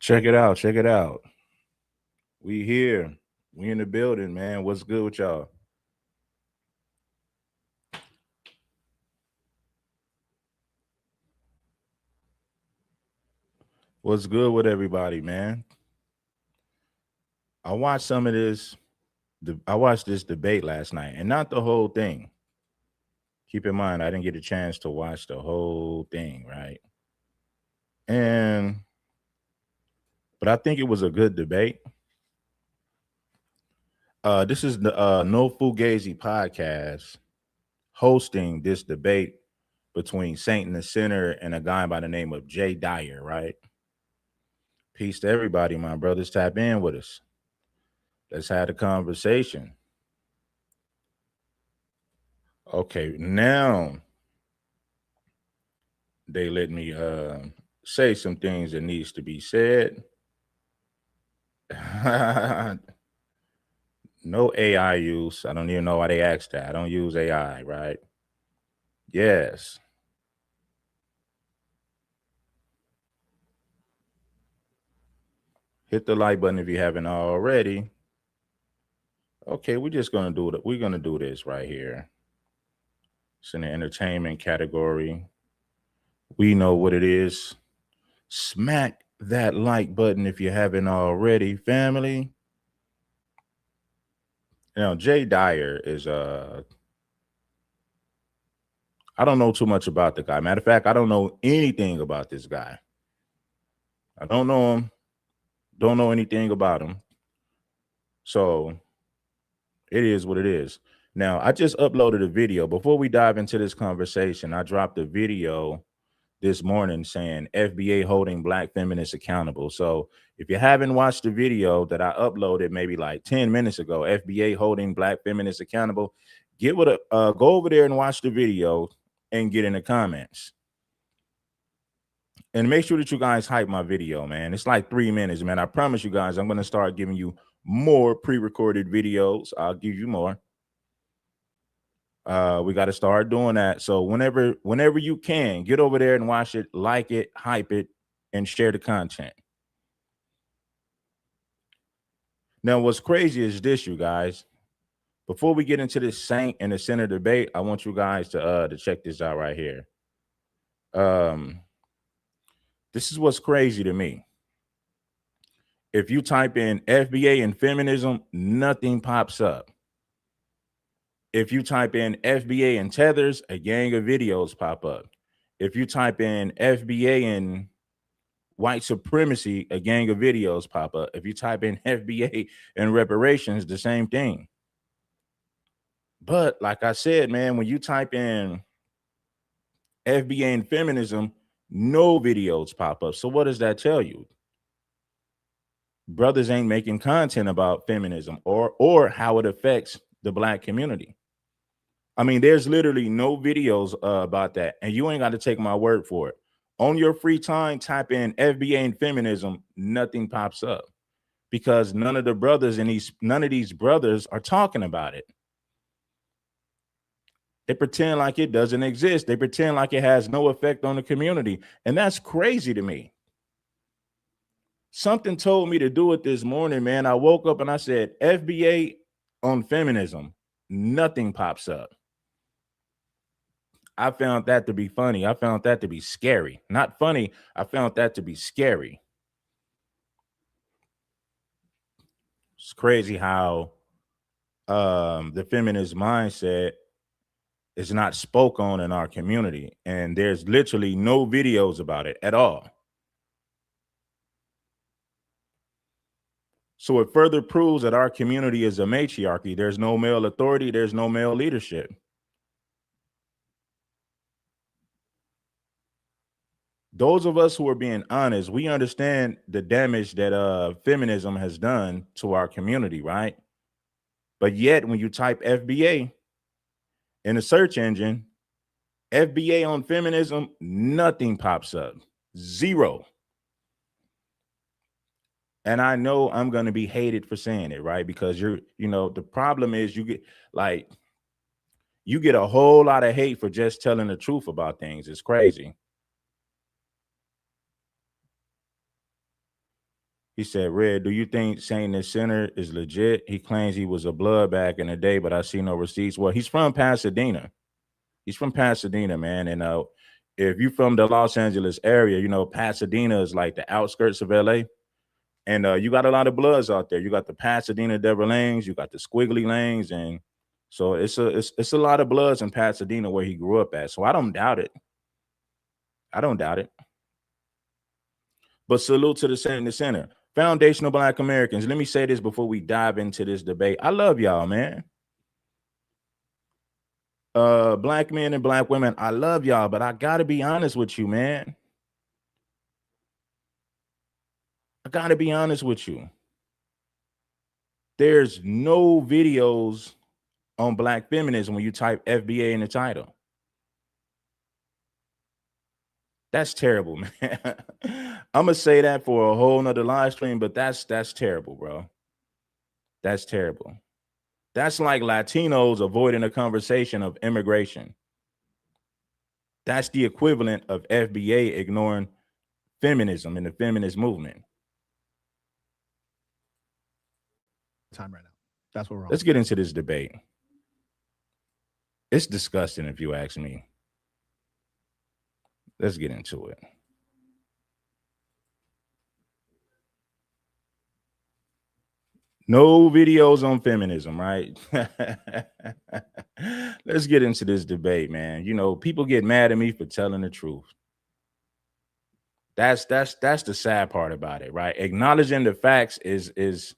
Check it out. Check it out. We here. We in the building, man. What's good with y'all? What's good with everybody, man? I watched some of this. I watched this debate last night, and not the whole thing. Keep in mind, I didn't get a chance to watch the whole thing, right? And but I think it was a good debate. This is the No Fugazi podcast hosting this debate between Saint and the Sinner and a guy by the name of Jay Dyer, right? Peace to everybody, my brothers. Tap in with us. Let's have a conversation. Okay, now they let me say some things that needs to be said. No AI use. I don't even know why they asked that. I don't use AI, right? Yes. Hit the like button if you haven't already. Okay, we're just gonna do it. We're gonna do this right here. It's in the entertainment category. We know what it is. Smack that like button if you haven't already, family. Now, Jay Dyer is I don't know too much about the guy. Matter of fact, I don't know anything about this guy. I don't know him. Don't know anything about him. So it is what it is. Now, I just uploaded a video. Before we dive into this conversation, I dropped a video this morning saying FBA holding black feminists accountable. So if you haven't watched the video that I uploaded maybe like 10 minutes ago, FBA holding black feminists accountable, go over there and watch the video and get in the comments. And make sure that you guys hype my video, man. It's like 3 minutes, man. I promise you guys, I'm going to start giving you more pre-recorded videos. I'll give you more. We got to start doing that. So whenever you can, get over there and watch it, like it, hype it, and share the content. Now, what's crazy is this, you guys. Before we get into this Saint and the Sinner debate, I want you guys to check this out right here. This is what's crazy to me. If you type in FBA and feminism, nothing pops up. If you type in FBA and tethers, a gang of videos pop up. If you type in FBA and white supremacy, a gang of videos pop up. If you type in FBA and reparations, the same thing. But like I said, man, when you type in FBA and feminism, no videos pop up. So what does that tell you? Brothers ain't making content about feminism or how it affects the black community. I mean, there's literally no videos about that, and you ain't got to take my word for it. On your free time, type in FBA and feminism, nothing pops up because none of these brothers are talking about it. They pretend like it doesn't exist. They pretend like it has no effect on the community, and that's crazy to me. Something told me to do it this morning, man. I woke up and I said, FBA on feminism, nothing pops up. I found that to be funny. I found that to be scary. Not funny. I found that to be scary. It's crazy how the feminist mindset is not spoke on in our community. And there's literally no videos about it at all. So it further proves that our community is a matriarchy. There's no male authority. There's no male leadership. Those of us who are being honest, we understand the damage that feminism has done to our community, right? But yet, when you type FBA in a search engine, FBA on feminism, nothing pops up. Zero. And I know I'm going to be hated for saying it, right? Because the problem is you get a whole lot of hate for just telling the truth about things. It's crazy. He said, Red, do you think Saint the Center is legit? He claims he was a blood back in the day, but I see no receipts. Well, he's from Pasadena. He's from Pasadena, man. And if you're from the Los Angeles area, you know, Pasadena is like the outskirts of LA. And you got a lot of bloods out there. You got the Pasadena Devil Lanes, you got the Squiggly Lanes, and so it's a lot of bloods in Pasadena where he grew up at. So I don't doubt it. I don't doubt it. But salute to the Saint in the Center. Foundational Black Americans. Let me say this before we dive into this debate. I love y'all, man. Black men and black women, I love y'all, but I gotta be honest with you, man. I gotta be honest with you. There's no videos on black feminism when you type FBA in the title. That's terrible, man. I'm gonna say that for a whole nother live stream, but that's terrible, bro. That's terrible. That's like Latinos avoiding a conversation of immigration. That's the equivalent of FBA ignoring feminism and the feminist movement. Time right now. That's what we're on. Let's get into this debate. It's disgusting if you ask me. Let's get into it. No videos on feminism, right? Let's get into this debate, man. You know, people get mad at me for telling the truth. That's the sad part about it, right? Acknowledging the facts is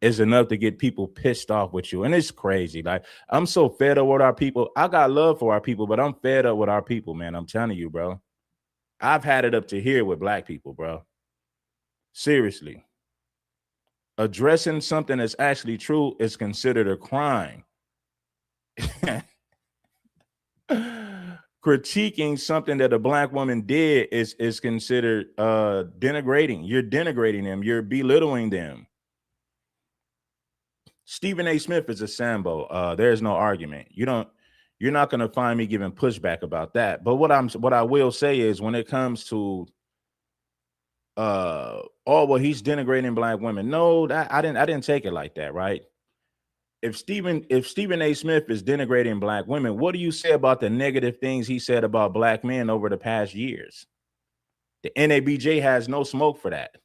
enough to get people pissed off with you. And it's crazy. Like, I'm so fed up with our people. I got love for our people, but I'm fed up with our people, man. I'm telling you, bro. I've had it up to here with black people, bro. Seriously. Addressing something that's actually true is considered a crime. Critiquing something that a black woman did is considered denigrating. You're denigrating them. You're belittling them. Stephen A. Smith is a Sambo. There's no argument. You're not going to find me giving pushback about that. But what I will say is, when it comes to he's denigrating black women. No, I didn't take it like that, right? If Stephen A. Smith is denigrating black women, what do you say about the negative things he said about black men over the past years? The NABJ has no smoke for that.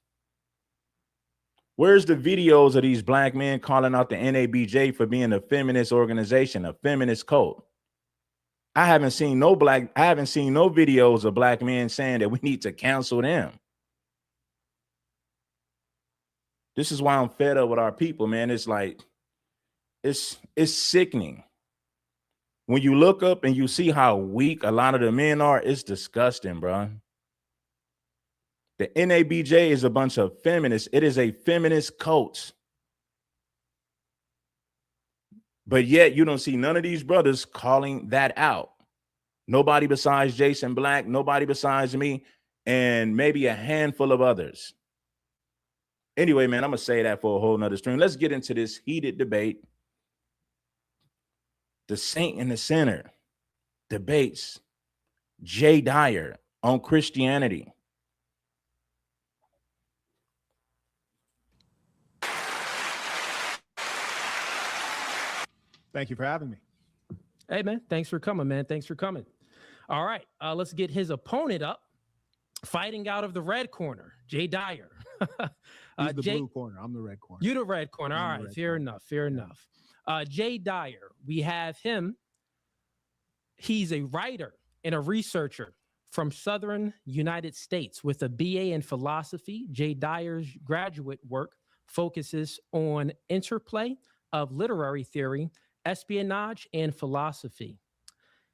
Where's the videos of these black men calling out the NABJ for being a feminist organization, a feminist cult? I haven't seen no videos of black men saying that we need to cancel them. This is why I'm fed up with our people, man. It's like, it's sickening. When you look up and you see how weak a lot of the men are, it's disgusting, bro. The NABJ is a bunch of feminists. It is a feminist cult. But yet you don't see none of these brothers calling that out. Nobody besides Jason Black, nobody besides me, and maybe a handful of others. Anyway, man, I'm going to say that for a whole nother stream. Let's get into this heated debate. The Saint in the Center debates Jay Dyer on Christianity. Thank you for having me. Hey, man, thanks for coming, man. Thanks for coming. All right, let's get his opponent up. Fighting out of the red corner, Jay Dyer. He's the blue corner. I'm the red corner. You the red corner. All right, fair enough. Fair enough. Jay Dyer, we have him. He's a writer and a researcher from Southern United States with a BA in philosophy. Jay Dyer's graduate work focuses on interplay of literary theory, espionage, and philosophy.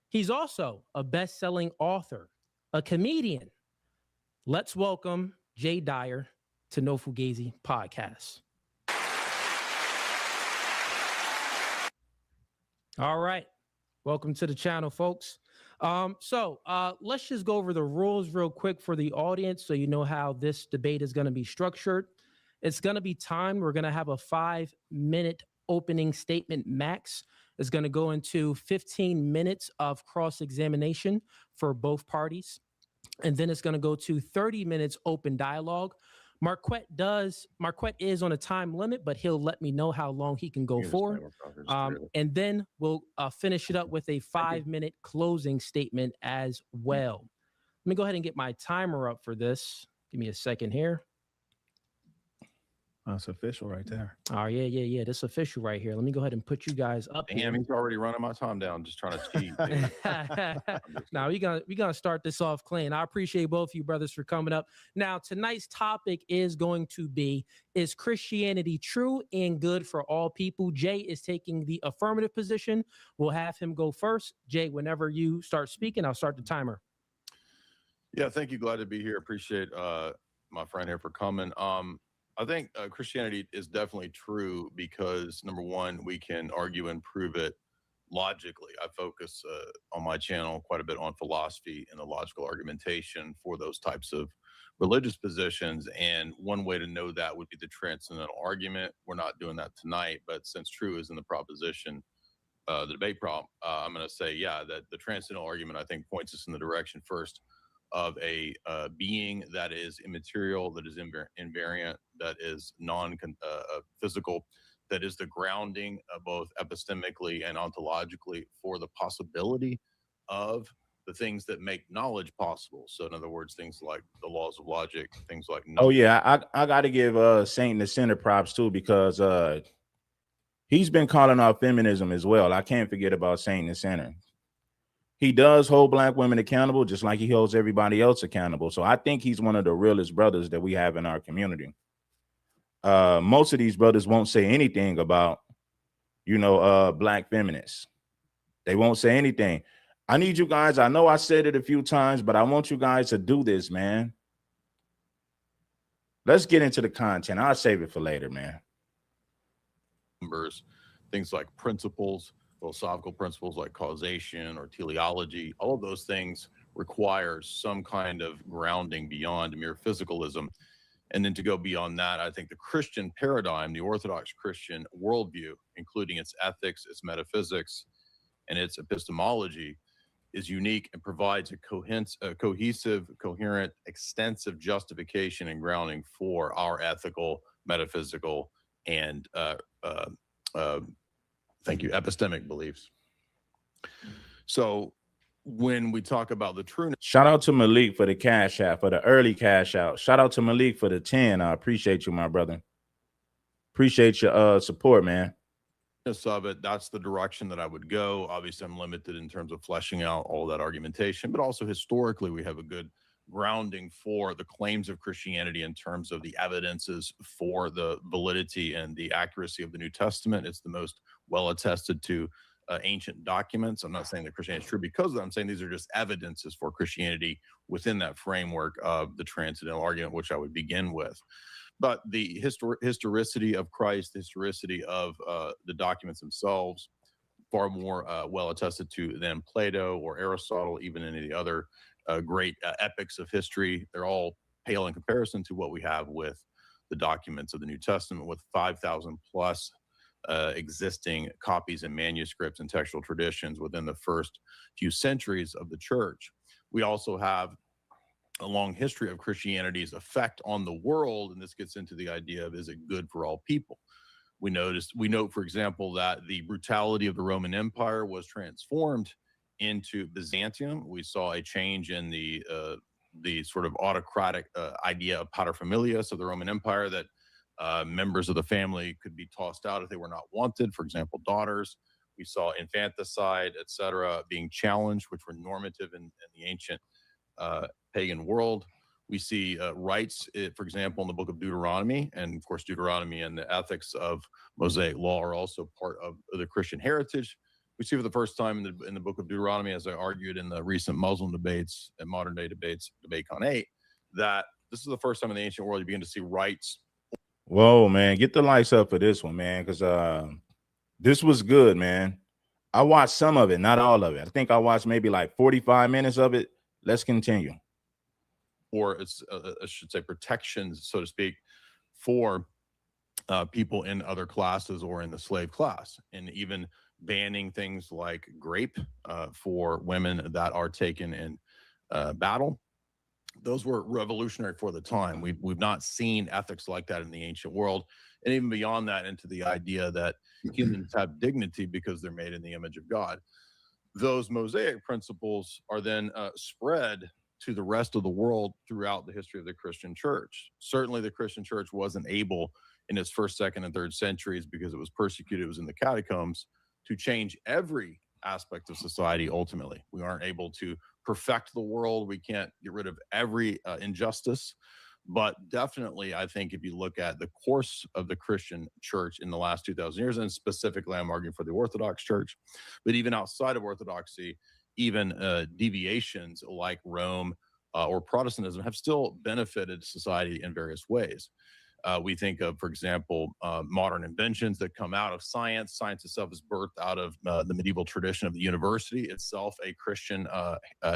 He's also a best-selling author, a comedian. Let's welcome Jay Dyer to No Fugazi Podcast. All right. Welcome to the channel, folks. So let's just go over the rules real quick for the audience so you know how this debate is going to be structured. It's going to be timed. We're going to have a 5-minute opening statement max. It's going to go into 15 minutes of cross-examination for both parties. And then it's going to go to 30 minutes open dialogue Marquette is on a time limit, but he'll let me know how long he can go for. And then we'll finish it up with a 5-minute closing statement as well. Let me go ahead and get my timer up for this. Give me a second here. That's official right there. Oh, yeah. This official right here. Let me go ahead and put you guys up. Damn, he's already running my time down, just trying to cheat. Now we're gonna start this off clean. I appreciate both of you brothers for coming up. Now, tonight's topic is going to be, is Christianity true and good for all people? Jay is taking the affirmative position. We'll have him go first. Jay, whenever you start speaking, I'll start the timer. Yeah, thank you. Glad to be here. Appreciate my friend here for coming. I think Christianity is definitely true because, number one, we can argue and prove it logically. I focus on my channel quite a bit on philosophy and the logical argumentation for those types of religious positions. And one way to know that would be the transcendental argument. We're not doing that tonight, but since true is in the proposition, the debate problem, I'm going to say, yeah, that the transcendental argument, I think, points us in the direction first of a being that is immaterial, that is invariant, that is non-physical, that is the grounding both epistemically and ontologically for the possibility of the things that make knowledge possible. So in other words, things like the laws of logic, things like knowledge. Oh yeah, I got to give Saint in the Center props too, because he's been calling out feminism as well. I can't forget about Saint in the Center. He does hold Black women accountable, just like he holds everybody else accountable. So I think he's one of the realest brothers that we have in our community. Most of these brothers won't say anything about, Black feminists. They won't say anything. I need you guys. I know I said it a few times, but I want you guys to do this, man. Let's get into the content. I'll save it for later, man. Numbers, things like principles, philosophical principles like causation or teleology, all of those things require some kind of grounding beyond mere physicalism. And then to go beyond that, I think the Christian paradigm, the Orthodox Christian worldview, including its ethics, its metaphysics, and its epistemology, is unique and provides a cohesive, coherent, extensive justification and grounding for our ethical, metaphysical, and epistemic beliefs. So when we talk about the trueness, shout out to Malik for the cash out, for the early cash out. Shout out to Malik for the 10. I appreciate you, my brother. Appreciate your support, man. Of it, that's the direction that I would go. Obviously, I'm limited in terms of fleshing out all that argumentation, but also historically, we have a good grounding for the claims of Christianity in terms of the evidences for the validity and the accuracy of the New Testament. It's the most well attested to ancient documents. I'm not saying that Christianity is true because of that. I'm saying these are just evidences for Christianity within that framework of the transcendental argument, which I would begin with. But the historicity of Christ, the historicity of the documents themselves, far more well attested to than Plato or Aristotle, even any of the other great epics of history. They're all pale in comparison to what we have with the documents of the New Testament, with 5,000 plus existing copies and manuscripts and textual traditions within the first few centuries of the church. We also have a long history of Christianity's effect on the world, and this gets into the idea of, is it good for all people? We note, for example, that the brutality of the Roman Empire was transformed into Byzantium. We saw a change in the sort of autocratic idea of paterfamilias of the Roman Empire, that members of the family could be tossed out if they were not wanted, for example, daughters. We saw infanticide, etc., being challenged, which were normative in the ancient pagan world. We see rights, for example, in the book of Deuteronomy, and of course, Deuteronomy and the ethics of Mosaic law are also part of the Christian heritage. We see for the first time in the book of Deuteronomy, as I argued in the recent Muslim debates and modern day debates, DebateCon 8, that this is the first time in the ancient world you begin to see rights. Whoa, man, get the lights up for this one, man, because this was good, man. I watched some of it, not all of it. I think I watched maybe like 45 minutes of it. Let's continue. Or it's, I should say, protections, so to speak, for people in other classes or in the slave class, and even banning things like grape for women that are taken in battle. those were revolutionary for the time. We've not seen ethics like that in the ancient world. And even beyond that, into the idea that humans have dignity because they're made in the image of God. Those Mosaic principles are then spread to the rest of the world throughout the history of the Christian church. Certainly the Christian church wasn't able in its first, second, and third centuries, because it was persecuted, it was in the catacombs, to change every aspect of society. Ultimately, we aren't able to perfect the world. We can't get rid of every injustice. But definitely, I think if you look at the course of the Christian church in the last 2,000 years, and specifically I'm arguing for the Orthodox Church, but even outside of Orthodoxy, even deviations like Rome or Protestantism have still benefited society in various ways. We think of, for example, modern inventions that come out of science. Science itself is birthed out of the medieval tradition of the university itself, a Christian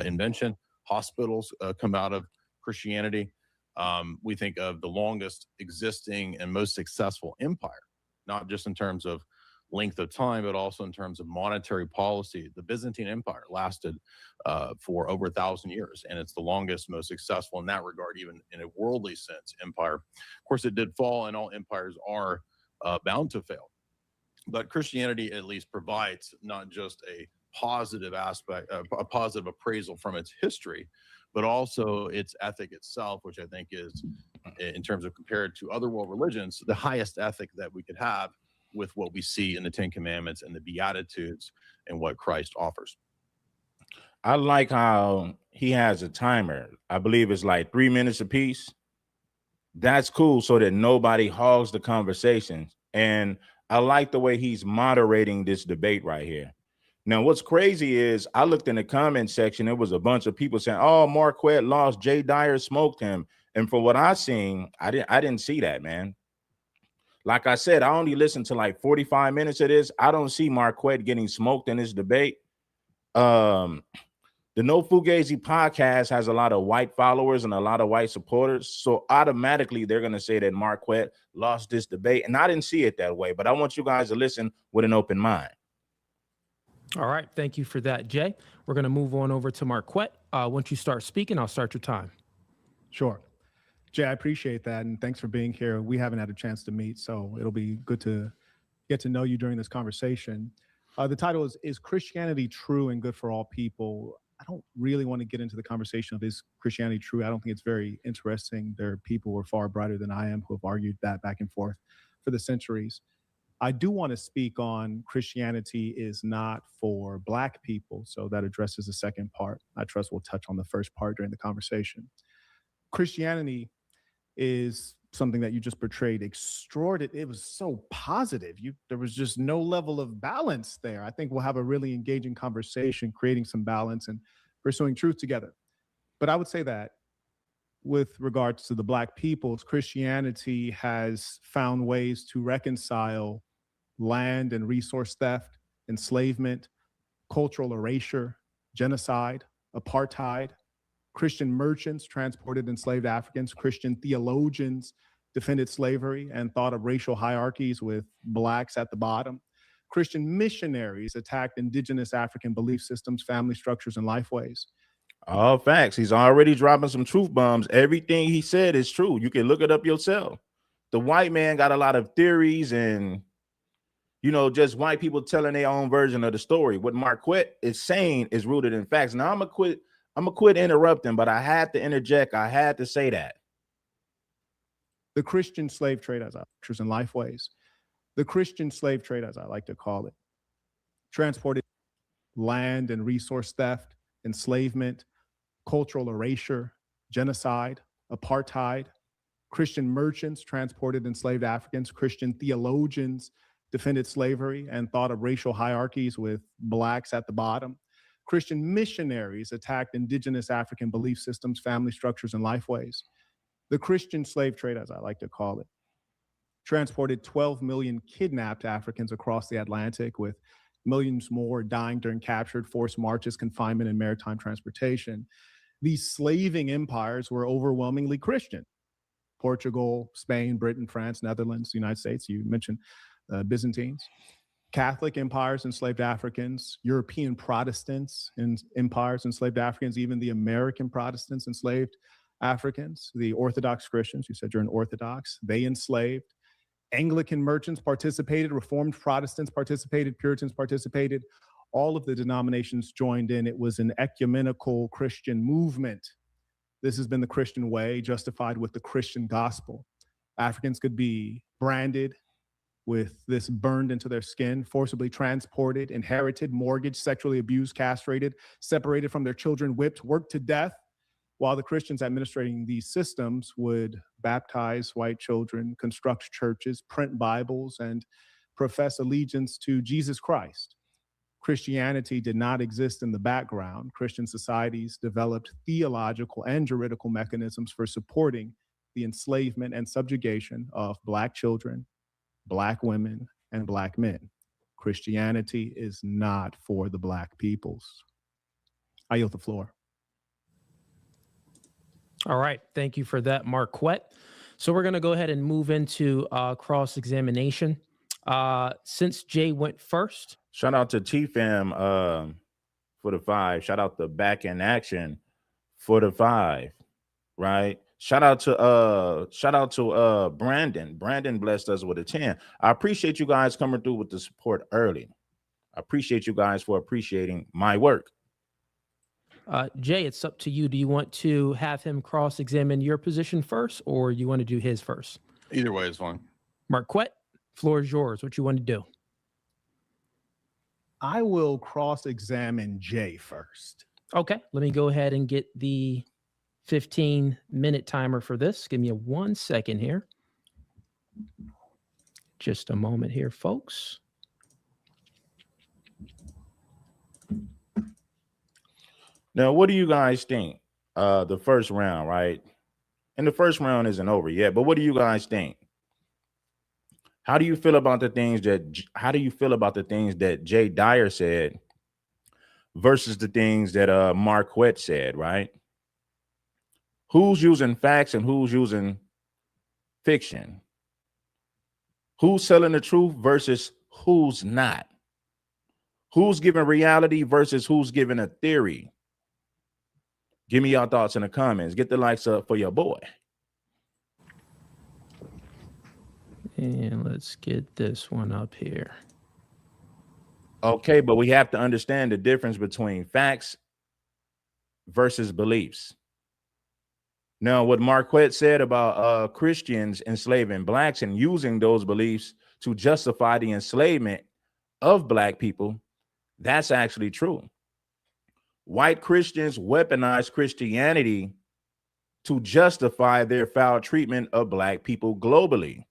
invention. Hospitals come out of Christianity. We think of the longest existing and most successful empire, not just in terms of length of time, but also in terms of monetary policy. The Byzantine Empire lasted for over 1,000 years, and it's the longest, most successful in that regard, even in a worldly sense, empire. Of course, it did fall, and all empires are bound to fail. But Christianity at least provides not just a positive aspect, a positive appraisal from its history, but also its ethic itself, which I think is, in terms of compared to other world religions, the highest ethic that we could have with what we see in the Ten Commandments and the Beatitudes and what Christ offers. I like how he has a timer. I believe it's like 3 minutes apiece. That's cool, so that nobody hogs the conversation. And I like the way he's moderating this debate right here. Now, what's crazy is I looked in the comment section. There was a bunch of people saying, "Oh, Marquette lost. Jay Dyer smoked him." And from what I seen, I didn't see that, man. Like I said, I only listened to like 45 minutes of this. I don't see Marquette getting smoked in this debate. The No Fugazi podcast has a lot of white followers and a lot of white supporters. So automatically they're going to say that Marquette lost this debate. And I didn't see it that way, but I want you guys to listen with an open mind. All right. Thank you for that, Jay. We're going to move on over to Marquette. Once you start speaking, I'll start your time. Sure. Jay, I appreciate that. And thanks for being here. We haven't had a chance to meet, so it'll be good to get to know you during this conversation. The title is Christianity True and Good for All People? I don't really want to get into the conversation of is Christianity true? I don't think it's very interesting. There are people who are far brighter than I am who have argued that back and forth for the centuries. I do want to speak on Christianity is not for Black people. So that addresses the second part. I trust we'll touch on the first part during the conversation. Christianity is something that you just portrayed extraordinary. It was so positive. There was just no level of balance there. I think we'll have a really engaging conversation, creating some balance and pursuing truth together. But I would say that with regards to the Black peoples, Christianity has found ways to reconcile land and resource theft, enslavement, cultural erasure, genocide, apartheid. Christian merchants transported enslaved Africans. Christian theologians defended slavery and thought of racial hierarchies with Blacks at the bottom. Christian missionaries attacked indigenous African belief systems, family structures, and lifeways. All facts. He's already dropping some truth bombs. Everything he said is true. You can look it up yourself. The white man got a lot of theories and, just white people telling their own version of the story. What Marquette is saying is rooted in facts. Now, I'm going to quit interrupting, but I had to interject. I had to say that. The Christian slave trade, as I lectures and lifeways. The Christian slave trade, as I like to call it, transported land and resource theft, enslavement, cultural erasure, genocide, apartheid. Christian merchants transported enslaved Africans. Christian theologians defended slavery and thought of racial hierarchies with Blacks at the bottom. Christian missionaries attacked indigenous African belief systems, family structures, and lifeways. The Christian slave trade, as I like to call it, transported 12 million kidnapped Africans across the Atlantic, with millions more dying during captured, forced marches, confinement, and maritime transportation. These slaving empires were overwhelmingly Christian. Portugal, Spain, Britain, France, Netherlands, the United States, you mentioned Byzantines. Catholic empires enslaved Africans, European Protestants and empires enslaved Africans, even the American Protestants enslaved Africans, the Orthodox Christians, you said you're an Orthodox, they enslaved. Anglican merchants participated, Reformed Protestants participated, Puritans participated. All of the denominations joined in. It was an ecumenical Christian movement. This has been the Christian way, justified with the Christian gospel. Africans could be branded with this burned into their skin, forcibly transported, inherited, mortgaged, sexually abused, castrated, separated from their children, whipped, worked to death, while the Christians administrating these systems would baptize white children, construct churches, print Bibles, and profess allegiance to Jesus Christ. Christianity did not exist in the background. Christian societies developed theological and juridical mechanisms for supporting the enslavement and subjugation of Black children, Black women, and Black men. Christianity is not for the Black peoples. I yield the floor. All right. Thank you for that, Marquette. So we're going to go ahead and move into cross-examination. Since Jay went first. Shout out to T-Fam for the 5. Shout out to Back in Action for the 5, right? Shout out to Brandon. Brandon blessed us with a 10. I appreciate you guys coming through with the support early. I appreciate you guys for appreciating my work. Jay, it's up to you. Do you want to have him cross-examine your position first, or you want to do his first? Either way is fine. Marquette, floor is yours. What you want to do? I will cross-examine Jay first. Okay, let me go ahead and get the 15-minute timer for this. Give me 1 second here. Just a moment here, folks. Now, what do you guys think? The first round, right? And the first round isn't over yet, but what do you guys think? How do you feel about the things that Jay Dyer said versus the things that Marquette said, right? Who's using facts and who's using fiction? Who's telling the truth versus who's not? Who's giving reality versus who's giving a theory? Give me your thoughts in the comments. Get the likes up for your boy. And let's get this one up here. Okay, but we have to understand the difference between facts versus beliefs. Now, what Marquette said about Christians enslaving Blacks and using those beliefs to justify the enslavement of Black people, that's actually true. White Christians weaponize Christianity to justify their foul treatment of Black people globally.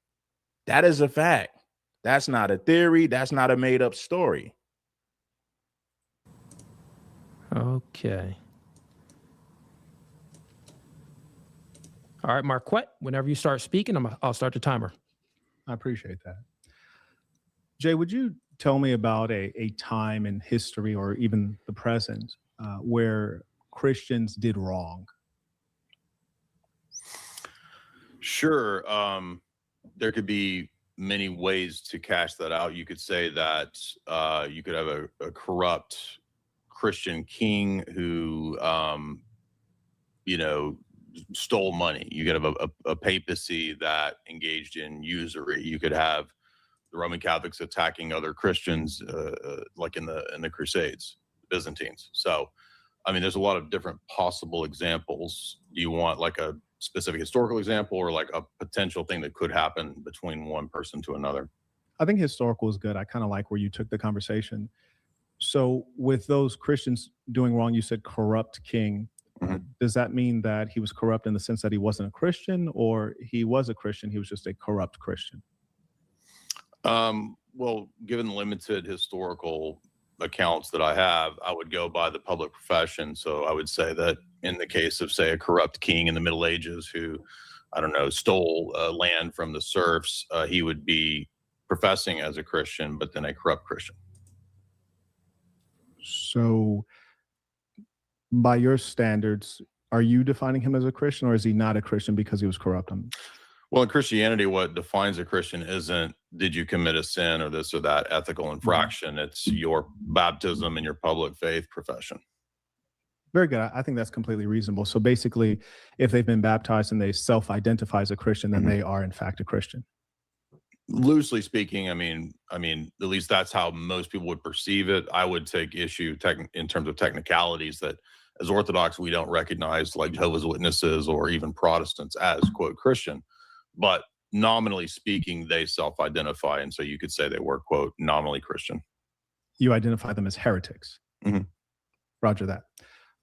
That is a fact. That's not a theory. That's not a made-up story. Okay. All right, Marquette, whenever you start speaking, I'll start the timer. I appreciate that. Jay, would you tell me about a time in history or even the present where Christians did wrong? Sure. There could be many ways to cash that out. You could say that you could have a corrupt Christian king who, stole money. You could have a papacy that engaged in usury. You could have the Roman Catholics attacking other Christians, like in the Crusades, Byzantines. So, I mean, there's a lot of different possible examples. Do you want like a specific historical example or like a potential thing that could happen between one person to another? I think historical is good. I kind of like where you took the conversation. So with those Christians doing wrong, you said corrupt king. Mm-hmm. Does that mean that he was corrupt in the sense that he wasn't a Christian, or he was a Christian, he was just a corrupt Christian? Well, given limited historical accounts that I have, I would go by the public profession. So I would say that in the case of, say, a corrupt king in the Middle Ages who, I don't know, stole land from the serfs, he would be professing as a Christian, but then a corrupt Christian. So by your standards, are you defining him as a Christian, or is he not a Christian because he was corrupt? Well, in Christianity, what defines a Christian isn't did you commit a sin or this or that ethical infraction. It's your baptism and your public faith profession. Very good. I think that's completely reasonable. So basically, if they've been baptized and they self-identify as a Christian, then they are in fact a Christian. Loosely speaking, I mean, at least that's how most people would perceive it. I would take issue in terms of technicalities that as Orthodox, we don't recognize like Jehovah's Witnesses or even Protestants as quote Christian, but nominally speaking, they self-identify. And so you could say they were quote nominally Christian. You identify them as heretics. Mhm. Roger that.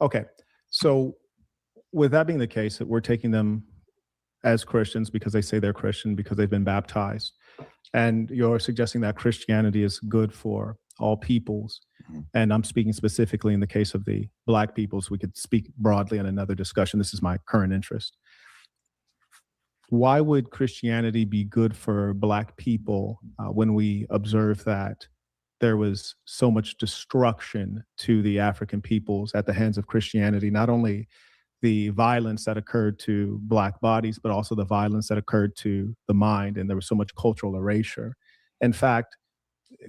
Okay. So with that being the case, that we're taking them as Christians because they say they're Christian because they've been baptized. And you're suggesting that Christianity is good for all peoples. Mhm. And I'm speaking specifically in the case of the Black peoples. We could speak broadly in another discussion. This is my current interest. Why would Christianity be good for Black people when we observe that there was so much destruction to the African peoples at the hands of Christianity, not only the violence that occurred to Black bodies, but also the violence that occurred to the mind, and there was so much cultural erasure. In fact,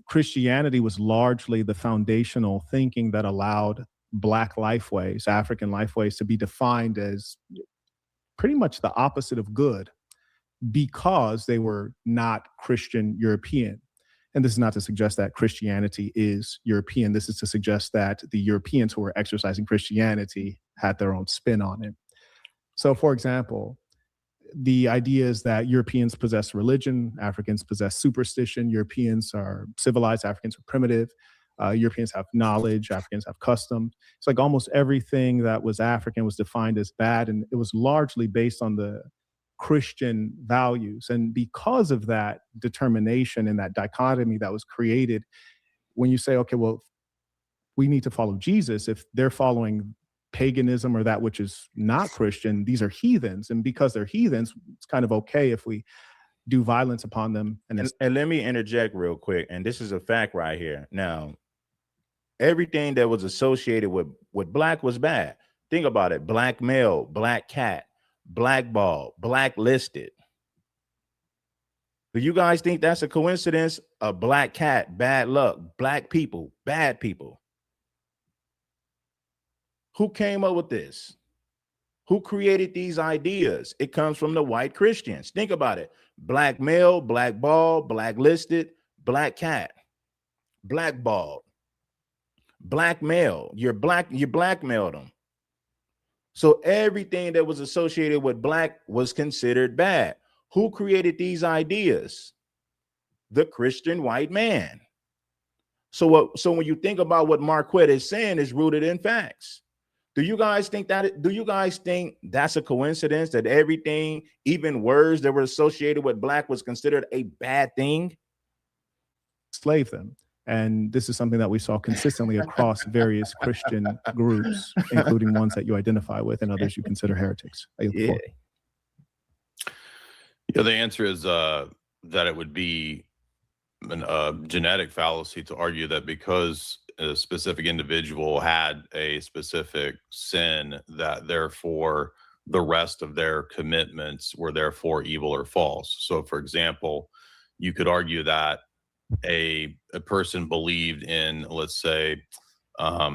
Christianity was largely the foundational thinking that allowed Black lifeways, African lifeways, to be defined as pretty much the opposite of good because they were not Christian European. And this is not to suggest that Christianity is European. This is to suggest that the Europeans who were exercising Christianity had their own spin on it. So, for example, the idea is that Europeans possess religion, Africans possess superstition, Europeans are civilized, Africans are primitive, Europeans have knowledge, Africans have custom. It's like almost everything that was African was defined as bad, and it was largely based on the Christian values. And because of that determination and that dichotomy that was created, when you say, okay, well, we need to follow Jesus, if they're following paganism or that which is not Christian, these are heathens. And because they're heathens, it's kind of okay if we do violence upon them. And let me interject real quick. And this is a fact right here. Now, everything that was associated with Black was bad. Think about it. Black male, black cat, blackball, blacklisted. Do you guys think that's a coincidence? A black cat, bad luck, Black people, bad people. Who came up with this? Who created these ideas? It comes from the white Christians. Think about it. Black male, black ball, blacklisted, black cat, blackballed, black male. You blackmailed them. So everything that was associated with Black was considered bad. Who created these ideas? The Christian white man. So when you think about what Marquette is saying is rooted in facts. Do you guys think that's a coincidence that everything, even words that were associated with Black, was considered a bad thing? Slave them. And this is something that we saw consistently across various Christian groups, including ones that you identify with and others you consider heretics. Yeah. Yeah, the answer is that it would be a genetic fallacy to argue that because a specific individual had a specific sin, that therefore the rest of their commitments were therefore evil or false. So, for example, you could argue that a person believed in, let's say, a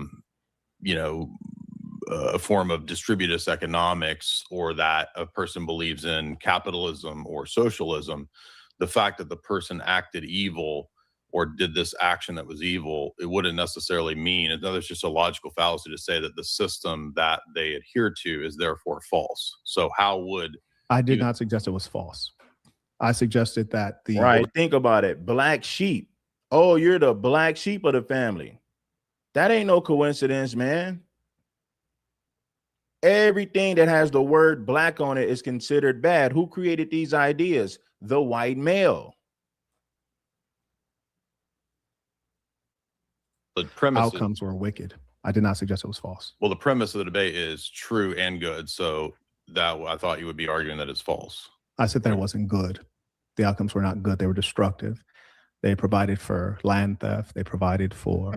form of distributist economics, or that a person believes in capitalism or socialism. The fact that the person acted evil or did this action that was evil, it wouldn't necessarily mean, and there's just a logical fallacy to say that the system that they adhere to is therefore false. So how would I did not suggest it was false. I suggested that right. Think about it. Black sheep. Oh, you're the black sheep of the family. That ain't no coincidence, man. Everything that has the word Black on it is considered bad. Who created these ideas? The white male. The premise outcomes were wicked. I did not suggest it was false. Well, the premise of the debate is true and good. So that I thought you would be arguing that it's false. I said that it wasn't good. The outcomes were not good. They were destructive. They provided for land theft. They provided for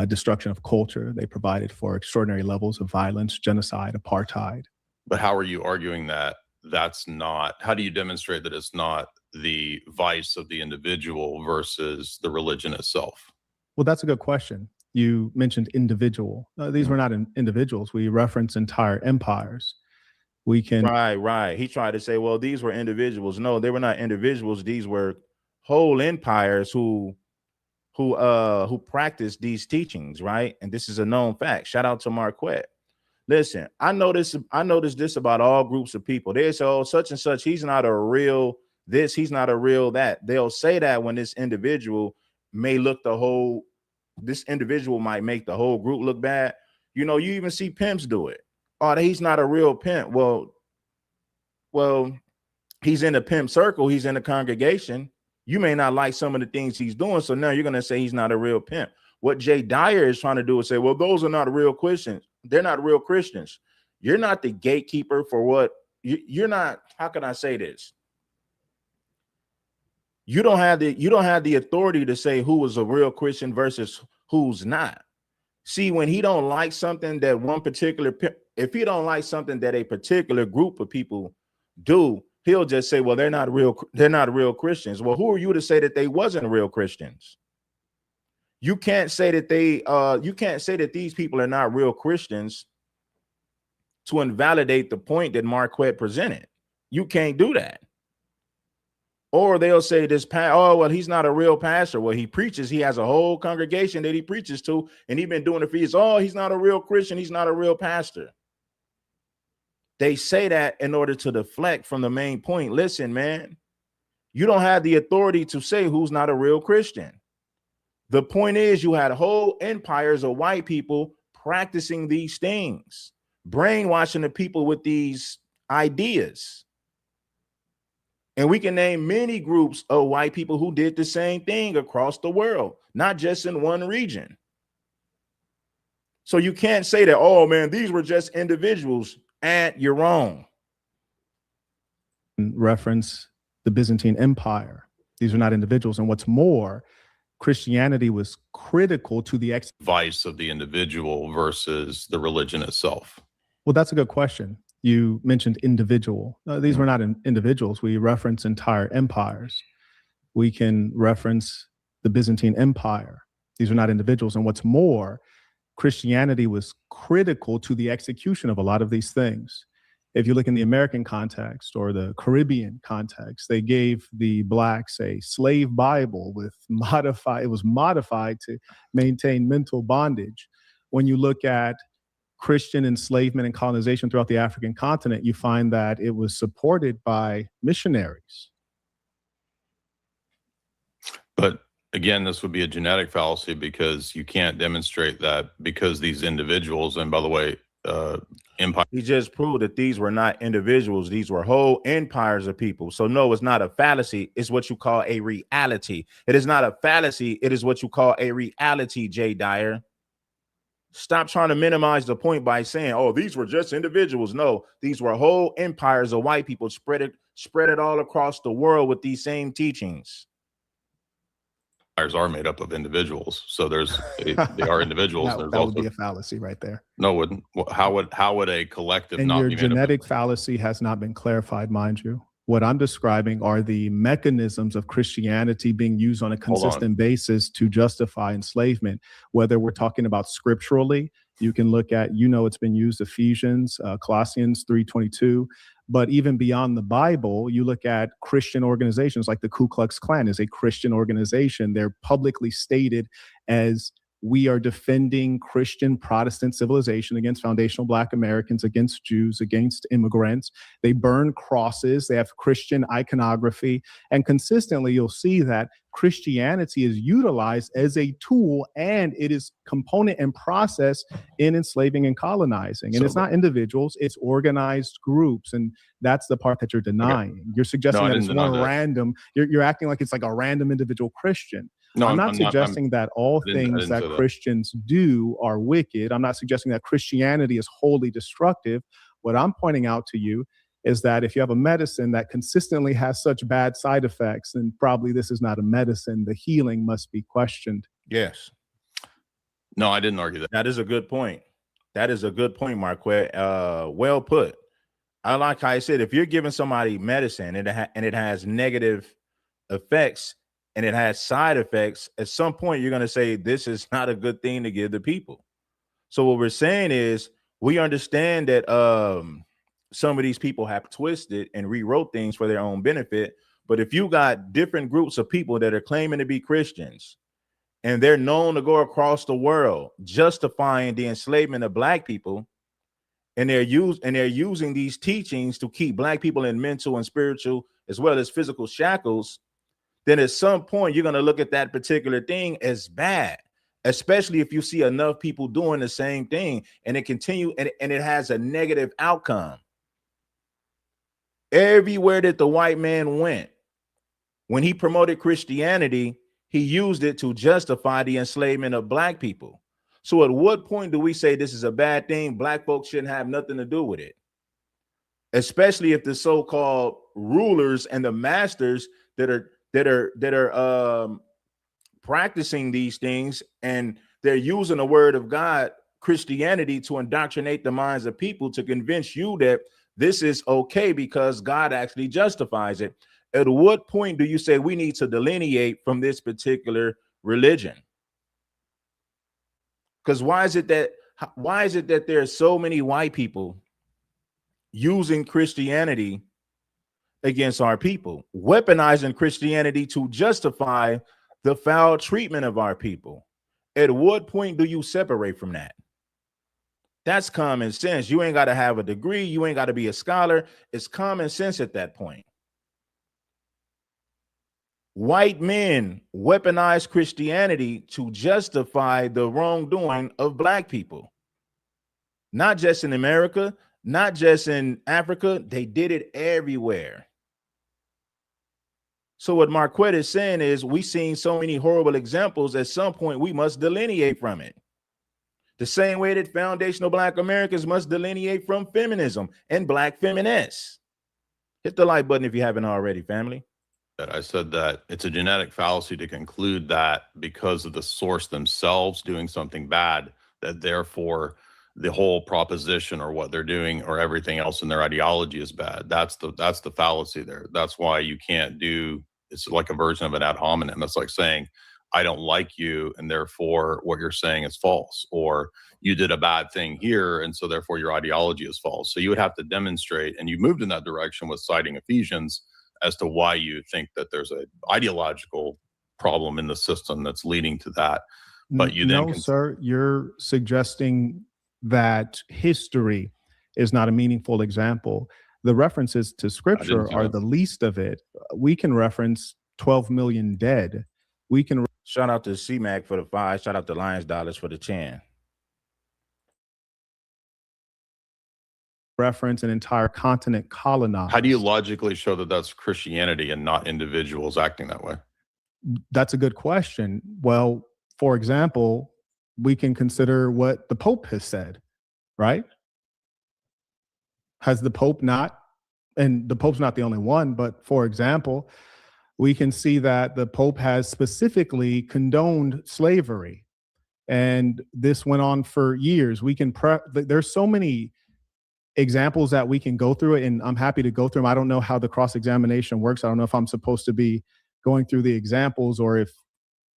destruction of culture. They provided for extraordinary levels of violence, genocide, apartheid. But how are you arguing that that's not, how do you demonstrate that it's not the vice of the individual versus the religion itself? Well, that's a good question. You mentioned individual. These were not individuals. We reference entire empires. We can Right. He tried to say, well, these were individuals. No, they were not individuals. These were whole empires who practiced these teachings, right? And this is a known fact. Shout out to Marquette. Listen, I noticed this about all groups of people. They say, oh, such and such, he's not a real this, he's not a real that. They'll say that when this individual may look this individual might make the whole group look bad. You know, you even see pimps do it. Oh, he's not a real pimp. Well, he's in the pimp circle, he's in the congregation. You may not like some of the things he's doing, so now you're going to say he's not a real pimp. What Jay Dyer is trying to do is say, well, those are not real Christians. They're not real Christians. You're not the gatekeeper for what you're not. How can I say this? You don't have the authority to say who is a real Christian versus who's not. See, when he don't like something that if he don't like something that a particular group of people do, he'll just say, well, they're not real Christians. Well, who are you to say that they wasn't real Christians? You can't say that these people are not real Christians to invalidate the point that Marquette presented. You can't do that. Or they'll say oh, well, he's not a real pastor. Well, he preaches, he has a whole congregation that he preaches to, and he's been doing it for years. Oh, he's not a real Christian, he's not a real pastor. They say that in order to deflect from the main point. Listen, man, you don't have the authority to say who's not a real Christian. The point is, you had whole empires of white people practicing these things, brainwashing the people with these ideas. And we can name many groups of white people who did the same thing across the world, not just in one region. So you can't say that, oh, man, these were just individuals, and you're wrong. Reference the Byzantine Empire. These are not individuals. And what's more, Christianity was critical to the vice of the individual versus the religion itself. Well, that's a good question. You mentioned individual. These were not individuals. We reference entire empires. We can reference the Byzantine Empire. These are not individuals. And what's more, Christianity was critical to the execution of a lot of these things. If you look in the American context or the Caribbean context, they gave the blacks a slave Bible it was modified to maintain mental bondage. When you look at Christian enslavement and colonization throughout the African continent, you find that it was supported by missionaries. But again, this would be a genetic fallacy because you can't demonstrate that because these individuals, and by the way, empire. He just proved that these were not individuals. These were whole empires of people. So no, it's not a fallacy. It's what you call a reality. It is not a fallacy. It is what you call a reality, Jay Dyer. Stop trying to minimize the point by saying, oh, these were just individuals. No, these were whole empires of white people spread it all across the world with these same teachings. Are made up of individuals, so they are individuals. that would be a fallacy right there. No, wouldn't. How would a collective? And not your be made up genetic fallacy has not been clarified, mind you. What I'm describing are the mechanisms of Christianity being used on a consistent basis to justify enslavement. Whether we're talking about scripturally, you can look at, it's been used Ephesians, Colossians 3:22. But even beyond the Bible, you look at Christian organizations like the Ku Klux Klan is a Christian organization. They're publicly stated as we are defending Christian Protestant civilization against foundational Black Americans, against Jews, against immigrants. They burn crosses. They have Christian iconography. And consistently, you'll see that Christianity is utilized as a tool, and it is component and process in enslaving and colonizing. And it's not individuals, it's organized groups. And that's the part that you're denying. Okay. You're suggesting that it's one random, you're acting like it's like a random individual Christian. No, I'm not suggesting that all things that Christians do are wicked. I'm not suggesting that Christianity is wholly destructive. What I'm pointing out to you is that if you have a medicine that consistently has such bad side effects, then probably this is not a medicine. The healing must be questioned. Yes. No, I didn't argue that. That is a good point. That is a good point, Marquette. Well put. I like how I said, if you're giving somebody medicine and it has negative effects, and it has side effects, at some point you're going to say this is not a good thing to give the people. So what we're saying is we understand that some of these people have twisted and rewrote things for their own benefit. But if you got different groups of people that are claiming to be Christians and they're known to go across the world justifying the enslavement of black people, and they're using these teachings to keep black people in mental and spiritual as well as physical shackles, then at some point you're going to look at that particular thing as bad, especially if you see enough people doing the same thing and it continue and it has a negative outcome. Everywhere that the white man went, when he promoted Christianity, he used it to justify the enslavement of black people. So at what point do we say this is a bad thing? Black folks shouldn't have nothing to do with it, especially if the so-called rulers and the masters that are practicing these things, and they're using the word of God, Christianity, to indoctrinate the minds of people to convince you that this is okay because God actually justifies it. At what point do you say we need to delineate from this particular religion? Because why is it that there are so many white people using Christianity against our people, weaponizing Christianity to justify the foul treatment of our people? At what point do you separate from that? That's common sense. You ain't got to have a degree. You ain't got to be a scholar. It's common sense at that point. White men weaponize Christianity to justify the wrongdoing of black people. Not just in America, not just in Africa. They did it everywhere. So what Marquette is saying is we've seen so many horrible examples. At some point, we must delineate from it. The same way that foundational black Americans must delineate from feminism and black feminists. Hit the like button if you haven't already, family. I said that it's a genetic fallacy to conclude that because of the source themselves doing something bad, that therefore the whole proposition or what they're doing or everything else in their ideology is bad. That's the fallacy there. That's why you can't do, it's like a version of an ad hominem. That's like saying, I don't like you, and therefore what you're saying is false, or you did a bad thing here, and so therefore your ideology is false. So you would have to demonstrate, and you moved in that direction with citing Ephesians as to why you think that there's an ideological problem in the system that's leading to that. But you then sir, you're suggesting that history is not a meaningful example. The references to scripture are the least of it. We can reference 12 million dead. We can shout out to C-Mac for the 5. Shout out to Lions Dollars for the 10. Reference an entire continent colonized. How do you logically show that that's Christianity and not individuals acting that way? That's a good question. Well, for example, we can consider what the Pope has said, right? Has the Pope not, and the Pope's not the only one, but for example, we can see that the Pope has specifically condoned slavery. And this went on for years. We can, there's so many examples that we can go through it, and I'm happy to go through them. I don't know how the cross-examination works. I don't know if I'm supposed to be going through the examples or if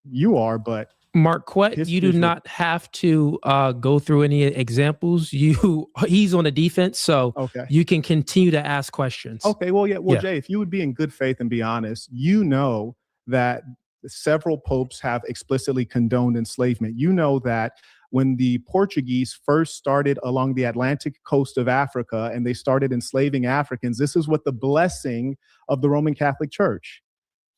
you are, but Marquette, you do not have to go through any examples. He's on the defense, so okay, you can continue to ask questions. Okay, well, yeah, well, yeah. Jay, if you would be in good faith and be honest, you know that several popes have explicitly condoned enslavement. You know that when the Portuguese first started along the Atlantic coast of Africa and they started enslaving Africans, this is what the blessing of the Roman Catholic Church.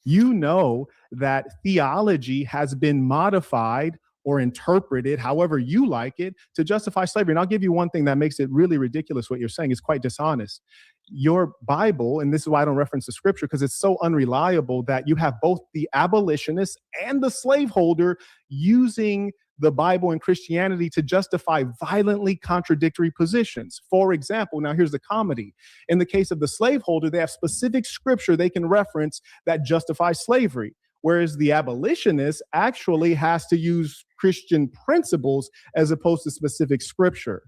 You know that theology has been modified or interpreted however you like it to justify slavery. And I'll give you one thing that makes it really ridiculous. What you're saying is quite dishonest. Your Bible, and this is why I don't reference the scripture, because it's so unreliable that you have both the abolitionist and the slaveholder using the Bible and Christianity to justify violently contradictory positions. For example, now here's the comedy. In the case of the slaveholder, they have specific scripture they can reference that justifies slavery, whereas the abolitionist actually has to use Christian principles as opposed to specific scripture.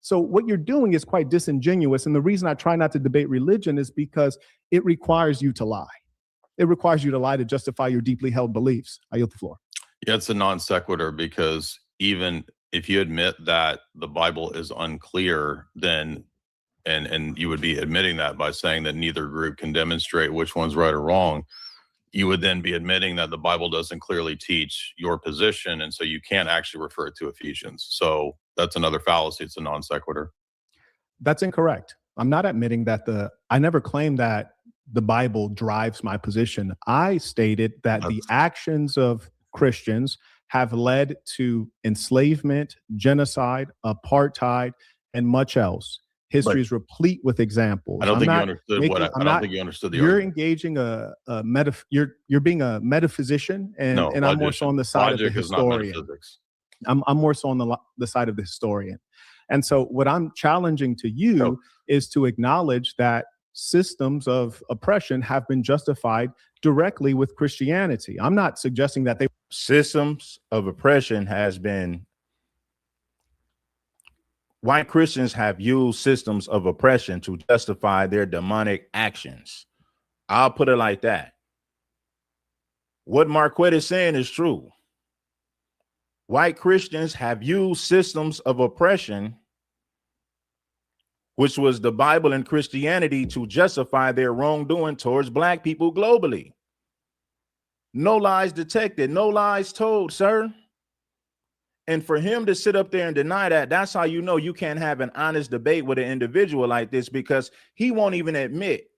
So what you're doing is quite disingenuous. And the reason I try not to debate religion is because it requires you to lie. it requires you to lie to justify your deeply held beliefs. I yield the floor. Yeah, it's a non sequitur, because even if you admit that the Bible is unclear, then and you would be admitting that by saying that neither group can demonstrate which one's right or wrong, you would then be admitting that the Bible doesn't clearly teach your position, and so you can't actually refer to Ephesians. So that's another fallacy. It's a non sequitur. That's incorrect. I'm not admitting that I never claimed that the Bible drives my position. I stated that the actions of Christians have led to enslavement, genocide, apartheid, and much else. History is replete with examples. I don't think you understood what I don't think you understood the You're argument. engaging you're being a metaphysician, and I'm more so on the side of the historian. I'm more so on the side of the historian. And so what I'm challenging to you is to acknowledge that systems of oppression have been justified directly with Christianity. I'm not suggesting that systems of oppression has been, white Christians have used systems of oppression to justify their demonic actions. I'll put it like that. What Marquette is saying is true. White Christians have used systems of oppression, which was the Bible and Christianity, to justify their wrongdoing towards black people globally. No lies detected, no lies told, sir. And for him to sit up there and deny that, that's how you know you can't have an honest debate with an individual like this, because he won't even admit,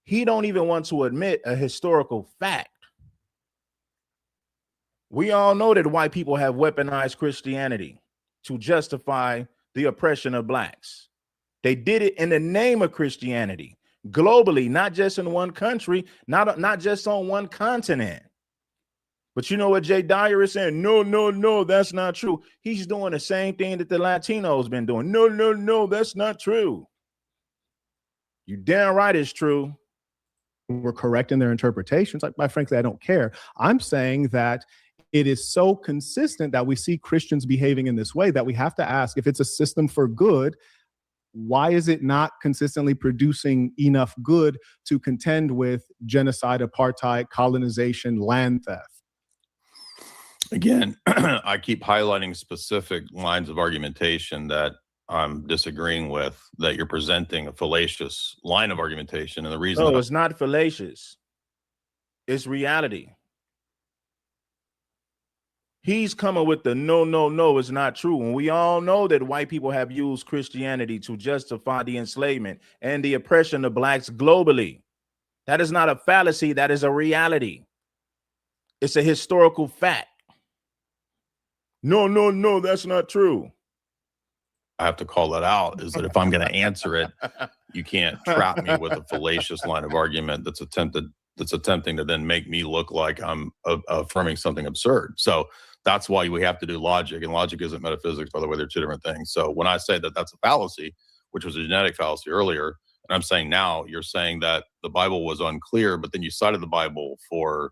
he don't even want to admit a historical fact. We all know that white people have weaponized Christianity to justify the oppression of blacks. They did it in the name of Christianity, globally, not just in one country, not just on one continent. But you know what Jay Dyer is saying? No, that's not true. He's doing the same thing that the Latinos been doing. No, that's not true. You damn right it's true. We're correct in their interpretations. Like, frankly, I don't care. I'm saying that it is so consistent that we see Christians behaving in this way that we have to ask, if it's a system for good, why is it not consistently producing enough good to contend with genocide, apartheid, colonization, land theft? Again, I keep highlighting specific lines of argumentation that I'm disagreeing with, that you're presenting a fallacious line of argumentation. And the reason it's not fallacious. It's reality. He's coming with the no, it's not true. And we all know that white people have used Christianity to justify the enslavement and the oppression of blacks globally. That is not a fallacy. That is a reality. It's a historical fact. No, that's not true. I have to call that out, is that if I'm going to answer it, you can't trap me with a fallacious line of argument that's attempting to then make me look like I'm affirming something absurd. So that's why we have to do logic, and logic isn't metaphysics, by the way. They're two different things. So when I say that that's a fallacy, which was a genetic fallacy earlier, and I'm saying now, you're saying that the Bible was unclear, but then you cited the Bible for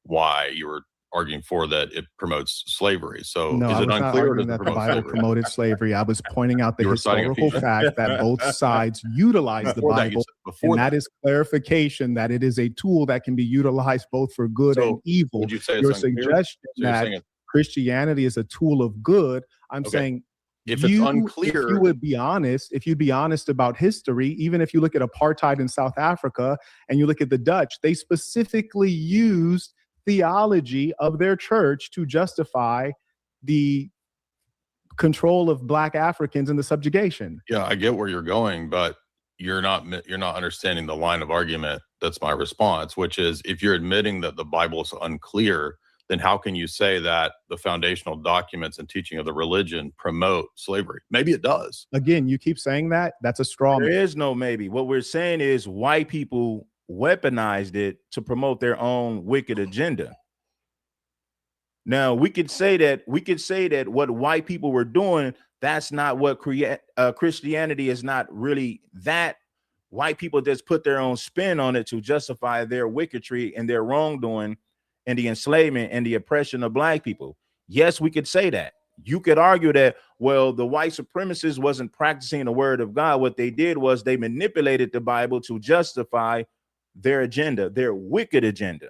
why you were arguing for that it promotes slavery. So no, is it unclear or does that it the promote Bible slavery? promoted slavery? I was pointing out the historical fact that both sides utilize the Bible, and that is clarification that it is a tool that can be utilized both for good and evil. Would you say your it's unclear? suggestion that Christianity is a tool of good, I'm saying, if it's unclear, if you would be honest, if you'd be honest about history, even if you look at apartheid in South Africa and you look at the Dutch, they specifically used theology of their church to justify the control of black Africans and the subjugation. Yeah, I get where you're going, but you're not understanding the line of argument. That's my response, which is, if you're admitting that the Bible is unclear, then how can you say that the foundational documents and teaching of the religion promote slavery? Maybe it does. Again, you keep saying that. That's a straw man. There is no maybe. What we're saying is white people weaponized it to promote their own wicked agenda. Now we could say that what white people were doing, that's not what Christianity is not really that. White people just put their own spin on it to justify their wickedry and their wrongdoing and the enslavement and the oppression of black people. Yes, we could say that. You could argue that, well, the white supremacists wasn't practicing the word of God. What they did was they manipulated the Bible to justify their agenda, their wicked agenda.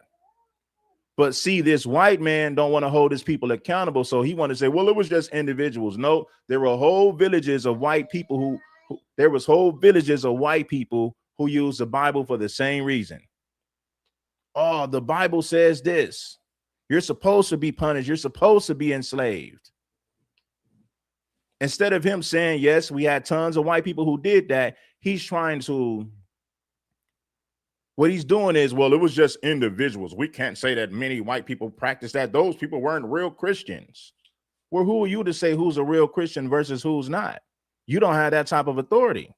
But see, this white man don't want to hold his people accountable. So he want to say, well, it was just individuals. No, there were whole villages of white people who there was whole villages of white people who use the Bible for the same reason. Oh, the Bible says this. You're supposed to be punished. You're supposed to be enslaved. Instead of him saying, yes, we had tons of white people who did that, he's trying to, what he's doing is, well, it was just individuals. We can't say that many white people practice that. Those people weren't real Christians. Well, who are you to say who's a real Christian versus who's not? You don't have that type of authority.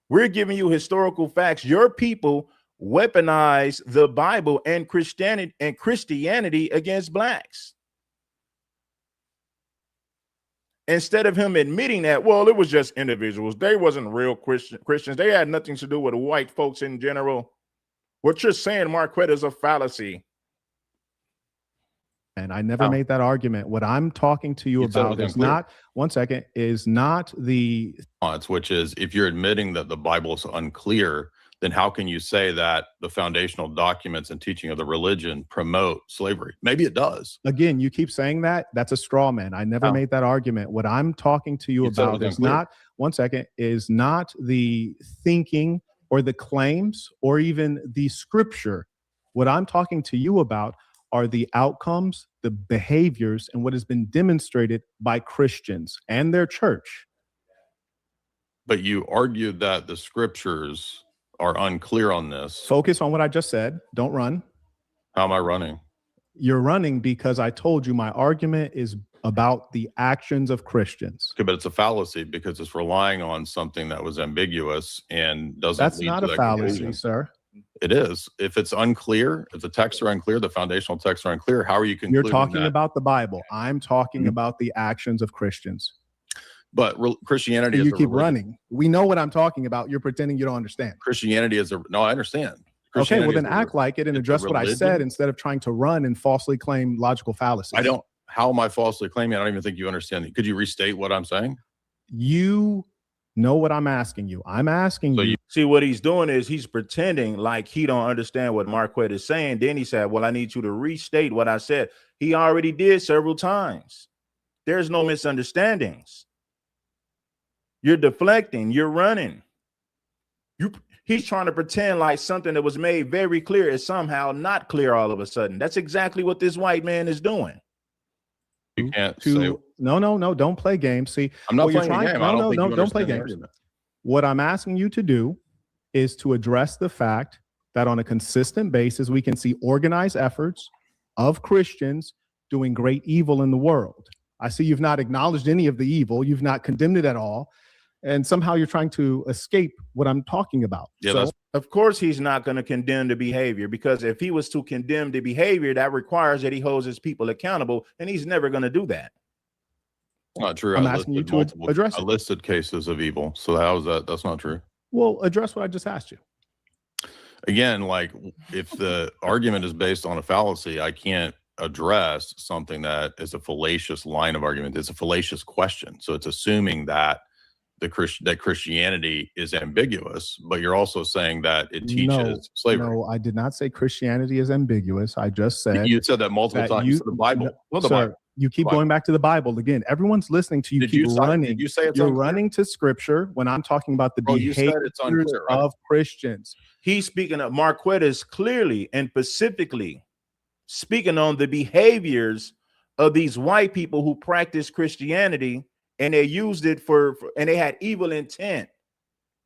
We're giving you historical facts. Your people weaponize the Bible and Christianity against blacks. Instead of him admitting that, well, it was just individuals. They wasn't real Christians. They had nothing to do with white folks in general. What you're saying, Marquette, is a fallacy. And I never made that argument. What I'm talking to you about is not, one second, is not the which is, if you're admitting that the Bible is unclear, then how can you say that the foundational documents and teaching of the religion promote slavery? Maybe it does. Again, you keep saying that. That's a straw man. I never made that argument. What I'm talking to you about is not, one second, is not the thinking or the claims or even the scripture. What I'm talking to you about are the outcomes, the behaviors, and what has been demonstrated by Christians and their church. But you argued that the scriptures are unclear on this. Focus on what I just said. Don't run. How am I running? You're running because I told you my argument is about the actions of Christians. Okay, but it's a fallacy because it's relying on something that was ambiguous and doesn't. That's not a fallacy, sir. It is. If it's unclear, if the texts are unclear, the foundational texts are unclear, how are you concluding You're talking about the Bible. I'm talking about the actions of Christians. But Christianity So is you keep running. We know what I'm talking about. You're pretending you don't understand. Christianity is a no, I understand. Okay, well then act like it and address what I said instead of trying to run and falsely claim logical fallacies. I don't. How am I falsely claiming? I don't even think you understand. Could you restate what I'm saying? You know what I'm asking you. I'm asking you. See, what he's doing is he's pretending like he don't understand what Marquette is saying. Then he said, well, I need you to restate what I said. He already did several times. There's no misunderstandings. You're deflecting. You're running. He's trying to pretend like something that was made very clear is somehow not clear all of a sudden. That's exactly what this white man is doing. You can't say. No, don't play games. See, I'm not playing a game. Don't play games. What I'm asking you to do is to address the fact that on a consistent basis, we can see organized efforts of Christians doing great evil in the world. I see you've not acknowledged any of the evil. You've not condemned it at all. And somehow you're trying to escape what I'm talking about. Yeah, so, of course, he's not going to condemn the behavior, because if he was to condemn the behavior, that requires that he holds his people accountable, and he's never going to do that. Not true. I'm asking you to address it. I listed cases of evil. So how is that? That's not true. Well, address what I just asked you. Again, like if the argument is based on a fallacy, I can't address something that is a fallacious line of argument. It's a fallacious question. So it's assuming that that Christianity is ambiguous, but you're also saying that it teaches slavery. No, I did not say Christianity is ambiguous. I just said you said that multiple times. The Bible. Well, the Bible. You keep going back to the Bible again. Everyone's listening to you. Keep running. Did you say it's You're running to Scripture when I'm talking about the behaviors of Christians. He's speaking of Marquette is clearly and specifically speaking on the behaviors of these white people who practice Christianity. And they used it and they had evil intent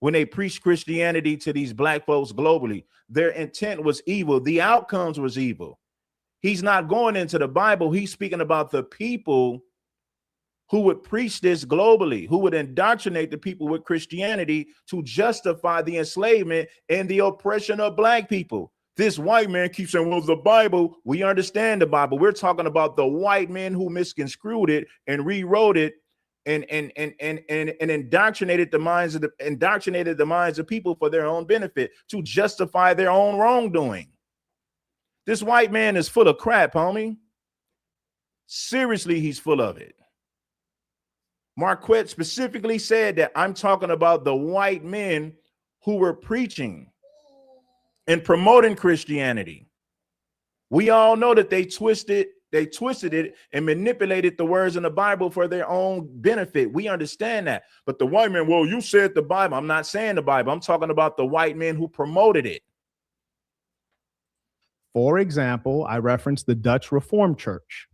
when they preached Christianity to these black folks globally. Their intent was evil. The outcomes was evil. He's not going into the Bible. He's speaking about the people who would preach this globally, who would indoctrinate the people with Christianity to justify the enslavement and the oppression of black people. This white man keeps saying, well, the Bible, we understand the Bible. We're talking about the white men who misconstrued it and rewrote it and indoctrinated the minds of people for their own benefit to justify their own wrongdoing. This white man is full of crap, homie. Seriously, he's full of it. Marquette specifically said that I'm talking about the white men who were preaching in promoting Christianity. We all know that they twisted it and manipulated the words in the Bible for their own benefit. We understand that. But the white man, well, you said the Bible. I'm not saying the Bible. I'm talking about the white men who promoted it. For example, I referenced the Dutch Reformed Church.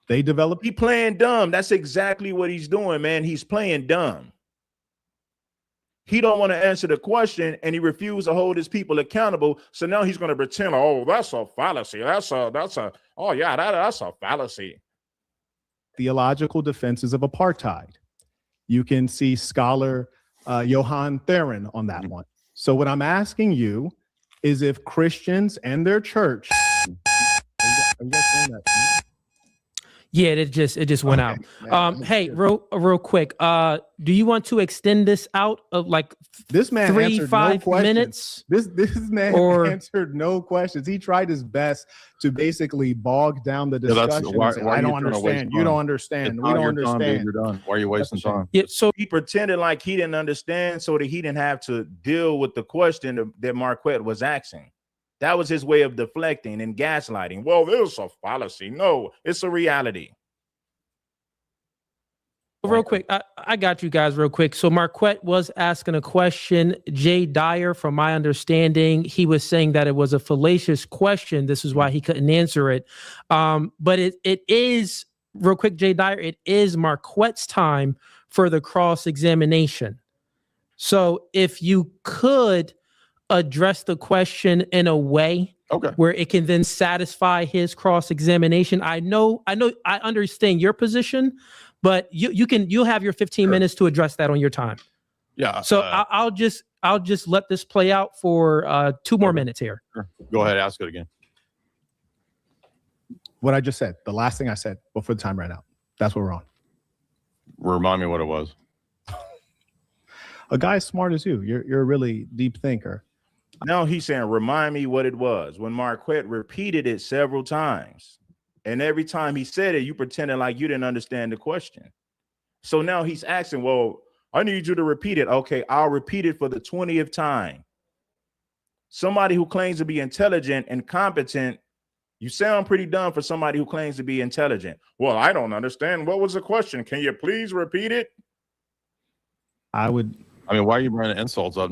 They developed. He playing dumb. That's exactly what he's doing, man. He's playing dumb. He don't want to answer the question, and he refused to hold his people accountable. So now he's going to pretend, oh, that's a fallacy. That's a fallacy. Theological defenses of apartheid. You can see scholar Johan Theron on that one. So what I'm asking you is if Christians and their church. Are you guys saying that? Yeah, it just went out. Hey, real quick. Do you want to extend this out of like this man 3-5 minutes? This man answered no questions. He tried his best to basically bog down the discussion. Why I don't understand. You don't understand. We don't understand. You're done. Why are you wasting time? Yeah, so he pretended like he didn't understand so that he didn't have to deal with the question that Marquette was asking. That was his way of deflecting and gaslighting. Well, this is a fallacy. No, it's a reality. real quick, I got you guys real quick. So Marquette was asking a question. Jay Dyer, from my understanding, he was saying that it was a fallacious question. This is why he couldn't answer it. But it is, real quick, Jay Dyer, it is Marquette's time for the cross-examination. So if you could address the question in a way where it can then satisfy his cross-examination. I understand your position, but you'll have your 15 minutes to address that on your time. Yeah. So I'll just let this play out for 2 more minutes here. Sure. Go ahead, ask it again. What I just said, the last thing I said before the time ran out. That's what we're on. Remind me what it was. A guy as smart as you, you're a really deep thinker. Now he's saying, remind me what it was, when Marquette repeated it several times. And every time he said it, you pretended like you didn't understand the question. So now he's asking, well, I need you to repeat it. Okay, I'll repeat it for the 20th time. Somebody who claims to be intelligent and competent, you sound pretty dumb for somebody who claims to be intelligent. Well, I don't understand. What was the question? Can you please repeat it? I mean, why are you bringing insults? I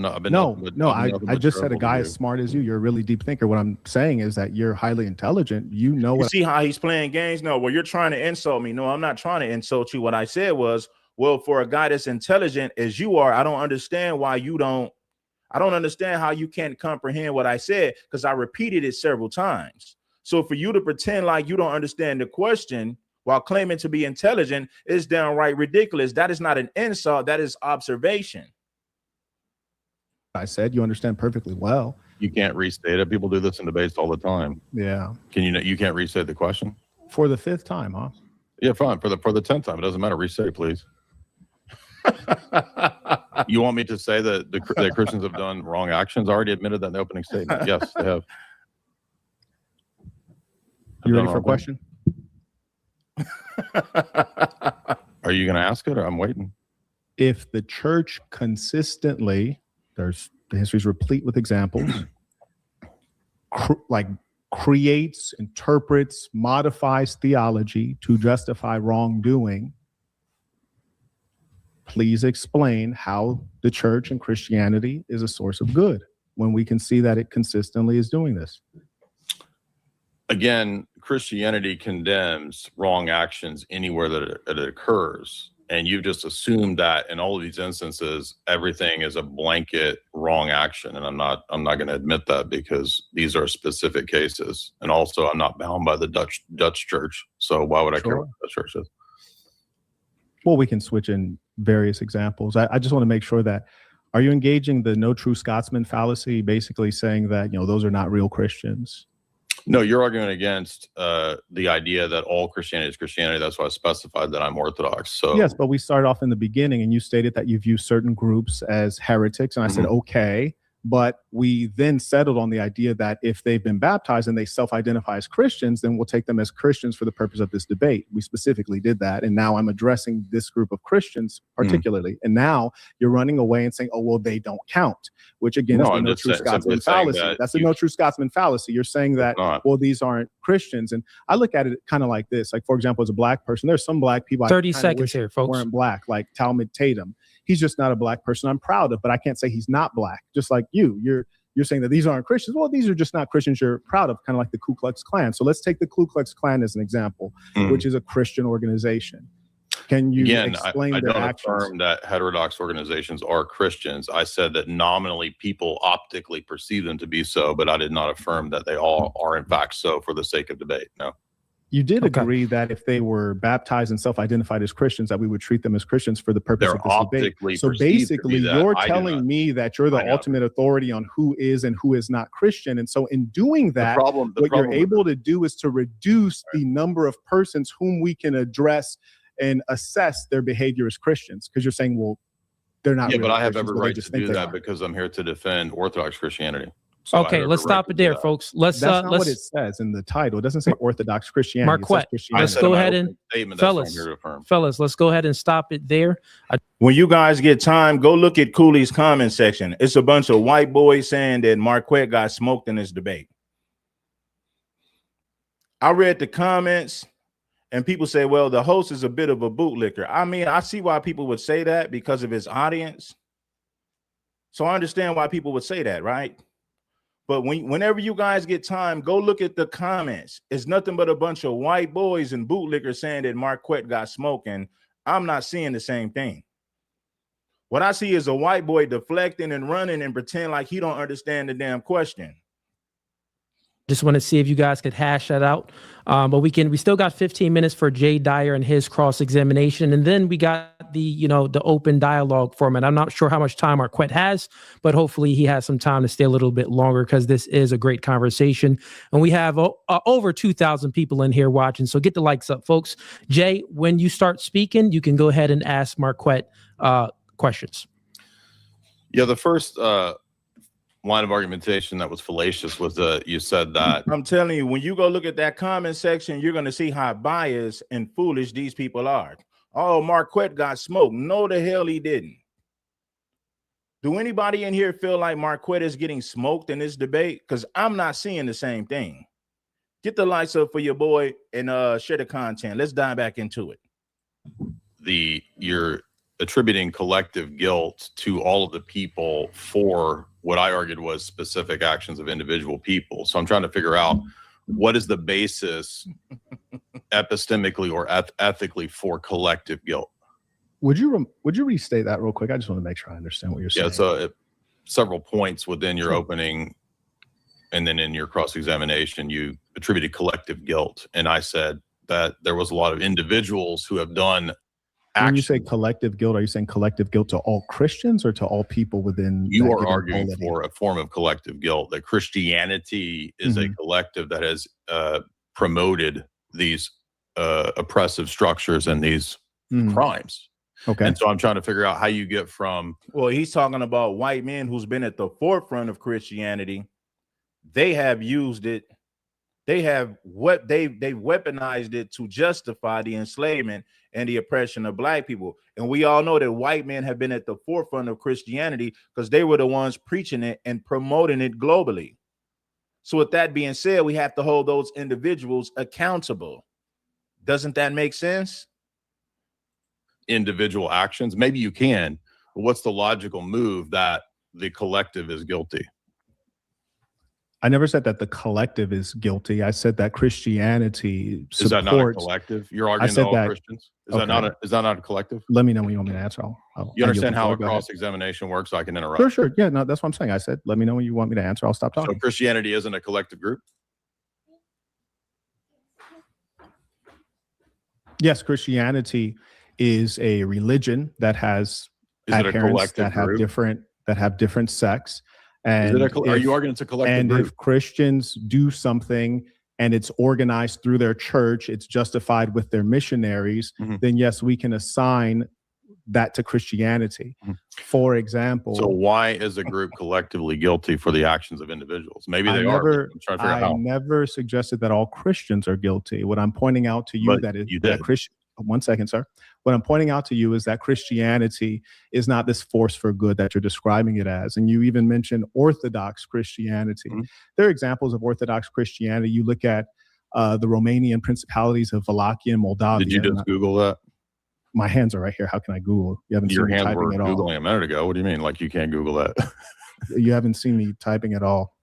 just said a guy as smart as you. You're a really deep thinker. What I'm saying is that you're highly intelligent. You know what? You see how he's playing games? No, well, you're trying to insult me. No, I'm not trying to insult you. What I said was, well, for a guy that's intelligent as you are, I don't understand why you don't. I don't understand how you can't comprehend what I said, because I repeated it several times. So for you to pretend like you don't understand the question while claiming to be intelligent is downright ridiculous. That is not an insult. That is observation. I said you understand perfectly well. You can't restate it. People do this in debates all the time. Yeah. You can't restate the question? For the 5th time, huh? Yeah, fine. For the 10th time. It doesn't matter. Restate it, please. You want me to say that that Christians have done wrong actions? I already admitted that in the opening statement. Yes, they have. You ready for a question? Are you going to ask it, or I'm waiting? If the church consistently, the history is replete with examples, creates, interprets, modifies theology to justify wrongdoing, please explain how the church and Christianity is a source of good when we can see that it consistently is doing this. Again, Christianity condemns wrong actions anywhere that it occurs. And you've just assumed that in all of these instances, everything is a blanket wrong action. And I'm not going to admit that, because these are specific cases. And also, I'm not bound by the Dutch church. So why would I care what the church is? Well, we can switch in various examples. I just want to make sure that, are you engaging the no true Scotsman fallacy, basically saying that, those are not real Christians? No, you're arguing against the idea that all Christianity is Christianity. That's why I specified that I'm Orthodox. So yes, but we started off in the beginning, and you stated that you view certain groups as heretics, and I said, okay, But we then settled on the idea that if they've been baptized and they self-identify as Christians, then we'll take them as Christians for the purpose of this debate. We specifically did that. And now I'm addressing this group of Christians particularly. And now you're running away and saying, oh, well, they don't count, which again is the no true Scotsman fallacy. That's the no true Scotsman fallacy. You're saying that, well, these aren't Christians. And I look at it kind of like this. Like, for example, as a black person, there's some black people 30 seconds here, folks, weren't black, like Talmud Tatum. He's just not a black person I'm proud of, but I can't say he's not black. Just like you're saying that these aren't Christians. Well, these are just not Christians you're proud of, kind of like the Ku Klux Klan. So let's take the Ku Klux Klan as an example, which is a Christian organization. Can you explain I their don't actions? affirm that heterodox organizations are Christians. I said that nominally people optically perceive them to be so, but I did not affirm that they all are in fact so for the sake of debate. No. You did agree that if they were baptized and self-identified as Christians, that we would treat them as Christians for the purpose of this debate. So basically, you're telling me that you're the ultimate authority on who is and who is not Christian. And so in doing that, what you're able to do is to reduce the number of persons whom we can address and assess their behavior as Christians. Because you're saying, well, they're not. Yeah, but I have every right to do that because I'm here to defend Orthodox Christianity. So okay, let's stop it there, folks. That's not what it says in the title. It doesn't say Orthodox Christianity. Marquette, let's go ahead and fellas, let's go ahead and stop it there. When you guys get time, go look at Cooley's comment section. It's a bunch of white boys saying that Marquette got smoked in this debate. I read the comments and people say, well, the host is a bit of a bootlicker. I mean, I see why people would say that because of his audience. So I understand why people would say that, right? But whenever you guys get time, go look at the comments. It's nothing but a bunch of white boys and bootlickers saying that Marquette got smoked, and I'm not seeing the same thing. What I see is a white boy deflecting and running and pretend like he don't understand the damn question. Just want to see if you guys could hash that out. But we still got 15 minutes for Jay Dyer and his cross-examination. And then we got the open dialogue format. I'm not sure how much time Marquette has, but hopefully he has some time to stay a little bit longer because this is a great conversation. And we have over 2,000 people in here watching. So get the likes up, folks. Jay, when you start speaking, you can go ahead and ask Marquette questions. Yeah, the first line of argumentation that was fallacious was you said that I'm telling you, when you go look at that comment section, you're going to see how biased and foolish these people are. Oh, Marquette got smoked. No, the hell he didn't. Do anybody in here feel like Marquette is getting smoked in this debate? Because I'm not seeing the same thing. Get the lights up for your boy and share the content. Let's dive back into it. You're attributing collective guilt to all of the people for what I argued was specific actions of individual people. So I'm trying to figure out what is the basis epistemically or ethically for collective guilt. Would you restate that real quick? I just want to make sure I understand what you're saying. Yeah, so several points within your opening and then in your cross-examination, you attributed collective guilt. And I said that there was a lot of individuals who have done When you say collective guilt, are you saying collective guilt to all Christians or to all people within? You are arguing for a form of collective guilt, that Christianity is a collective that has promoted these oppressive structures and these crimes. Okay. And so I'm trying to figure out how you get from. Well, he's talking about white men who's been at the forefront of Christianity. They have used it. They have they've weaponized it to justify the enslavement and the oppression of black people. And we all know that white men have been at the forefront of Christianity because they were the ones preaching it and promoting it globally. So with that being said, we have to hold those individuals accountable. Doesn't that make sense? Individual actions, maybe you can, but what's the logical move that the collective is guilty? I never said that the collective is guilty. I said that Christianity supports. Is that not a collective? You're arguing that all Christians? Is that not a collective? Let me know when you want me to answer. You understand how a cross-examination works? So I can interrupt. Sure. Yeah, no, that's what I'm saying. I said, let me know when you want me to answer. I'll stop talking. So Christianity isn't a collective group? Yes, Christianity is a religion that has adherents that have different sects. And are you arguing it's a collective group? And if Christians do something and it's organized through their church, it's justified with their missionaries, then yes, we can assign that to Christianity. Mhm. For example, So why is a group collectively guilty for the actions of individuals? Maybe I they are. never, I'm trying to figure out I how. never suggested that all Christians are guilty. What I'm pointing out to you But that is you that did. Christian. One second, sir. What I'm pointing out to you is that Christianity is not this force for good that you're describing it as. And you even mentioned Orthodox Christianity. Mhm. There are examples of Orthodox Christianity. You look at the Romanian principalities of Wallachia and Moldavia. Did you just Google that? My hands are right here. How can I Google? You haven't Your seen me hands typing were at all. Googling a minute ago. What do you mean? Like you can't Google that? You haven't seen me typing at all.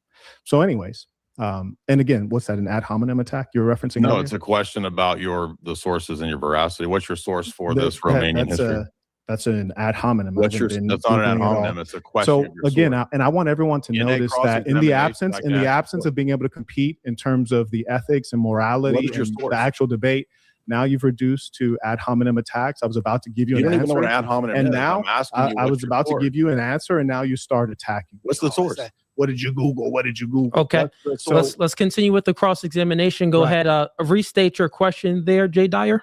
So anyways, and again, what's that, an ad hominem attack you're referencing? No, earlier? it's a question about the sources and your veracity. What's your source for this Romanian history? That's an ad hominem. That's not an ad hominem. It's a question. So of your again, source. and I want everyone to In a notice that in the absence cross-examination, of being able to compete in terms of the ethics and morality What is your and source? the actual debate, now you've reduced to ad hominem attacks. I was about to give you You an don't even know answer, what an ad hominem and is. now I'm asking you I what's was your about to source? give you an answer, and now you start attacking. What's the source? What did you Google? What did you Google? Okay. So Let's continue with the cross-examination. Go Right. ahead. Restate your question there, Jay Dyer.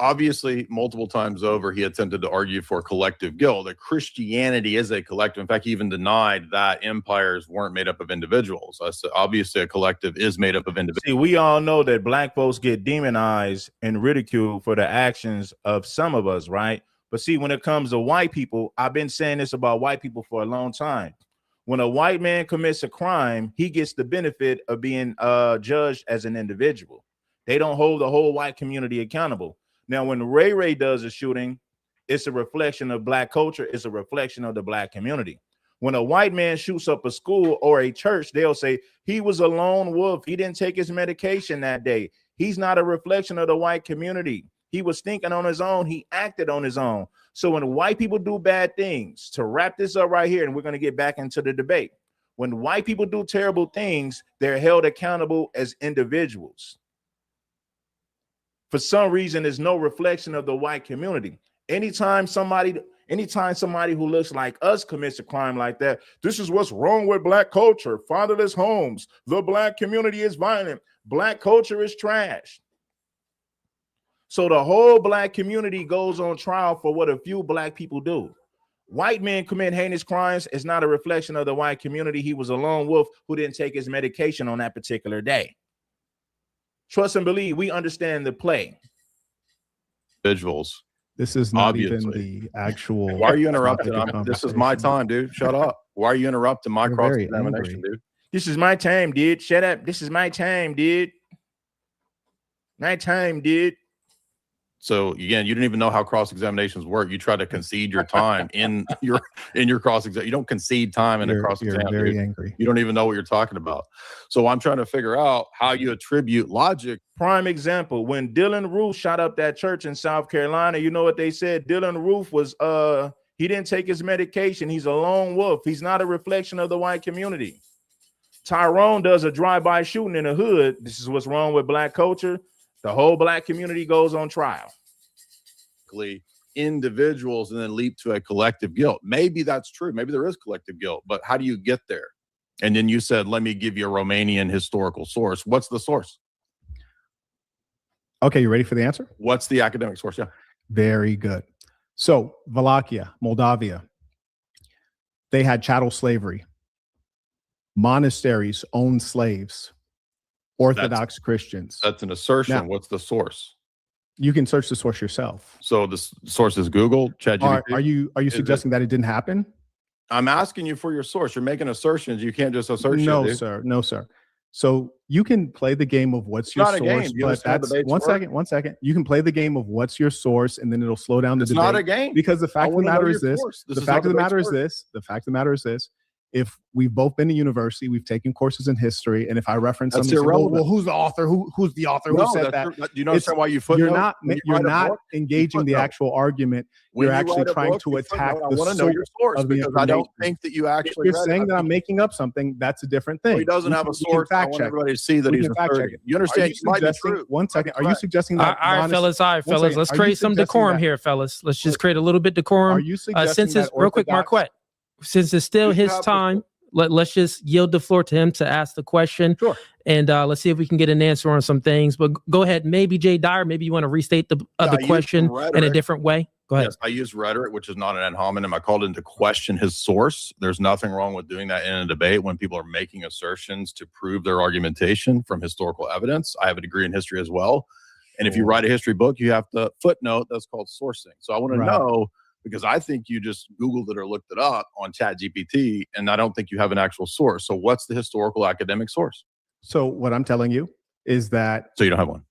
Obviously, multiple times over, he attempted to argue for collective guilt, that Christianity is a collective. In fact, he even denied that empires weren't made up of individuals. So obviously, a collective is made up of individuals. See, we all know that black folks get demonized and ridiculed for the actions of some of us, right? But see, when it comes to white people, I've been saying this about white people for a long time. When a white man commits a crime, he gets the benefit of being judged as an individual. They don't hold the whole white community accountable. Now, when Ray Ray does a shooting, it's a reflection of black culture. It's a reflection of the black community. When a white man shoots up a school or a church, they'll say he was a lone wolf. He didn't take his medication that day. He's not a reflection of the white community. He was thinking on his own. He acted on his own. So when white people do bad things, to wrap this up right here, and we're going to get back into the debate. When white people do terrible things, they're held accountable as individuals. For some reason, there's no reflection of the white community. Anytime somebody who looks like us commits a crime like that, this is what's wrong with black culture, fatherless homes, the black community is violent, black culture is trash. So the whole black community goes on trial for what a few black people do. White men commit heinous crimes. It's not a reflection of the white community. He was a lone wolf who didn't take his medication on that particular day. Trust and believe, we understand the play. Individuals. this is not Obviously. even the actual. Why are you interrupting? topic of This is my conversation. time, dude. Shut up. Why are you interrupting my You're very cross-examination, angry. dude? This is my time, dude. Shut up. This is my time, dude. My time, dude. So again, you didn't even know how cross-examinations work. You try to concede your time in your cross-exam. You don't concede time in a You're cross-exam. very dude. angry. You don't even know what you're talking about. So I'm trying to figure out how you attribute logic. Prime example, when Dylan Roof shot up that church in South Carolina, you know what they said? Dylan Roof was he didn't take his medication. He's a lone wolf. He's not a reflection of the white community. Tyrone does a drive-by shooting in the hood. This is what's wrong with black culture. The whole black community goes on trial. Individuals and then leap to a collective guilt. Maybe that's true. Maybe there is collective guilt, but how do you get there? And then you said, let me give you a Romanian historical source. What's the source? Okay, you ready for the answer? What's the academic source? Yeah. Very good. So, Wallachia, Moldavia, they had chattel slavery. Monasteries owned slaves. Orthodox Christians. That's an assertion. Now- What's the source? You can search the source yourself. So the source is Google, ChatGPT. Are you it- suggesting that it didn't happen? I'm asking you for your source. You're making assertions. You can't just assert. No, shit, dude. sir. No, sir. So you can play the game of what's your not a source, game. You but understand how that's debates one second. You can play the game of what's your source, and then it'll slow down the It's debate. not a game. Because the fact of the wanna know matter your is this. source. This The is how fact of the debates matter is work. this. The fact of the matter is this. If we've both been to university, we've taken courses in history, and if I reference That's something, you say, well, irrelevant. who's the author? Who's the author? No, Who said that's that? you don't understand why you footnote. You're not. When you You're write a not book, engaging the footnote. actual argument. When You're you actually write a trying book, to you attack footnote. the I want to know your source of the because I don't information. think that you If actually. you're read saying it. that I'm making up something, that's a different thing. Well, he doesn't We have can- a we can source. I fact want check. everybody to see that We he's can fact check asserting. it. You Are understand? you You might be suggesting? true. One second. Are you Correct. suggesting All that? right, Monas- fellas. All right, one fellas. second. Let's Are you create some suggesting decorum that- here, fellas. Let's just create a little bit decorum. Are you suggesting Since it's that real quick, Orthodox- Marquette. Since it's still You his have the time, let's just yield the floor to him to ask the question. Sure. And let's see if we can get an answer on some things. But go ahead. Maybe Jay Dyer, maybe you want to restate the Yeah, use some question in a rhetoric. different way. Go ahead. Yes, I use rhetoric, which is not an ad hominem. I called into question his source. There's nothing wrong with doing that in a debate when people are making assertions to prove their argumentation from historical evidence. I have a degree in history as well. And if you write a history book, you have to footnote. That's called sourcing. So I want to know, because I think you just Googled it or looked it up on ChatGPT, and I don't think you have an actual source. So what's the historical academic source? So what I'm telling you is that. So you don't have one?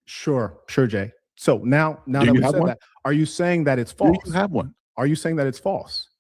Sure, Jay. So now Do that you we have said one? that, are you saying that it's false? Do you have one? Are you saying that it's false?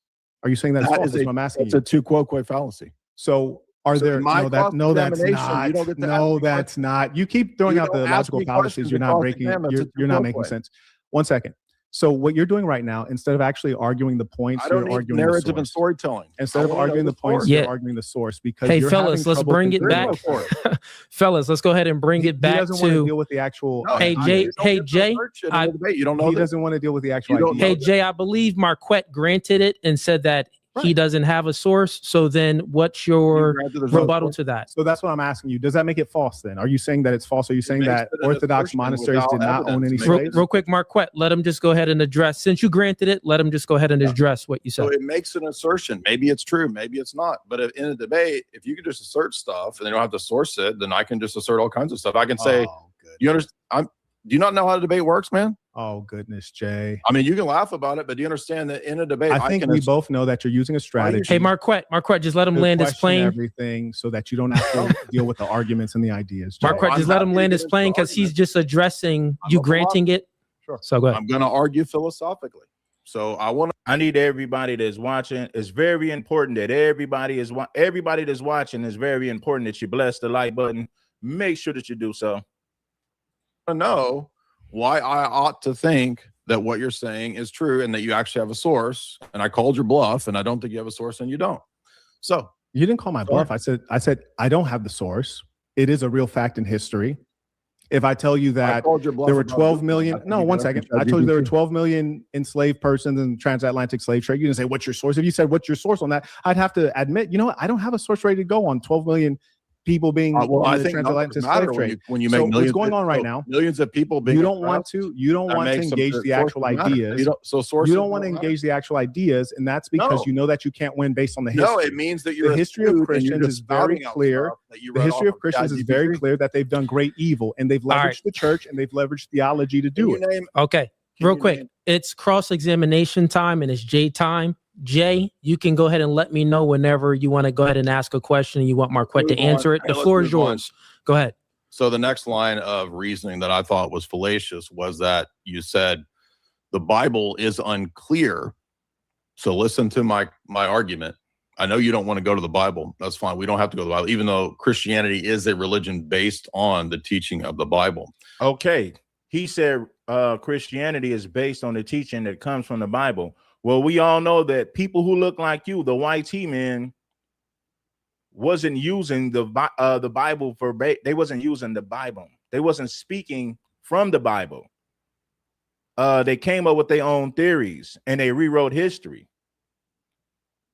Are you saying that it's That false? is That's what I'm asking It's you. a tu quoque fallacy. So are So there in my no that's cross-examination, not. you don't get to No, ask me that's not. You keep throwing You out the don't ask logical me fallacies. questions You're to not breaking cross-examine. It's a you're not making tu quoque. sense. 1 second. So what you're doing right now, instead of actually arguing the points, I don't you're need arguing the narrative and source. storytelling. Instead I of wanna know arguing the points, source. Yeah. you're arguing the source because Hey, you're fellas, having let's trouble bring it concluding. back. Fellas, let's go ahead and bring He it back doesn't want to to. deal with the actual. No, Hey, I- Jay- you don't hey, get to Jay, assert shit in I- the debate. You don't know He that. doesn't want to deal with the actual You don't idea. Hey, know Jay, I believe Marquette granted it and said that he doesn't have a source. So then what's your rebuttal to that? So that's what I'm asking you. Does that make it false then? Are you saying that it's false? Are you saying makes that it an Orthodox assertion monasteries did without not own any evidence. slaves? Real quick, Marquette, let him just go ahead and address. Since you granted it, let him just go ahead and address what you So said. it makes an assertion. Maybe it's true, maybe it's not. But if, in a debate, if you can just assert stuff and they don't have to source it, then I can just assert all kinds of stuff. I can say, you understand? Do you not know how the debate works, man? Oh, goodness, Jay. I mean, you can laugh about it, but do you understand that in a debate, I think can we both know that you're using a strategy. Hey, Marquette, just let him to land his question plane. everything so that you don't have to deal with the arguments and the ideas. Jay. Marquette, I'm just let him happy to land get his into plane the because he's argument. just addressing I'm you a granting it. Sure. So go ahead. I'm going to argue philosophically. So I need everybody that's watching. It's very important that everybody that's watching is very important that you bless the like button. Make sure that you do so. to know why I ought to think that what you're saying is true and that you actually have a source. And I called your bluff, and I don't think you have a source, and you don't. So You didn't call my bluff. I said I don't have the source. It is a real fact in history. If I tell you I that called your bluff there were about 12 Bitcoin. I million, think no, you 1 got second. from I told you there were ChatGPT. 12 million enslaved persons in the transatlantic slave trade. You didn't say what's your source. If you said what's your source on that, I'd have to admit, you know what? I don't have a source ready to go on 12 million people being Well, in I the think numbers transatlantic matter slave when trade. you So make what's millions. going on right now? Millions of people being You don't want oppressed, to that makes them- engage the actual sources matter. ideas. So sources You don't want to don't matter. engage the actual ideas, and that's because No. you know that you can't win based on the history. No, it means that you're The history of astute and Christians you're is just very spouting out clear. stuff that you The read history off of Christians is very ChatGPT. clear that they've done great evil, and they've leveraged All right. the church and they've leveraged theology to Can do you it. name- Okay. can Real you quick, name- it's cross-examination time and it's Jay time. Jay, you can go ahead and let me know whenever you want to go ahead and ask a question and you want Marquette to Move on. answer it. Hey, The let's floor is move on. yours. Go ahead. So the next line of reasoning that I thought was fallacious was that you said the Bible is unclear. So listen to my argument. I know you don't want to go to the Bible. That's fine. We don't have to go to the Bible, even though Christianity is a religion based on the teaching of the Bible. Okay. He said Christianity is based on the teaching that comes from the Bible. Well, we all know that people who look like you, the white T-men, wasn't using the Bible they wasn't using the Bible. They wasn't speaking from the Bible. They came up with their own theories and they rewrote history.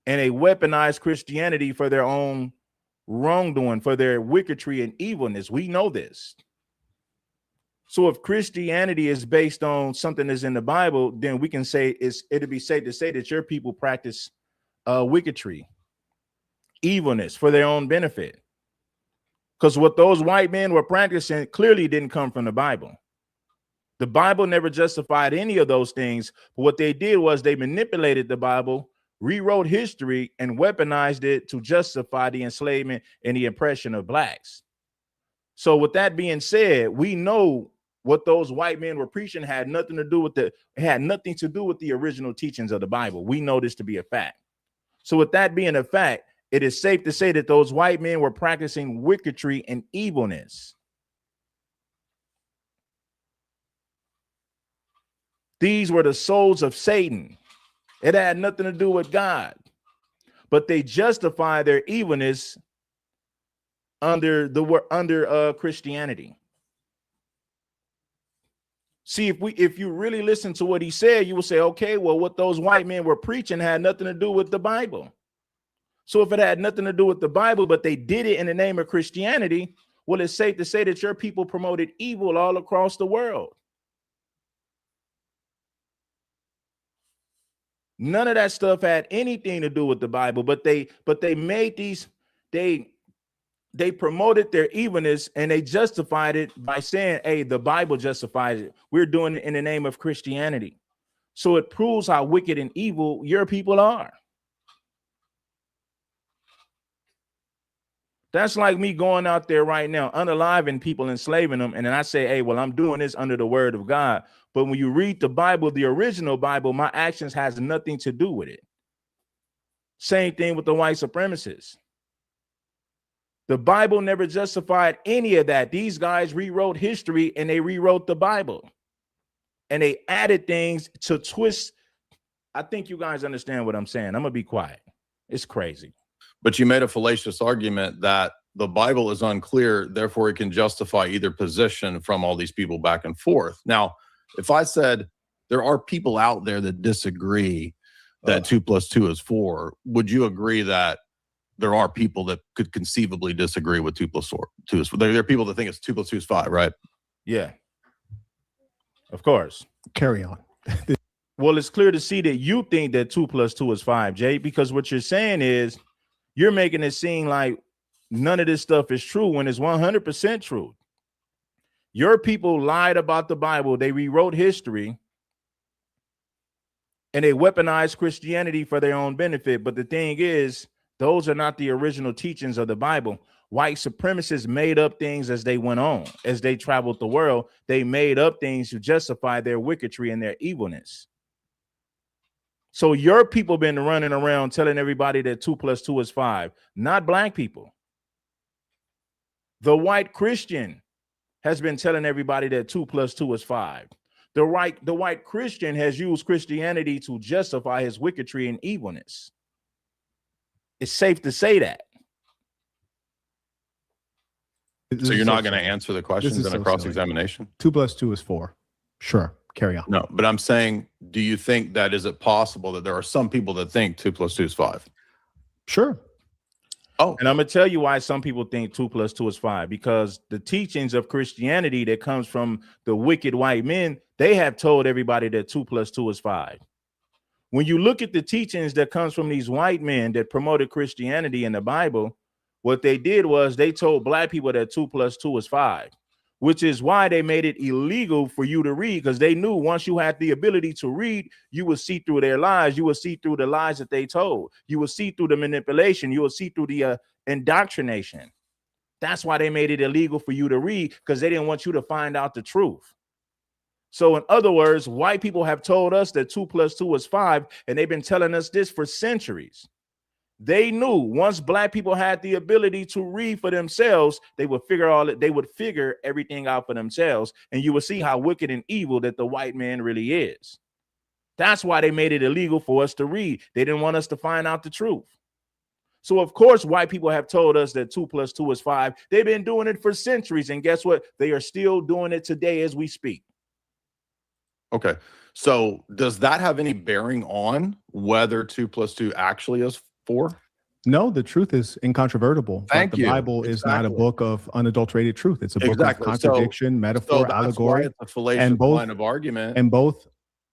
And they weaponized Christianity for their own wrongdoing, for their wickedry and evilness. We know this. So if Christianity is based on something that's in the Bible, then we can say it'd be safe to say that your people practice wickedry, evilness for their own benefit. Because what those white men were practicing clearly didn't come from the Bible. The Bible never justified any of those things. But what they did was they manipulated the Bible, rewrote history, and weaponized it to justify the enslavement and the oppression of blacks. So with that being said, we know what those white men were preaching had nothing to do with the original teachings of the Bible. We know this to be a fact. So with that being a fact, it is safe to say that those white men were practicing wickedry and evilness. These were the souls of Satan. It had nothing to do with God, but they justify their evilness under Christianity. See, if you really listen to what he said, you will say, okay, well, what those white men were preaching had nothing to do with the Bible. So if it had nothing to do with the Bible, but they did it in the name of Christianity, well, it's safe to say that your people promoted evil all across the world. None of that stuff had anything to do with the Bible, but they made these, they promoted their evilness and they justified it by saying, hey, the Bible justifies it. We're doing it in the name of Christianity. So it proves how wicked and evil your people are. That's like me going out there right now, unaliving people, enslaving them. And then I say, hey, well, I'm doing this under the word of God. But when you read the Bible, the original Bible, my actions has nothing to do with it. Same thing with the white supremacists. The Bible never justified any of that. These guys rewrote history and they rewrote the Bible. And they added things to twist. I think you guys understand what I'm saying. I'm going to be quiet. It's crazy. But you made a fallacious argument that the Bible is unclear, therefore it can justify either position from all these people back and forth. Now, if I said there are people out there that disagree that 2 + 2 is 4, would you agree that there are people that could conceivably disagree with 2 + 2 is 4? There are people that think it's 2 + 2 is 5, right? Yeah. Of course. Carry on. Well, it's clear to see that you think that 2 + 2 is 5, Jay, because what you're saying is you're making it seem like none of this stuff is true when it's 100% true. Your people lied about the Bible. They rewrote history and they weaponized Christianity for their own benefit. But the thing is, those are not the original teachings of the Bible. White supremacists made up things as they went on, as they traveled the world. They made up things to justify their wickedry and their evilness. So your people been running around telling everybody that 2 + 2 is 5, not black people. The white Christian has been telling everybody that 2 + 2 is 5. The white Christian has used Christianity to justify his wickedry and evilness. It's safe to say that. So you're not going to answer the questions in a cross-examination? 2 + 2 is 4. Sure. Carry on. No, but I'm saying, do you think that is it possible that there are some people that think 2 + 2 is 5? Sure. Oh, And I'm going to tell you why some people think 2 + 2 is 5, because the teachings of Christianity that comes from the wicked white men, they have told everybody that 2 + 2 is 5. When you look at the teachings that comes from these white men that promoted Christianity in the Bible, what they did was they told black people that 2 + 2 is 5, which is why they made it illegal for you to read, because they knew once you had the ability to read, you would see through their lies. You would see through the lies that they told. You would see through the manipulation. You would see through the indoctrination. That's why they made it illegal for you to read, because they didn't want you to find out the truth. So in other words, white people have told us that 2 + 2 is 5, and they've been telling us this for centuries. They knew once black people had the ability to read for themselves, they would figure everything out for themselves, and you would see how wicked and evil that the white man really is. That's why they made it illegal for us to read. They didn't want us to find out the truth. So of course, white people have told us that 2 + 2 is 5. They've been doing it for centuries, and guess what? They are still doing it today as we speak. okay. So does that have any bearing on whether 2 + 2 actually is 4? No, the truth is incontrovertible. Thank but you. The Bible is not a Exactly. book of unadulterated truth. It's a book Exactly. of So- contradiction, metaphor, So that's why allegory. it's a fallacious and both- line of argument. And both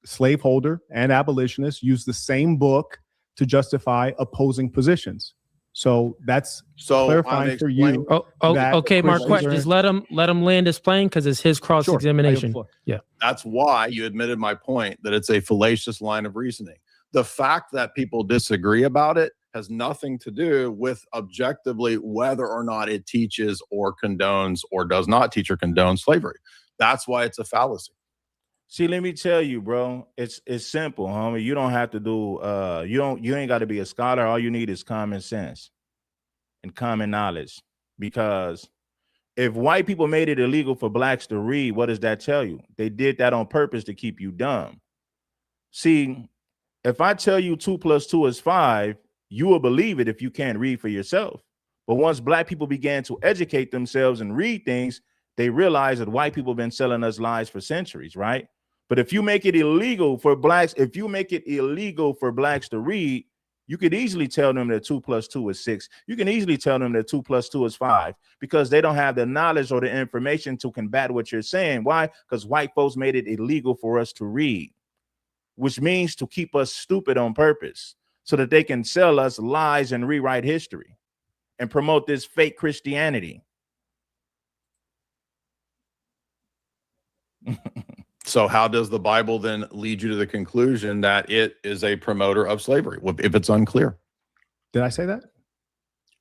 slaveholder and abolitionist use the same book to justify opposing positions. So that's So clarifying I'm for you. explaining- that Okay, Christians Marquette, are- just let him land his plane, because it's his cross Sure. I yield the examination. floor. Yeah. That's why you admitted my point that it's a fallacious line of reasoning. The fact that people disagree about it has nothing to do with objectively whether or not it teaches or condones or does not teach or condone slavery. That's why it's a fallacy. See, let me tell you, bro, it's simple, homie. You don't have to do you ain't got to be a scholar. All you need is common sense and common knowledge. Because if white people made it illegal for blacks to read, what does that tell you? They did that on purpose to keep you dumb. See, if I tell you 2 + 2 is 5, you will believe it if you can't read for yourself. But once black people began to educate themselves and read things, they realized that white people have been selling us lies for centuries, right? But if you make it illegal for blacks, to read, you could easily tell them that 2 + 2 is 6. You can easily tell them that 2 + 2 is 5, because they don't have the knowledge or the information to combat what you're saying. Why? Because white folks made it illegal for us to read. which means to keep us stupid on purpose so that they can sell us lies and rewrite history and promote this fake Christianity. So how does the Bible then lead you to the conclusion that it is a promoter of slavery if it's unclear? Did I say that?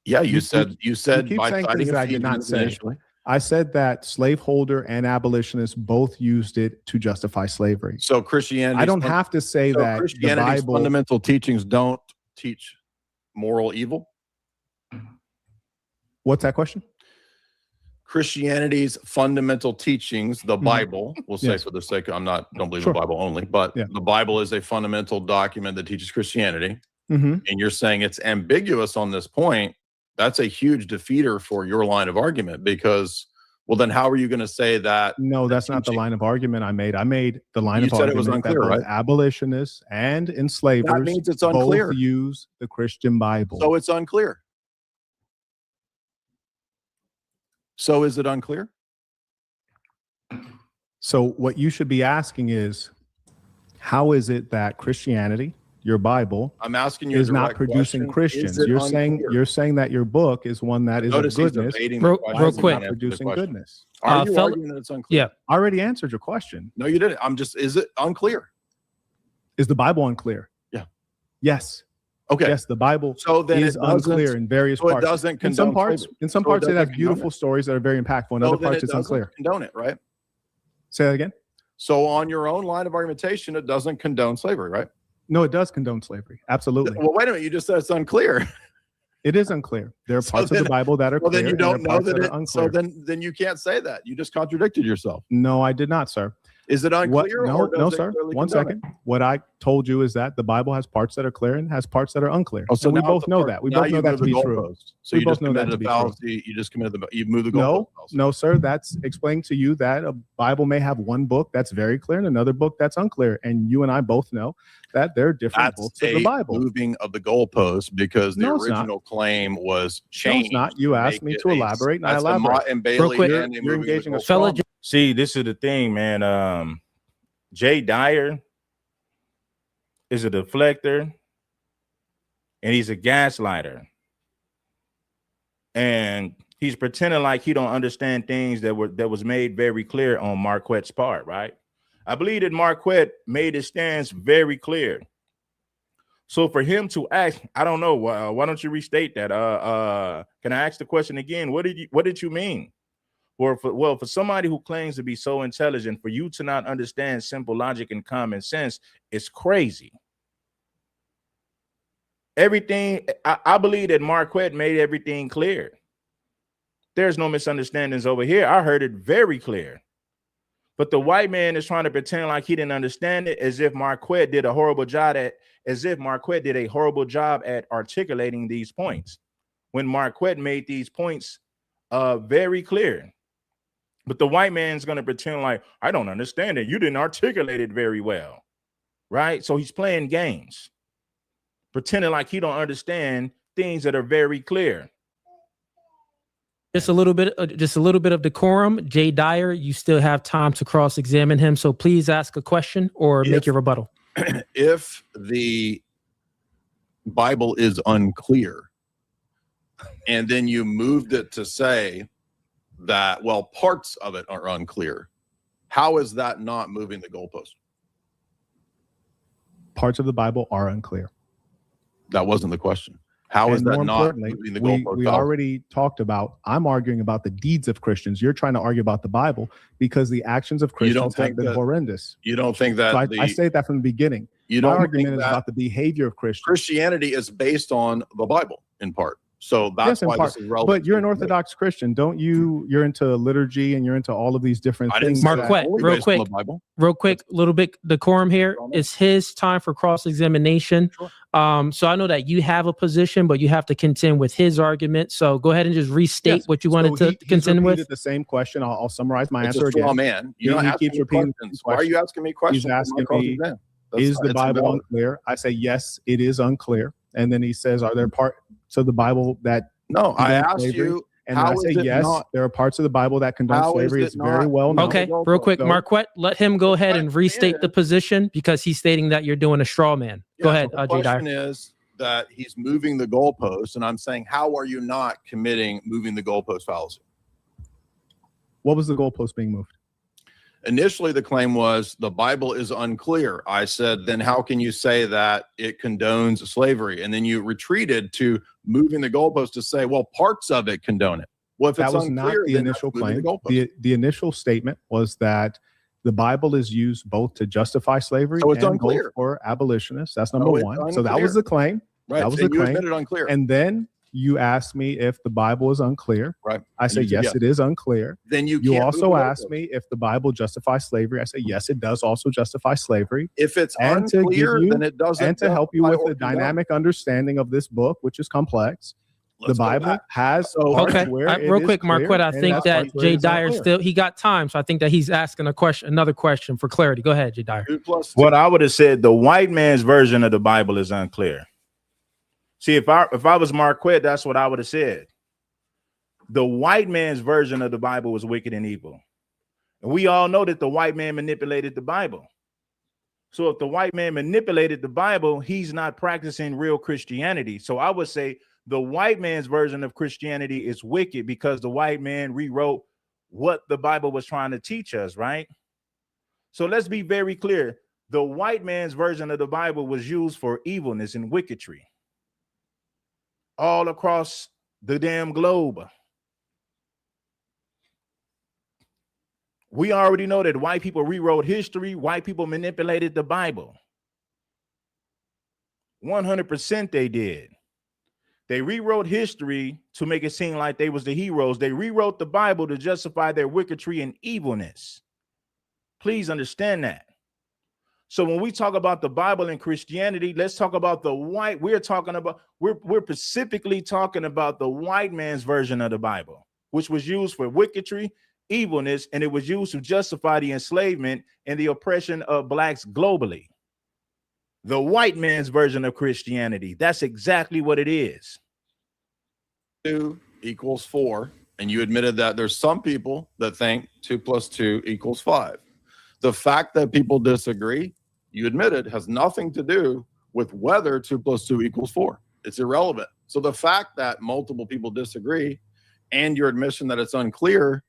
Yeah, you You said keep by saying citing things that I did not Ephesians say. initially. I said that slaveholder and abolitionist both used it to justify slavery. So Christianity. I don't have to say that the Christianity's Bible. fundamental teachings don't teach moral evil. What's that question? Christianity's fundamental teachings, the Bible, we'll say Yes. for the sake of, don't believe Sure. the Bible only, but Yeah. the Bible is a fundamental document that teaches Christianity. Mm-hmm. And you're saying it's ambiguous on this point. That's a huge defeater for your line of argument because, well, then how are you going to say that? No, that's not the line of argument I made. I made the line You of said it was argument unclear, that both right? abolitionists and enslavers That means it's unclear. both use the Christian Bible. So it's unclear. So is it unclear? So what you should be asking is, how is it that Christianity, your Bible, I'm asking you is a not direct producing question. Christians? Is it You're saying that your book is one that is Notice of he's goodness. evading the Real- question. real He's quick. not answering the Producing question. goodness. Are you Fel- arguing that it's unclear? Yeah. I already answered your question. No, you didn't. Is it unclear? Is the Bible unclear? Yeah. Yes. Okay. Yes, the Bible So then is it doesn't, unclear in various so it parts. doesn't In condone some parts, slavery. in some So it parts, it has doesn't condone beautiful it. stories that are very impactful. In So other then parts, it it's doesn't unclear. condone it, right? Say that again. So on your own line of argumentation, it doesn't condone slavery, right? No, it does condone slavery. Absolutely. Well, wait a minute. You just said it's unclear. It is unclear. There are So parts of then- the Bible that are Well, clear. then you and there are don't know parts that are it. So unclear. then you can't say that. You just contradicted yourself. No, I did not, sir. Is it What? unclear? No, or does no, it sir. clearly One condone it? second. What I told you is that the Bible has parts that are clear and has parts that are unclear. Oh, so and we now both it's a know part- that. We now both know you that moved to be the true. goalpost. So We you both just know that committed to a be true. fallacy. You just committed you moved the No, goalpost. no, sir. That's explaining to you that a Bible may have one book that's very clear and another book that's unclear. And you and I both know that there are different That's books of the a Bible. moving of the goalpost because the No, it's not. original claim was No, changed. it's not. You asked me to elaborate, and I That's a elaborate. Mott and Bailey quick. and a You're moving of the engaging a goalpost. Fella, See, this is the thing, man. Jay Dyer is a deflector and he's a gaslighter. And he's pretending like he don't understand things that was made very clear on Marquette's part, right? I believe that Marquette made his stance very clear. So for him to ask, I don't know, why don't you restate that? Can I ask the question again? What did you mean? For somebody who claims to be so intelligent, for you to not understand simple logic and common sense is crazy. Everything, I believe that Marquette made everything clear. There's no misunderstandings over here. I heard it very clear. But the white man is trying to pretend like he didn't understand it, as if Marquette did a horrible job at articulating these points, when Marquette made these points very clear. But the white man's going to pretend like, I don't understand it. You didn't articulate it very well, right? So he's playing games, pretending like he don't understand things that are very clear. just a little bit of decorum. Jay Dyer, you still have time to cross-examine him. So please ask a question or make your rebuttal. If the Bible is unclear, and then you moved it to say that, well, parts of it are unclear, how is that not moving the goalpost? Parts of the Bible are unclear. That wasn't the question. How is And that more not importantly, moving the we goalpost? already talked about, I'm arguing about the deeds of Christians. You're trying to argue about the Bible because the actions of You don't Christians have think been that- horrendous. You don't think that So I say that from the beginning. you My don't think argument is that about the behavior of Christians. Christianity is based on the Bible in part. So that's Yes, in why part. this is relevant. But you're an to me. Orthodox Christian, don't you? You're into liturgy and you're into all of these different I didn't things. say that- Marquette, only real based on quick. the Bible. Real quick, little bit decorum here. It's his time for cross-examination. Sure. So I know that you have a position, but you have to contend with his argument. So go ahead and just restate Yes. what you So wanted to he's contend with. repeated the same question. I'll summarize my It's answer a straw again. man. You're not He asking keeps me repeating questions. the Why are you asking me questions? asking I'm not me, crossing Is the it's Bible invalid. unclear? I say, yes, it is unclear. And then he says, are there parts of the Bible that No, I condone asked slavery? you. And I How say is it yes, not? there are parts of the Bible that condone How is slavery. it It's very not? well known. Okay, No, real quick, so- Marquette, let him go ahead and question restate the is- position because he's stating that you're doing a straw man. Go Yeah, ahead, so the Jay Dyer. question is that he's moving the goalpost, and I'm saying, how are you not committing moving the goalpost fallacy? What was the goalpost being moved? Initially, the claim was the Bible is unclear. I said, then how can you say that it condones slavery? And then you retreated to moving the goalpost to say, well, parts of it condone it. Well, if That it's was not unclear, the then initial that's moving claim. the goalpost. The initial statement was that the Bible is used both to justify slavery So it's and both unclear. for abolitionists. That's number So it's one. So that was unclear. the claim. Right. That was so the you claim. admitted unclear. And then you asked me if the Bible is unclear. Right. I And say, you said yes, yes. it is unclear. Then you You can't also move the asked goalpost. me if the Bible justifies slavery. I say, yes, it does also justify slavery. If it's And to give unclear, you- then it doesn't. And to help you justify with or the condone. dynamic understanding of this book, which is complex, Let's the go Bible back. has So- parts Okay, where it real is quick, clear, Marquette. I and think has that parts where it Jay is Dyer unclear. still he got time, so I think that he's asking another question for clarity. Go ahead, Jay Dyer. 2 plus 2. What I would have said, the white man's version of the Bible is unclear. See, if I was Marquette, that's what I would have said. The white man's version of the Bible was wicked and evil. And we all know that the white man manipulated the Bible. So if the white man manipulated the Bible, he's not practicing real Christianity. So I would say the white man's version of Christianity is wicked because the white man rewrote what the Bible was trying to teach us, right? So let's be very clear. The white man's version of the Bible was used for evilness and wickedry all across the damn globe. We already know that white people rewrote history. White people manipulated the Bible. 100% they did. They rewrote history to make it seem like they was the heroes. They rewrote the Bible to justify their wickedry and evilness. Please understand that. So when we talk about the Bible and Christianity, let's talk about the white. We're specifically talking about the white man's version of the Bible, which was used for wickedry, evilness, and it was used to justify the enslavement and the oppression of blacks globally. The white man's version of Christianity. That's exactly what it is. 2 equals 4. And you admitted that there's some people that think 2 plus 2 equals 5. The fact that people disagree, you admitted, has nothing to do with whether 2 plus 2 equals 4. It's irrelevant. So the fact that multiple people disagree and your admission that it's unclear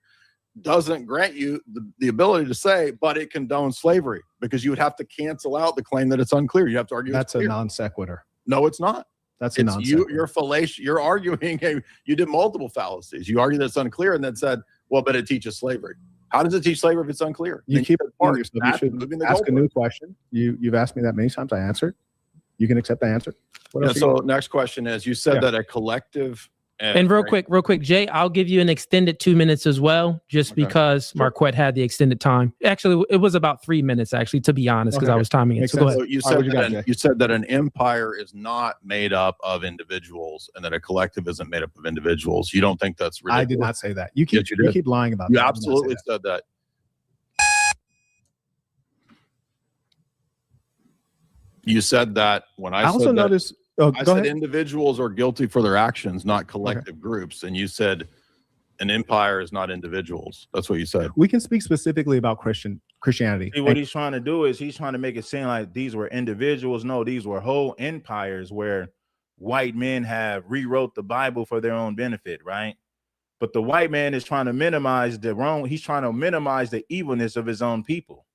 doesn't grant you the ability to say, but it condones slavery, because you would have to cancel out the claim that it's unclear. You have to argue That's it's clear. a non sequitur. No, it's not. That's a It's non you. sequitur. You're fallacious. You're arguing. You did multiple fallacies. You argued that it's unclear, and then said, "Well, but it teaches slavery." How does it teach slavery if it's unclear? You Then keep said repeating parts. yourself. You That's moving should the ask a goalpost. new question. You've asked me that many times. I answered. You can accept the answer. What Yeah, else? so next question is: you said Yeah. that a collective And real quick, Jay, I'll give you an extended 2 minutes as well, just Okay. because Sure. Marquette had the extended time. Actually, it was about 3 minutes, actually, to be honest, because Okay. I was timing it. Makes So go sense. ahead. So you All right, what said you got, Jay? you said that an empire is not made up of individuals, and that a collective isn't made up of individuals. You don't think that's ridiculous? I did not say that. You keep Yes, you did. keep lying about You that. I did not say absolutely that. said that. You said that when I also said that, noticed. Oh, I go said ahead. individuals are guilty for their actions, not collective groups. And you said an empire is not individuals. That's what you said. We can speak specifically about Christianity. See, what he's trying to do is he's trying to make it seem like these were individuals. No, these were whole empires where white men have rewrote the Bible for their own benefit, right? But the white man is trying to minimize the wrong. He's trying to minimize the evilness of his own people.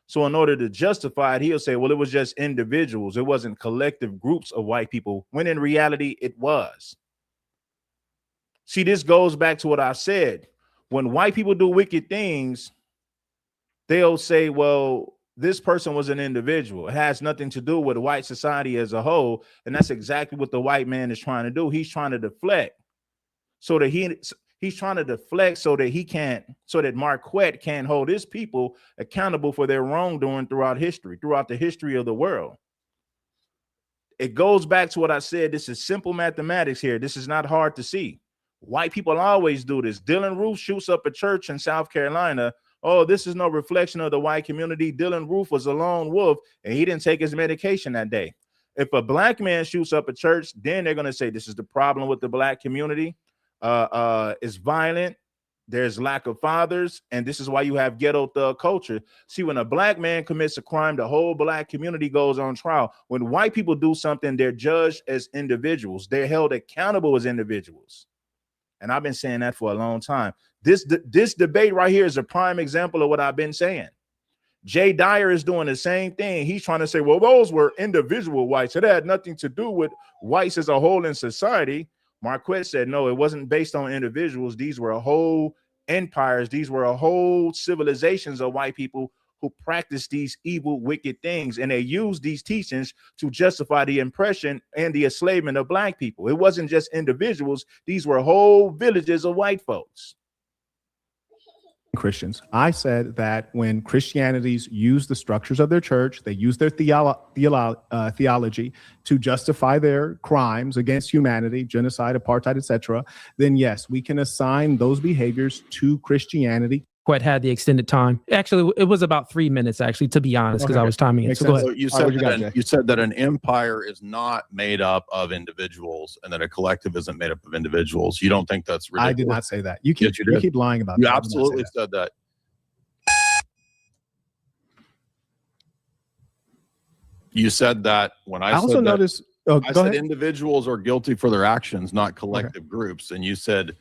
So in order to justify it, he'll say, well, it was just individuals. It wasn't collective groups of white people, when in reality it was. See, this goes back to what I said. When white people do wicked things, they'll say, well, this person was an individual. It has nothing to do with white society as a whole. And that's exactly what the white man is trying to do. He's trying to deflect so that he's trying to deflect so that Marquette can't hold his people accountable for their wrongdoing throughout the history of the world. It goes back to what I said. This is simple mathematics here. This is not hard to see. White people always do this. Dylan Roof shoots up a church in South Carolina. Oh, this is no reflection of the white community. Dylan Roof was a lone wolf and he didn't take his medication that day. If a black man shoots up a church, then they're going to say this is the problem with the black community. is violent. There's lack of fathers, and this is why you have ghetto thug culture. See, when a black man commits a crime, the whole black community goes on trial. When white people do something, they're judged as individuals. They're held accountable as individuals. And I've been saying that for a long time. This debate right here is a prime example of what I've been saying. Jay Dyer is doing the same thing. He's trying to say, well, those were individual whites. It had nothing to do with whites as a whole in society. Marquette said, no, it wasn't based on individuals. These were whole empires. These were whole civilizations of white people who practiced these evil, wicked things. And they used these teachings to justify the oppression and the enslavement of black people. It wasn't just individuals. These were whole villages of white folks. Christians. I said that when Christianities use the structures of their church, they use their theology to justify their crimes against humanity, genocide, apartheid, etc., then yes, we can assign those behaviors to Christianity. Quite had the extended time. Actually, it was about 3 minutes, actually, to be honest, because I was timing it. Makes So go sense. ahead. So you said that an empire is not made up of individuals, and that a collective isn't made up of individuals. You don't think that's ridiculous? I did not say that. You keep, Yes, you you did. keep lying about You that. I did not say absolutely that. said that. You said that when I also said that, noticed. Oh, I go said ahead. individuals are guilty for their actions, not collective groups. And you said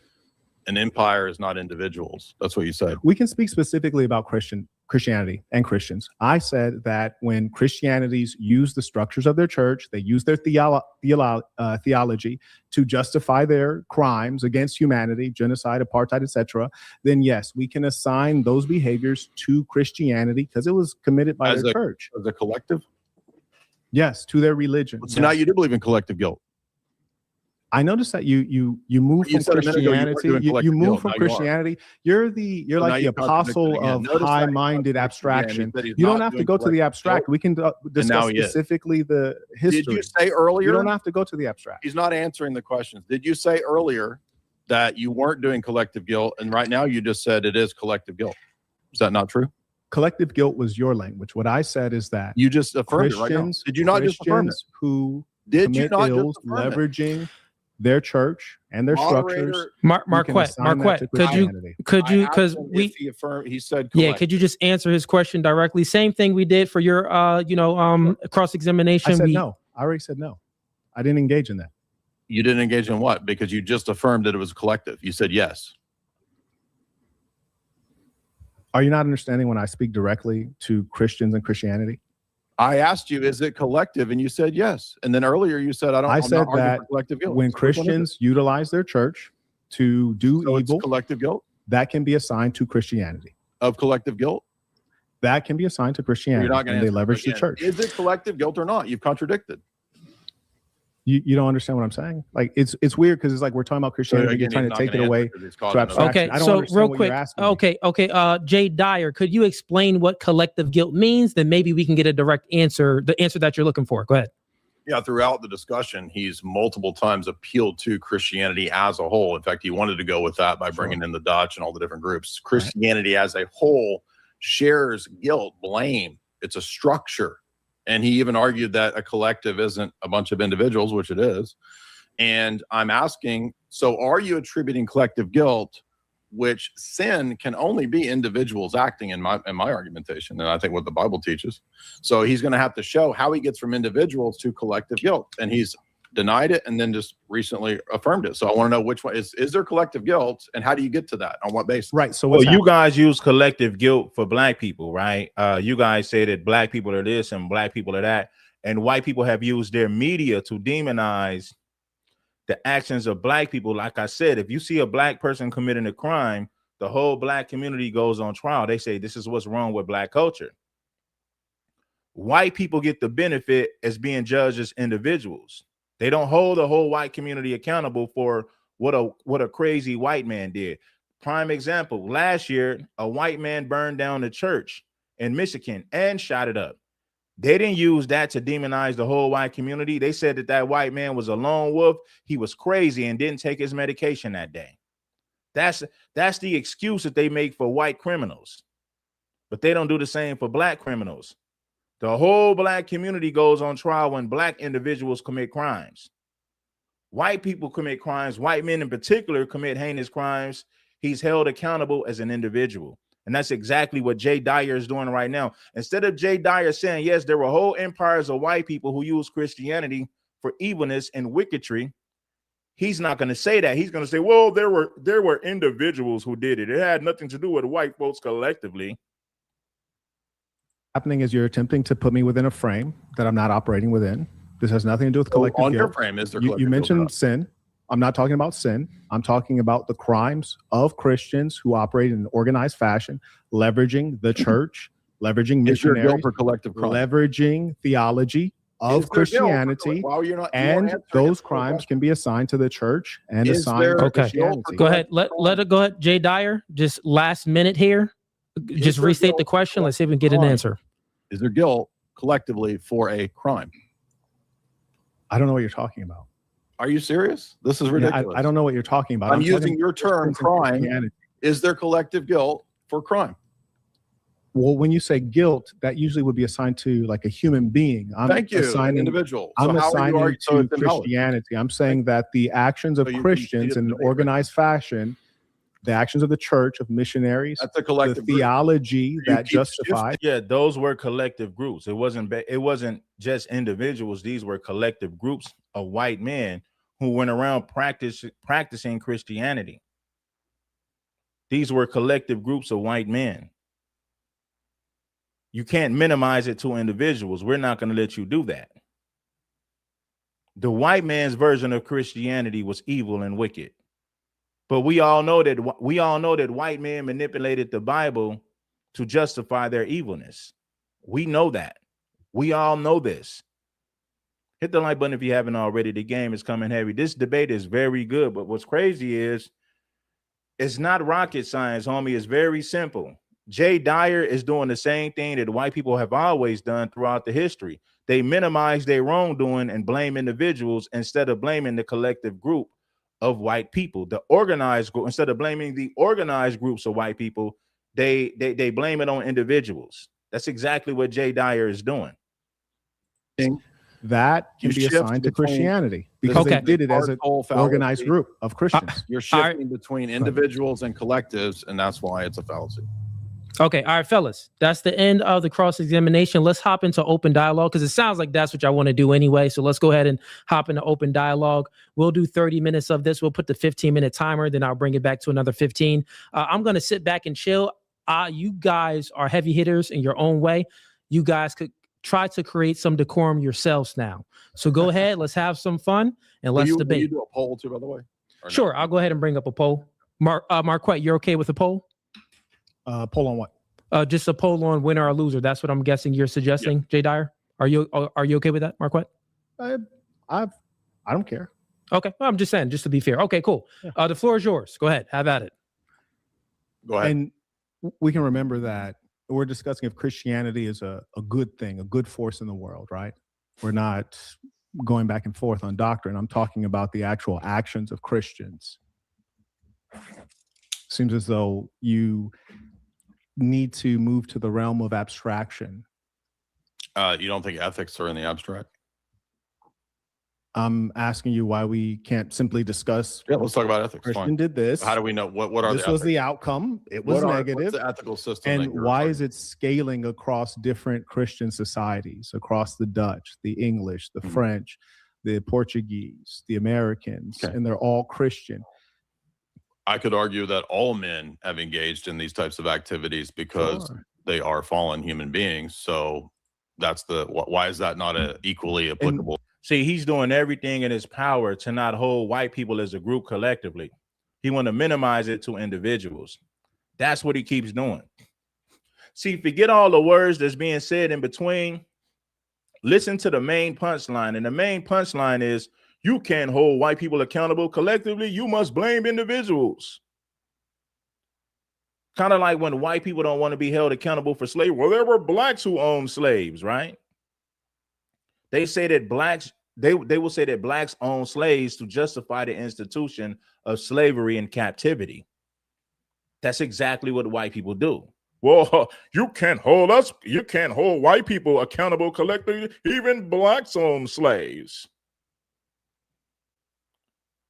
an empire is not individuals. That's what you said. We can speak specifically about Christianity and Christians. I said that when Christianities use the structures of their church, they use their theology to justify their crimes against humanity, genocide, apartheid, etc., then yes, we can assign those behaviors to Christianity because it was committed by their church. As a collective? Yes, to their religion. So now you do believe in collective guilt. I noticed that you move You from said a minute ago you weren't Christianity. doing You collective move guilt. from Now you are. Christianity. You're now like the you contradicted apostle again. of Notice that you high-minded contradicted abstraction. again. He said he's You don't not have to doing go to the collective abstract. We can discuss now he is. specifically the history. Did you say earlier? You don't have to go to the abstract. He's not answering the questions. Did you say earlier that you weren't doing collective guilt, and right now you just said it is collective guilt? Is that not true? Collective guilt was your language. What I said is that You just affirmed it right now. Christians, Did you not just affirm it? Christians who Did you commit not ills, just affirm it? leveraging their church and their structures. Marquette, could you, because he said, yeah, could you just answer his question directly? Same thing we did for your, cross-examination. I said no. I already said no. I didn't engage in that. You didn't engage in what? Because you just affirmed that it was collective. You said yes. Are you not understanding when I speak directly to Christians and Christianity? I asked you, is it collective? And you said yes. And then earlier you said, I said that collective guilt. when Christians utilize their church to do evil, collective guilt that can be assigned to Christianity. Of collective guilt? That can be assigned to Christianity. You're not going to they leverage the church. Is it collective guilt or not? You've contradicted. You don't understand what I'm saying? Like it's weird because it's like we're talking about Christianity, you're trying to take it away to abstraction. Okay, I don't so understand real what quick, you're asking me. okay. Jay Dyer, could you explain what collective guilt means? Then maybe we can get a direct answer, the answer that you're looking for. Go ahead. Yeah, throughout the discussion, he's multiple times appealed to Christianity as a whole. In fact, he wanted to go with that by bringing in the Dutch and all the different groups. Christianity as a whole shares guilt, blame. It's a structure. And he even argued that a collective isn't a bunch of individuals, which it is. And I'm asking, so are you attributing collective guilt, which sin can only be individuals acting in my argumentation, and I think what the Bible teaches. So he's going to have to show how he gets from individuals to collective guilt. And he's denied it and then just recently affirmed it. So I want to know which one is there collective guilt, and how do you get to that? On what basis? Right. So well, you guys use collective guilt for black people, right? You guys say that black people are this and black people are that, and white people have used their media to demonize the actions of black people. Like I said, if you see a black person committing a crime, the whole black community goes on trial. They say this is what's wrong with black culture. White people get the benefit as being judged as individuals. They don't hold the whole white community accountable for what a crazy white man did. Prime example, last year, a white man burned down the church in Michigan and shot it up. They didn't use that to demonize the whole white community. They said that that white man was a lone wolf. He was crazy and didn't take his medication that day. That's the excuse that they make for white criminals. But they don't do the same for black criminals. The whole black community goes on trial when black individuals commit crimes. white people commit crimes, white men in particular commit heinous crimes, he's held accountable as an individual. And that's exactly what Jay Dyer is doing right now. Instead of Jay Dyer saying, yes, there were whole empires of white people who used Christianity for evilness and wickedry, he's not going to say that. He's going to say, well, there were individuals who did it. It had nothing to do with white folks collectively. Happening is you're attempting to put me within a frame that I'm not operating within. This has nothing to do with collective on your guilt. frame, is there You collective mentioned guilt? sin. I'm not talking about sin. I'm talking about the crimes of Christians who operate in an organized fashion, leveraging the church, leveraging Is there guilt missionaries, for collective crime? leveraging theology of Is there guilt for Christianity, well, you're not, you and won't answer those the crimes question. can be assigned to the church and Is assigned there to Okay. Christianity. Go ahead. Let it go ahead. Jay Dyer, just last minute here. Just there restate guilt the for question. Let's see if we can get an crime? answer. Is there guilt collectively for a crime? I don't know what you're talking about. Are you serious? This is Yeah, ridiculous. I don't know what you're talking about. I'm talking using your term, Christians and crime. Christianity. Is there collective guilt for crime? Well, when you say guilt, that usually would be assigned to like a human being. I'm Thank you, an assigning individual. I'm so how are you assigning arguing so to it's invalid? Christianity. I'm saying that the actions of So you Christians conceded in the an debate, right? organized fashion, the actions of the church, of missionaries, That's a the collective group. theology that keep justify. Yeah, those were collective groups. It wasn't just individuals. These were collective groups of white men who went around practicing Christianity. These were collective groups of white men. You can't minimize it to individuals. We're not going to let you do that. The white man's version of Christianity was evil and wicked. But we all know that white men manipulated the Bible to justify their evilness. We know that. We all know this. Hit the like button if you haven't already. The game is coming heavy. This debate is very good, but what's crazy is it's not rocket science, homie. It's very simple. Jay Dyer is doing the same thing that white people have always done throughout the history. They minimize their wrongdoing and blame individuals instead of blaming the collective group of white people. The organized group, instead of blaming the organized groups of white people, they blame it on individuals. That's exactly what Jay Dyer is doing. That can You be shift assigned to between- Christianity because Okay. they did it as an Hardcore fallacy. organized group of Christians. You're shifting between individuals and collectives, and that's why it's a fallacy. Okay, all right, fellas. That's the end of the cross-examination. Let's hop into open dialogue because it sounds like that's what y'all want to do anyway. So let's go ahead and hop into open dialogue. We'll do 30 minutes of this. We'll put the 15-minute timer, then I'll bring it back to another 15. I'm going to sit back and chill. You guys are heavy hitters in your own way. You guys could try to create some decorum yourselves now. So go ahead. Let's have some fun and let's Will you debate. do a poll too, by the way? Or no? Sure, I'll go ahead and bring up a poll. Marquette, you're okay with a poll? Poll on what? Just a poll on winner or loser. That's what I'm guessing you're suggesting, Jay Dyer. Are you okay with that, Marquette? I don't care. Okay, well, I'm just saying, just to be fair. Okay, cool. Yeah. The floor is yours. Go ahead, have at it. Go ahead. And we can remember that we're discussing if Christianity is a good thing, a good force in the world, right? We're not going back and forth on doctrine. I'm talking about the actual actions of Christians. Seems as though you need to move to the realm of abstraction. You don't think ethics are in the abstract? I'm asking you why we can't simply discuss Yeah, let's talk about ethics. Christian Fine. did this. How do we know what are This the was ethics? the outcome. It was What's negative. the ethical system? And that you're why referring is it scaling across different Christian societies, across the Dutch, the English, the Mhm. French, the Portuguese, the Americans, Okay. and they're all Christian? I could argue that all men have engaged in these types of activities because Sure. they are fallen human beings. So that's why is that not equally applicable? See, he's doing everything in his power to not hold white people as a group collectively. He want to minimize it to individuals. That's what he keeps doing. See, forget all the words that's being said in between. Listen to the main punchline. And the main punchline is, you can't hold white people accountable collectively. You must blame individuals. Kind of like when white people don't want to be held accountable for slavery. Well, there were blacks who owned slaves, right? They say that blacks, they will say that blacks own slaves to justify the institution of slavery and captivity. That's exactly what white people do. Well, you can't hold white people accountable collectively. Even blacks own slaves.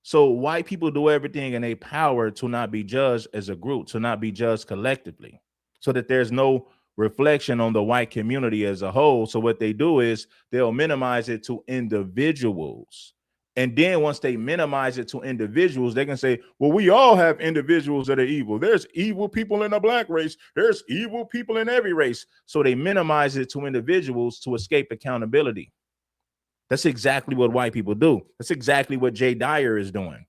So white people do everything in their power to not be judged as a group, to not be judged collectively, so that there's no reflection on the white community as a whole. So what they do is they'll minimize it to individuals. And then once they minimize it to individuals, they can say, well, we all have individuals that are evil. There's evil people in the black race. There's evil people in every race. So they minimize it to individuals to escape accountability. That's exactly what white people do. That's exactly what Jay Dyer is doing.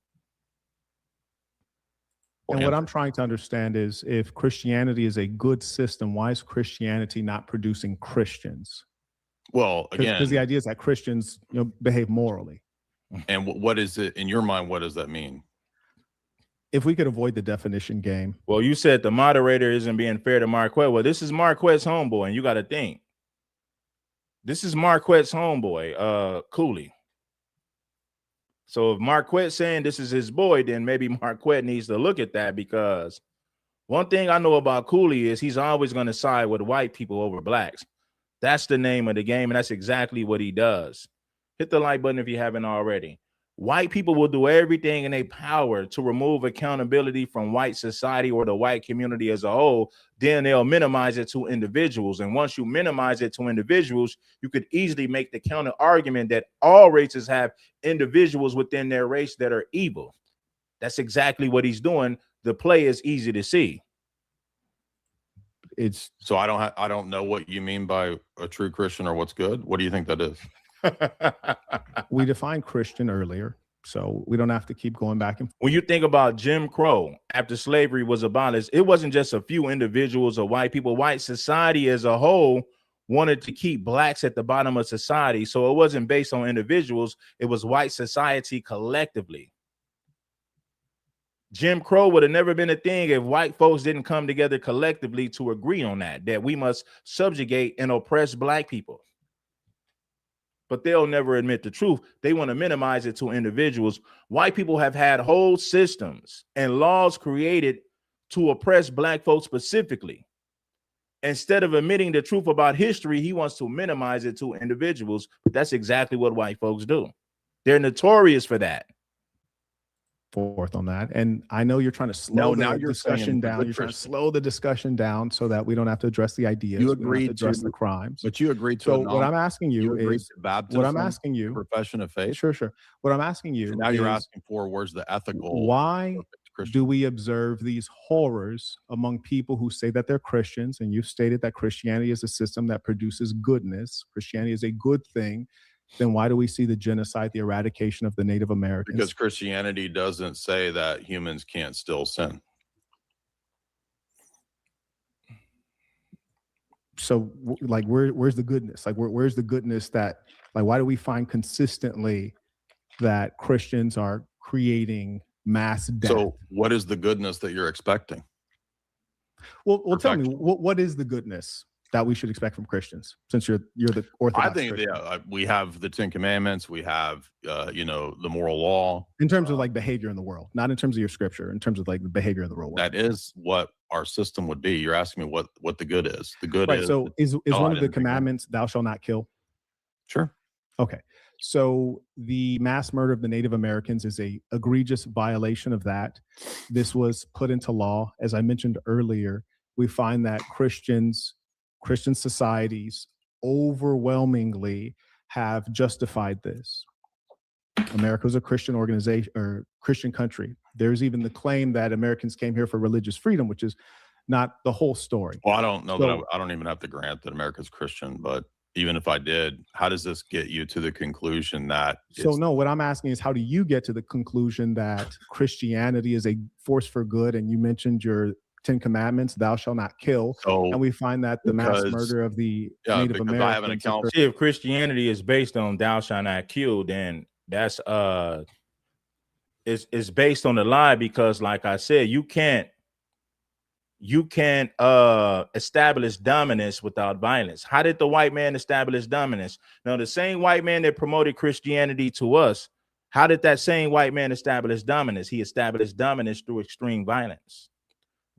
And what I'm trying to understand is, if Christianity is a good system, why is Christianity not producing Christians? Well, again, because the idea is that Christians, behave morally. And what is it in your mind? What does that mean? If we could avoid the definition game. Well, you said the moderator isn't being fair to Marquette. Well, this is Marquette's homeboy, and you got to think. This is Marquette's homeboy, Cooley. So if Marquette's saying this is his boy, then maybe Marquette needs to look at that, because one thing I know about Cooley is he's always going to side with white people over blacks. That's the name of the game, and that's exactly what he does. Hit the like button if you haven't already. White people will do everything in their power to remove accountability from white society or the white community as a whole. Then they'll minimize it to individuals. And once you minimize it to individuals, you could easily make the counter argument that all races have individuals within their race that are evil. That's exactly what he's doing. The play is easy to see. It's so I don't know what you mean by a true Christian or what's good. What do you think that is? We defined Christian earlier, so we don't have to keep going back and forth. When you think about Jim Crow, after slavery was abolished, it wasn't just a few individuals or white people. White society as a whole wanted to keep blacks at the bottom of society. So it wasn't based on individuals. It was white society collectively. Jim Crow would have never been a thing if white folks didn't come together collectively to agree on that we must subjugate and oppress black people. But they'll never admit the truth. They want to minimize it to individuals. White people have had whole systems and laws created to oppress black folks specifically. Instead of admitting the truth about history, he wants to minimize it to individuals. But that's exactly what white folks do. They're notorious for that. Forth on that, and I know you're trying to slow the discussion down. You're trying to slow the discussion down so that we don't have to address the ideas. You agree to address the crimes, but you agree to. So what I'm asking you is baptism. What I'm asking you, profession of faith. Sure. What I'm asking you. So now you're asking for where's the ethical? Why do we observe these horrors among people who say that they're Christians? And you've stated that Christianity is a system that produces goodness. Christianity is a good thing. Then why do we see the genocide, the eradication of the Native Americans? Because Christianity doesn't say that humans can't still sin. So, like, where's the goodness? Like, where's the goodness that, like, why do we find consistently that Christians are creating mass death? So, what is the goodness that you're expecting? Well, tell me, what is the goodness that we should expect from Christians, since you're the Orthodox? I think we have the 10 Commandments. We have, the moral law. In terms of like behavior in the world, not in terms of your scripture, in terms of like the behavior in the real world. That is what our system would be. You're asking me what the good is. The good is. So is one of the commandments, thou shalt not kill? Sure. Okay. So the mass murder of the Native Americans is a egregious violation of that. This was put into law. As I mentioned earlier, we find that Christian societies overwhelmingly have justified this. America is a Christian organization or Christian country. There's even the claim that Americans came here for religious freedom, which is not the whole story. Well, I don't know that I don't even have to grant that America's Christian, but even if I did, how does this get you to the conclusion that? So no, what I'm asking is, how do you get to the conclusion that Christianity is a force for good? And you mentioned your 10 Commandments, thou shalt not kill. So, and we find that the mass murder of the Native Americans. I have an account. If Christianity is based on thou shalt not kill, then that's it's based on the lie, because like I said, you can't establish dominance without violence. How did the white man establish dominance? Now, the same white man that promoted Christianity to us, how did that same white man establish dominance? He established dominance through extreme violence.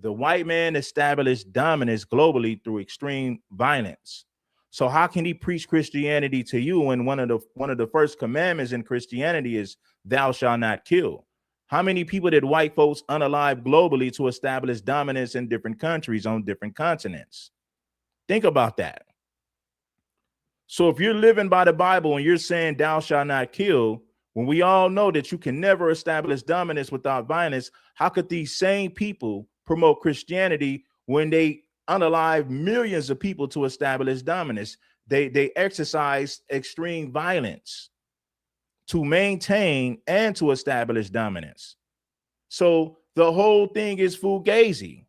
The white man established dominance globally through extreme violence. So how can he preach Christianity to you when one of the first commandments in Christianity is thou shalt not kill? How many people did white folks unalive globally to establish dominance in different countries on different continents? Think about that. So if you're living by the Bible and you're saying thou shalt not kill, when we all know that you can never establish dominance without violence, how could these same people promote Christianity when they unalive millions of people to establish dominance? They exercise extreme violence to maintain and to establish dominance. So the whole thing is fugazi.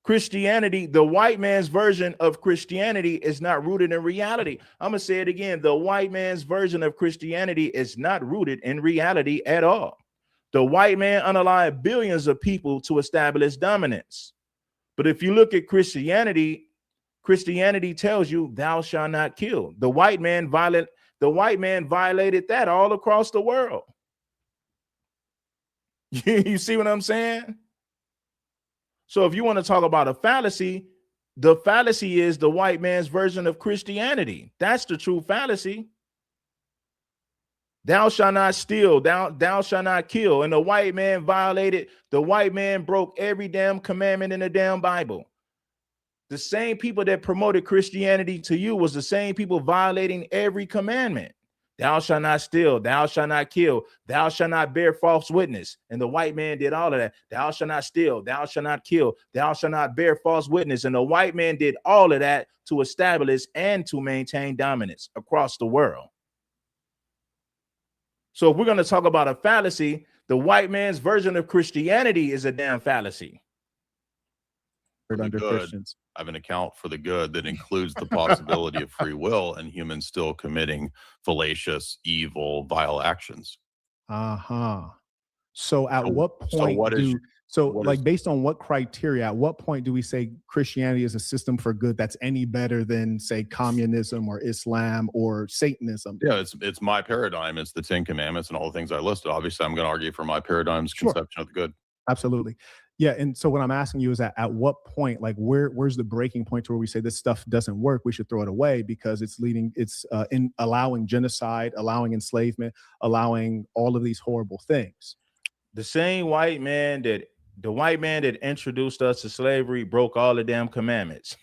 Christianity, the white man's version of Christianity, is not rooted in reality. I'm going to say it again. The white man's version of Christianity is not rooted in reality at all. The white man unalived billions of people to establish dominance. But if you look at Christianity, Christianity tells you thou shalt not kill. The white man violated that all across the world. You see what I'm saying? So if you want to talk about a fallacy, the fallacy is the white man's version of Christianity. That's the true fallacy. Thou shalt not steal, thou shalt not kill. And the white man broke every damn commandment in the damn Bible. The same people that promoted Christianity to you was the same people violating every commandment. Thou shalt not steal, thou shalt not kill, thou shalt not bear false witness. And the white man did all of that. Thou shalt not steal, thou shalt not kill, thou shalt not bear false witness. And the white man did all of that to establish and to maintain dominance across the world. So if we're going to talk about a fallacy, the white man's version of Christianity is a damn fallacy. Under good. Christians. I have an account for the good that includes the possibility of free will and humans still committing fallacious, evil, vile actions. So at what point based on what criteria, at what point do we say Christianity is a system for good that's any better than, say, communism or Islam or Satanism? Yeah, it's my paradigm. It's the 10 Commandments and all the things I listed. Obviously, I'm going to argue for my paradigm's conception of the good. Absolutely. Yeah. And so what I'm asking you is at what point, like where's the breaking point to where we say this stuff doesn't work, we should throw it away because it's in allowing genocide, allowing enslavement, allowing all of these horrible things. The same white man that introduced us to slavery broke all the damn commandments.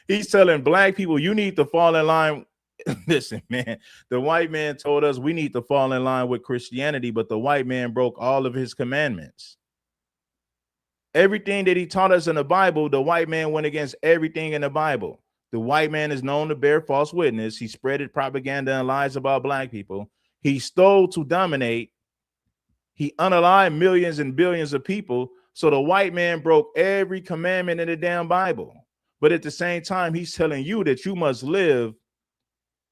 He's telling black people, you need to fall in line. Listen, man, the white man told us we need to fall in line with Christianity, but the white man broke all of his commandments. Everything that he taught us in the Bible, the white man went against everything in the Bible. The white man is known to bear false witness. He spreaded propaganda and lies about black people. He stole to dominate. He unalived millions and billions of people. So the white man broke every commandment in the damn Bible. But at the same time, he's telling you that you must live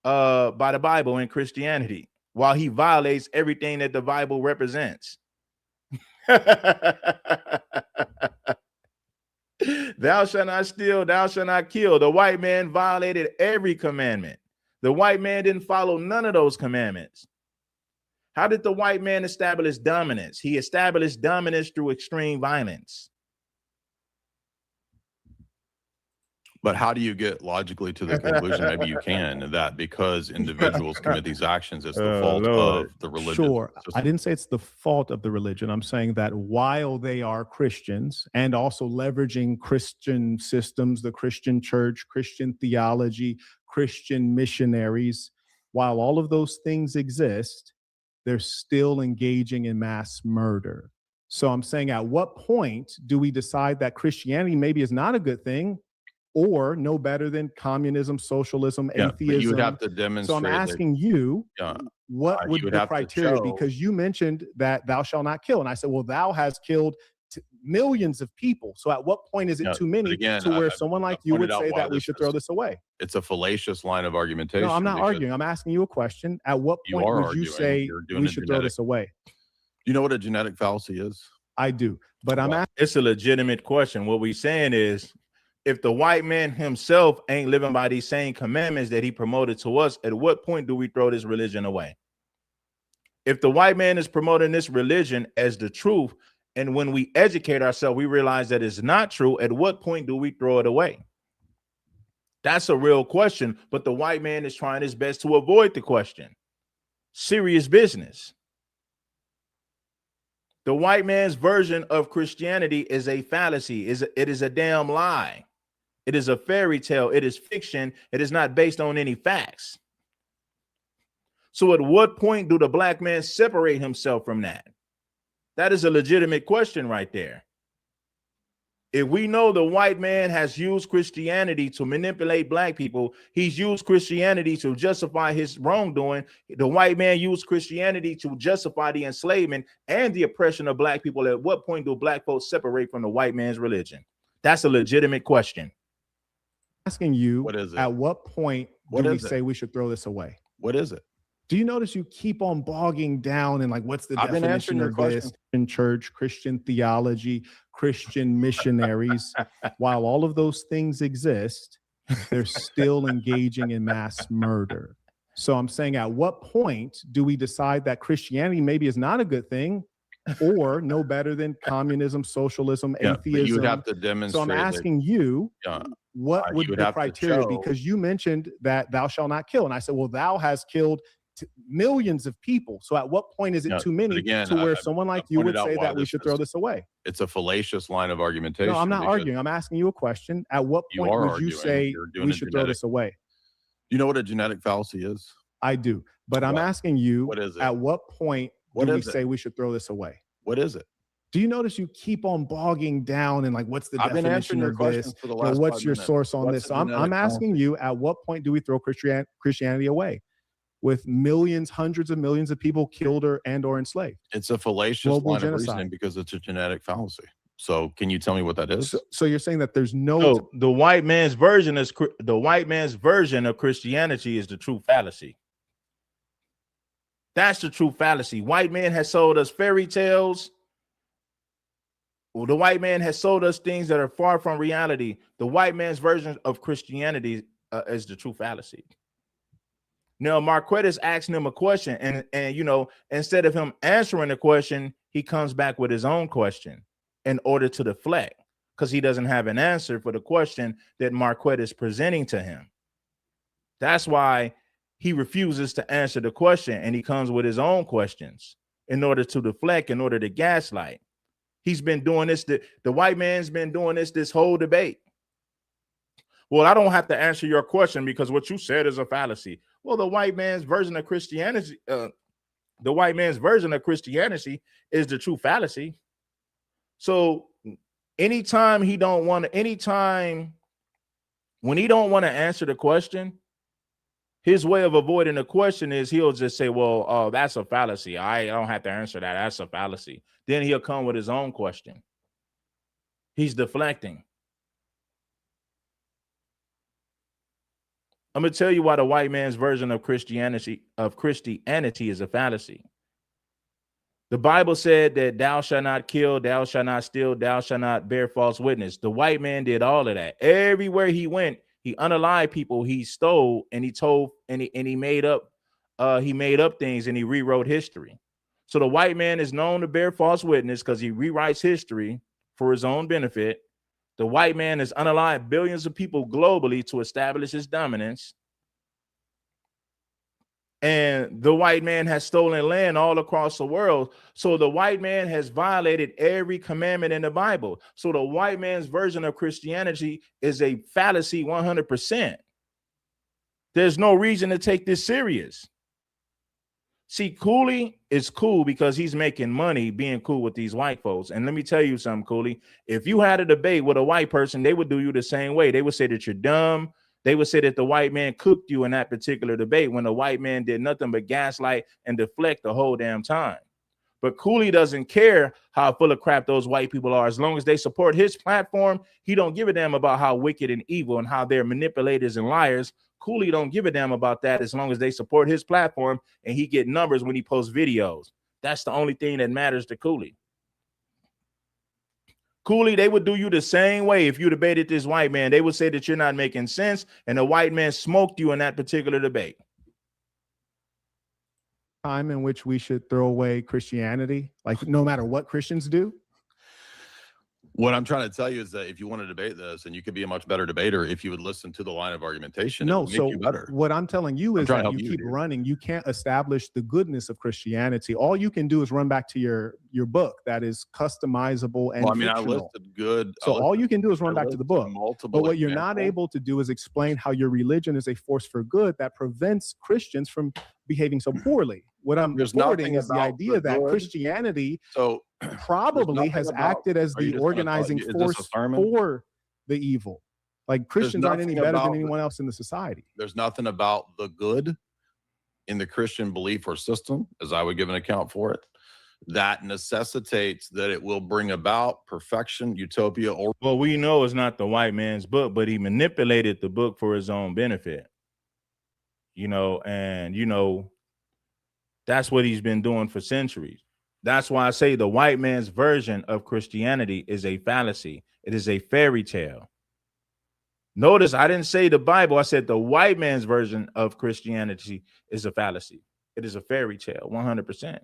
by the Bible and Christianity, while he violates everything that the Bible represents. Thou shalt not steal, thou shalt not kill. The white man violated every commandment. The white man didn't follow none of those commandments. How did the white man establish dominance? He established dominance through extreme violence. But how do you get logically to the conclusion? Maybe you can, that because individuals commit these actions, it's the fault of the religion. Sure. I didn't say it's the fault of the religion. I'm saying that while they are Christians and also leveraging Christian systems, the Christian church, Christian theology, Christian missionaries, while all of those things exist, they're still engaging in mass murder. So I'm saying, at what point do we decide that Christianity maybe is not a good thing, or no better than communism, socialism, atheism? You would have to demonstrate. So I'm asking you, what would be the criteria? Because you mentioned that thou shalt not kill. And I said, well, thou has killed millions of people. So at what point is it too many to where someone like you would say that we should throw this away? It's a fallacious line of argumentation. No, I'm not arguing. I'm asking you a question. At what point would you say we should throw this away? You know what a genetic fallacy is? I do. But I'm asking. It's a legitimate question. What we're saying is, if the white man himself ain't living by these same commandments that he promoted to us, at what point do we throw this religion away? If the white man is promoting this religion as the truth, and when we educate ourselves, we realize that it's not true, at what point do we throw it away? That's a real question, but the white man is trying his best to avoid the question. Serious business. The white man's version of Christianity is a fallacy. It is a damn lie. It is a fairy tale. It is fiction. It is not based on any facts. So at what point do the black man separate himself from that? That is a legitimate question right there. If we know the white man has used Christianity to manipulate black people, he's used Christianity to justify his wrongdoing. The white man used Christianity to justify the enslavement and the oppression of black people. At what point do black folks separate from the white man's religion? That's a legitimate question. Asking you, What is it? At what point do we say we should throw this away? What is it? Do you notice you keep on bogging down and like, what's the I've been answering definition your of question. this? In church, Christian theology, Christian missionaries. While all of those things exist, they're still engaging in mass murder. So I'm saying, at what point do we decide that Christianity maybe is not a good thing, or no better than communism, socialism, atheism? You would have to demonstrate. So I'm asking you, what would you be the criteria? show. Because you mentioned that thou shalt not kill. And I said, well, thou has killed millions of people. So at what point is it too many to where someone like you would say that we should throw this away? It's a fallacious line of argumentation. No, I'm not arguing. I'm asking you a question. At what point would you say we should throw this away? You know what a genetic fallacy is? I do. But I'm asking you, what is it? At what point do we say we should throw this away? What is it? Do you notice you keep on bogging down and like, what's the I've been definition answering of your this? questions for the last What's 5 your minutes. source on What's this? a So I'm genetic asking fallacy? you, at what point do we throw Christianity away? With millions, hundreds of millions of people killed or enslaved. It's a fallacious line of reasoning because it's a genetic fallacy. So can you tell me what that is? So you're saying that there's no. So the white man's version of Christianity is the true fallacy. That's the true fallacy. White man has sold us fairy tales. Well, the white man has sold us things that are far from reality. The white man's version of Christianity is the true fallacy. Now, Marquette asking him a question, and you know, instead of him answering the question, he comes back with his own question in order to deflect, because he doesn't have an answer for the question that Marquette is presenting to him. That's why he refuses to answer the question, and he comes with his own questions in order to deflect, in order to gaslight. He's been doing this. The white man's been doing this whole debate. Well, I don't have to answer your question because what you said is a fallacy. Well, the white man's version of Christianity, is the true fallacy. So when he don't want to answer the question, his way of avoiding the question is he'll just say, well, oh, that's a fallacy. I don't have to answer that. That's a fallacy. Then he'll come with his own question. He's deflecting. I'm going to tell you why the white man's version of Christianity is a fallacy. The Bible said that thou shalt not kill, thou shalt not steal, thou shalt not bear false witness. The white man did all of that. Everywhere he went, he unalived people, he stole, and he told, and he made up things, and he rewrote history. So the white man is known to bear false witness because he rewrites history for his own benefit. The white man has unalived billions of people globally to establish his dominance. And the white man has stolen land all across the world. So the white man has violated every commandment in the Bible. So the white man's version of Christianity is a fallacy 100%. There's no reason to take this serious. See, Cooley is cool because he's making money being cool with these white folks. And let me tell you something, Cooley. If you had a debate with a white person, they would do you the same way. They would say that you're dumb. They would say that the white man cooked you in that particular debate when the white man did nothing but gaslight and deflect the whole damn time. But Cooley doesn't care how full of crap those white people are. As long as they support his platform, he don't give a damn about how wicked and evil and how they're manipulators and liars. Cooley don't give a damn about that as long as they support his platform and he get numbers when he posts videos. That's the only thing that matters to Cooley. Cooley, they would do you the same way if you debated this white man. They would say that you're not making sense, and the white man smoked you in that particular debate. Time in which we should throw away Christianity, like no matter what Christians do? What I'm trying to tell you is that if you want to debate this, and you could be a much better debater if you would listen to the line of argumentation, it No, would make so you better. what I'm telling you is trying to that help you you keep here. running. You can't establish the goodness of Christianity. All you can do is run back to your book that is customizable and Well, I mean, I fictional. listed good. So all you can do is run I back to the listed book. multiple But what you're not examples. able to do is explain how your religion is a force for good that prevents Christians from behaving so poorly. What I'm There's forwarding nothing is the about idea that good. Christianity So probably nothing has about- acted as are you the just gonna talk- organizing is this a force sermon? for the evil. Like Christians aren't any nothing better about than the- anyone else in the society. There's nothing about the good in the Christian belief or system, as I would give an account for it, that necessitates that it will bring about perfection, utopia, or Well, we know it's not the white man's book, but he manipulated the book for his own benefit. And that's what he's been doing for centuries. That's why I say the white man's version of Christianity is a fallacy. It is a fairy tale. Notice I didn't say the Bible. I said the white man's version of Christianity is a fallacy. It is a fairy tale, 100%.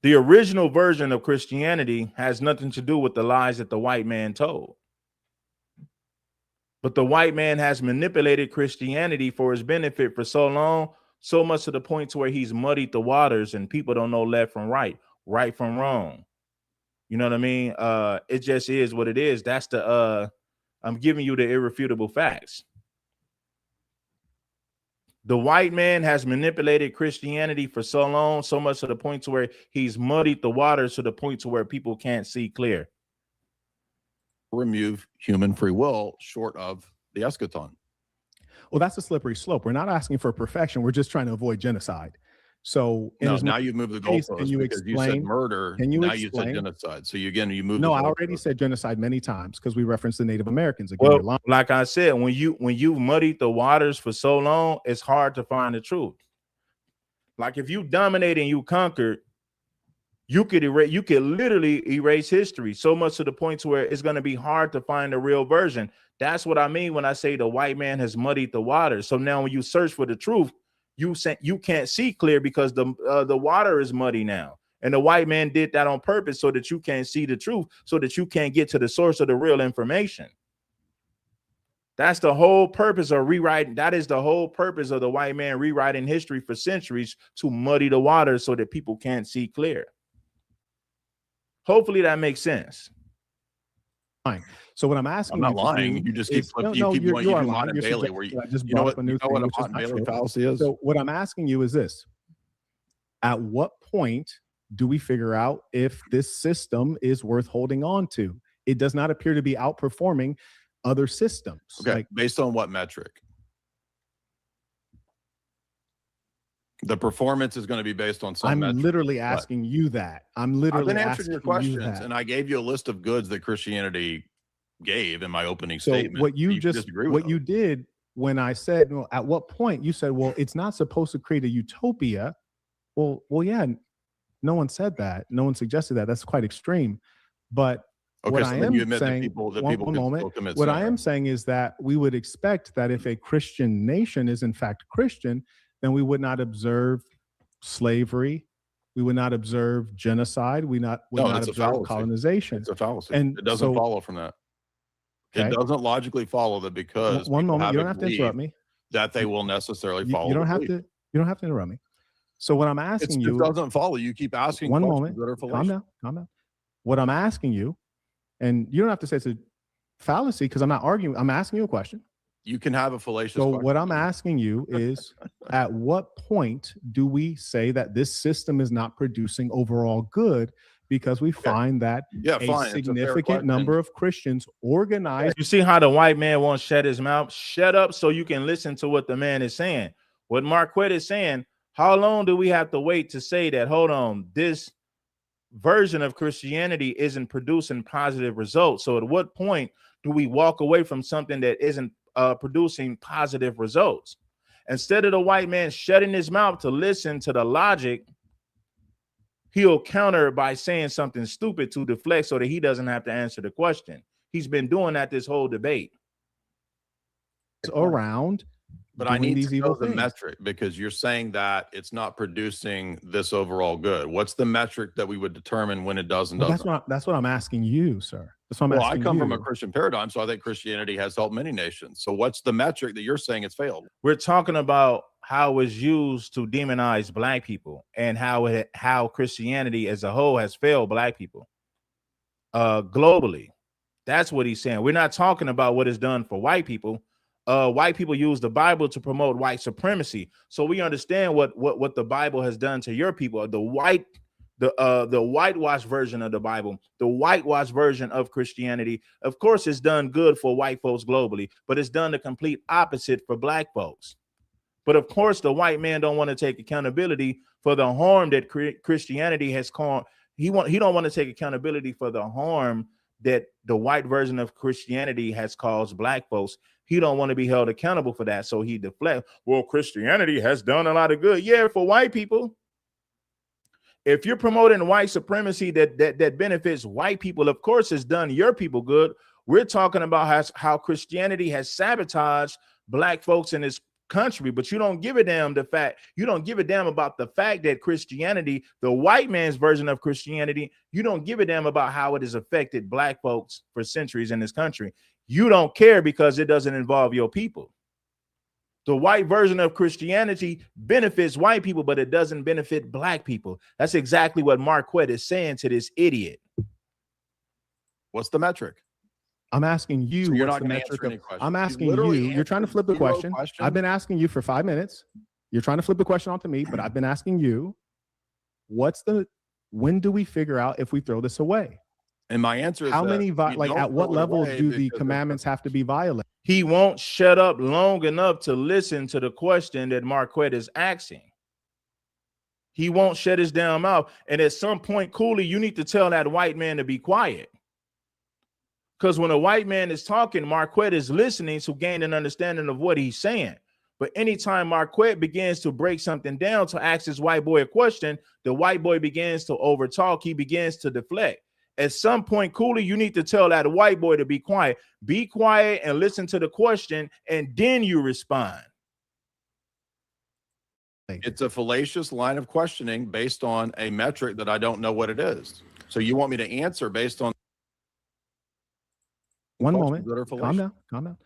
The original version of Christianity has nothing to do with the lies that the white man told. But the white man has manipulated Christianity for his benefit for so long, so much to the point to where he's muddied the waters and people don't know left from right, right from wrong. You know what I mean? It just is what it is. That's I'm giving you the irrefutable facts. The white man has manipulated Christianity for so long, so much to the point to where he's muddied the waters to the point to where people can't see clear. remove human free will short of the eschaton. Well, that's a slippery slope. We're not asking for perfection. We're just trying to avoid genocide. So No, now you've moved the case, goalpost can you because you said explain- murder. can you now you explain- said genocide. So you moved. No, the I already goalpost. said genocide many times because we referenced the Native Americans. Again, you're Well, lying. like I said, when you muddied the waters for so long, it's hard to find the truth. Like if you dominate and you conquered, you could literally erase history so much to the point to where it's going to be hard to find the real version. That's what I mean when I say the white man has muddied the waters. So now when you search for the truth, you can't see clear because the water is muddy now. And the white man did that on purpose so that you can't see the truth, so that you can't get to the source of the real information. That's the whole purpose of rewriting. That is the whole purpose of the white man rewriting history for centuries, to muddy the waters so that people can't see clear. Hopefully that makes sense. So what I'm asking, I'm not you to lying. do You just keep is- flipping. No, You keep you going. You are do lying. Mott and You're Bailey, suggesting where you that I just you know brought what up a new you know thing, what a which is Mott and not Bailey true. fallacy is. So what I'm asking you is this: at what point do we figure out if this system is worth holding on to? It does not appear to be outperforming other systems. Okay, Like, based on what metric? The performance is going to be based on some I'm metric. literally asking you that. I'm literally I've been answering asking your you questions, that. and I gave you a list of goods that Christianity gave in my opening So statement. what you can just disagree with what those. you did when I said, well, at what point, you said, well, it's not supposed to create a utopia. Well, yeah, no one said that. No one suggested that. That's quite extreme. But Okay, what so I then am you admit saying, that people one can moment. still commit What sin, I am right? saying is that we would expect that if a Christian nation is in fact Christian, then we would not observe slavery. We would not observe genocide. We would No, not it's a observe fallacy. colonization. It's a fallacy. And it doesn't so- follow from that. Okay. It doesn't logically follow that because One people moment. You don't have to believed interrupt me. that they will necessarily You follow. don't the have belief. to. You don't have to interrupt me. So what I'm asking It you, doesn't follow. You keep asking one questions moment, that are calm fallacious. down. What I'm asking you, and you don't have to say it's a fallacy because I'm not arguing. I'm asking you a question. You can have a fallacious So question. what I'm asking you is, at what point do we say that this system is not producing overall good because we find that Yeah, a fine. It's a fair significant number question. of Christians organized? You see how the white man won't shut his mouth? Shut up so you can listen to what the man is saying. What Marquette is saying, how long do we have to wait to say that, hold on, this version of Christianity isn't producing positive results? So at what point do we walk away from something that isn't producing positive results? Instead of the white man shutting his mouth to listen to the logic, he'll counter by saying something stupid to deflect so that he doesn't have to answer the question. He's been doing that this whole debate. around But I need these to evil know the things. metric because you're saying that it's not producing this overall good. What's the metric that we would determine when it does and Well, doesn't? that's what I'm asking you, sir. That's what I'm Well, I asking come from a you. Christian paradigm, so I think Christianity has helped many nations. So what's the metric that you're saying it's failed? We're talking about how it's used to demonize black people and how Christianity as a whole has failed black people globally. That's what he's saying. We're not talking about what is done for white people. White people use the Bible to promote white supremacy. So we understand what the Bible has done to your people. The whitewashed version of the Bible, the whitewashed version of Christianity. Of course, it's done good for white folks globally, but it's done the complete opposite for black folks. But of course, the white man don't want to take accountability for the harm that Christianity has caused. He don't want to take accountability for the harm that the white version of Christianity has caused black folks. He don't want to be held accountable for that. So he deflects. Well, Christianity has done a lot of good. Yeah, for white people. If you're promoting white supremacy that benefits white people, of course, it's done your people good. We're talking about how Christianity has sabotaged black folks in this country, but you don't give a damn about the fact that Christianity, the white man's version of Christianity, you don't give a damn about how it has affected black folks for centuries in this country. You don't care because it doesn't involve your people. The white version of Christianity benefits white people, but it doesn't benefit black people. That's exactly what Marquette is saying to this idiot. What's the metric? I'm asking you. So you're what's not the going to metric answer any of, questions. I'm asking you. You're trying to flip the question. I've been asking you for 5 minutes. You're trying to flip the question onto me, but I've been asking you, when do we figure out if we throw this away? And my answer is how many, at what level do the commandments have to be violated? He won't shut up long enough to listen to the question that Marquette is asking. He won't shut his damn mouth. And at some point, Cooley, you need to tell that white man to be quiet. Because when a white man is talking, Marquette is listening to gain an understanding of what he's saying. But anytime Marquette begins to break something down to ask this white boy a question, the white boy begins to overtalk. He begins to deflect. At some point, Cooley, you need to tell that white boy to be quiet. Be quiet and listen to the question, and then you respond. It's a fallacious line of questioning based on a metric that I don't know what it is. So you want me to answer based on one moment. Calm down.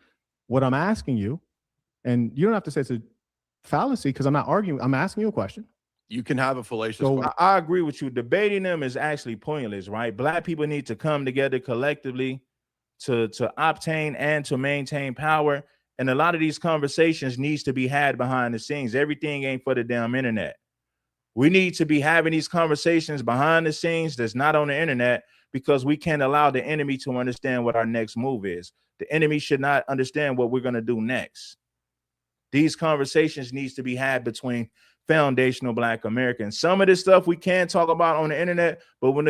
What I'm asking you, and you don't have to say it's a fallacy because I'm not arguing. I'm asking you a question. You can have a fallacious question. I agree with you. Debating them is actually pointless, right? Black people need to come together collectively to obtain and to maintain power. And a lot of these conversations needs to be had behind the scenes. Everything ain't for the damn internet. We need to be having these conversations behind the scenes that's not on the internet, because we can't allow the enemy to understand what our next move is. The enemy should not understand what we're going to do next. These conversations needs to be had between foundational Black Americans. Some of this stuff we can talk about on the internet, but when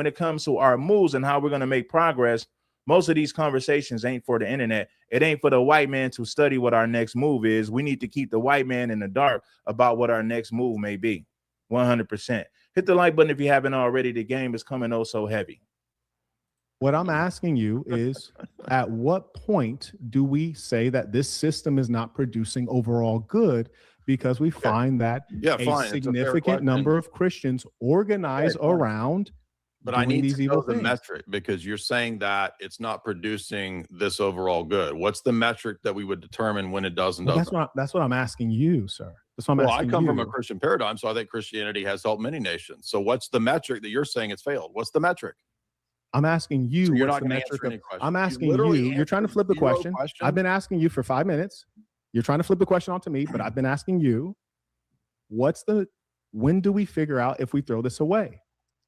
it comes to our moves and how we're going to make progress, most of these conversations ain't for the internet. It ain't for the white man to study what our next move is. We need to keep the white man in the dark about what our next move may be. 100%. Hit the like button if you haven't already. The game is coming oh so heavy. What I'm asking you is, at what point do we say that this system is not producing overall good? Because we find that a significant number of Christians organize around. But I need to know the metric, because you're saying that it's not producing this overall good. What's the metric that we would determine when it does and doesn't? That's what I'm asking you, sir. That's what I'm asking you. I come from a Christian paradigm, so I think Christianity has helped many nations. So what's the metric that you're saying it's failed? What's the metric? I'm asking you. So you're not going to answer any questions. I'm asking you. You're trying to flip the question. I've been asking you for 5 minutes. You're trying to flip the question onto me, but I've been asking you, when do we figure out if we throw this away?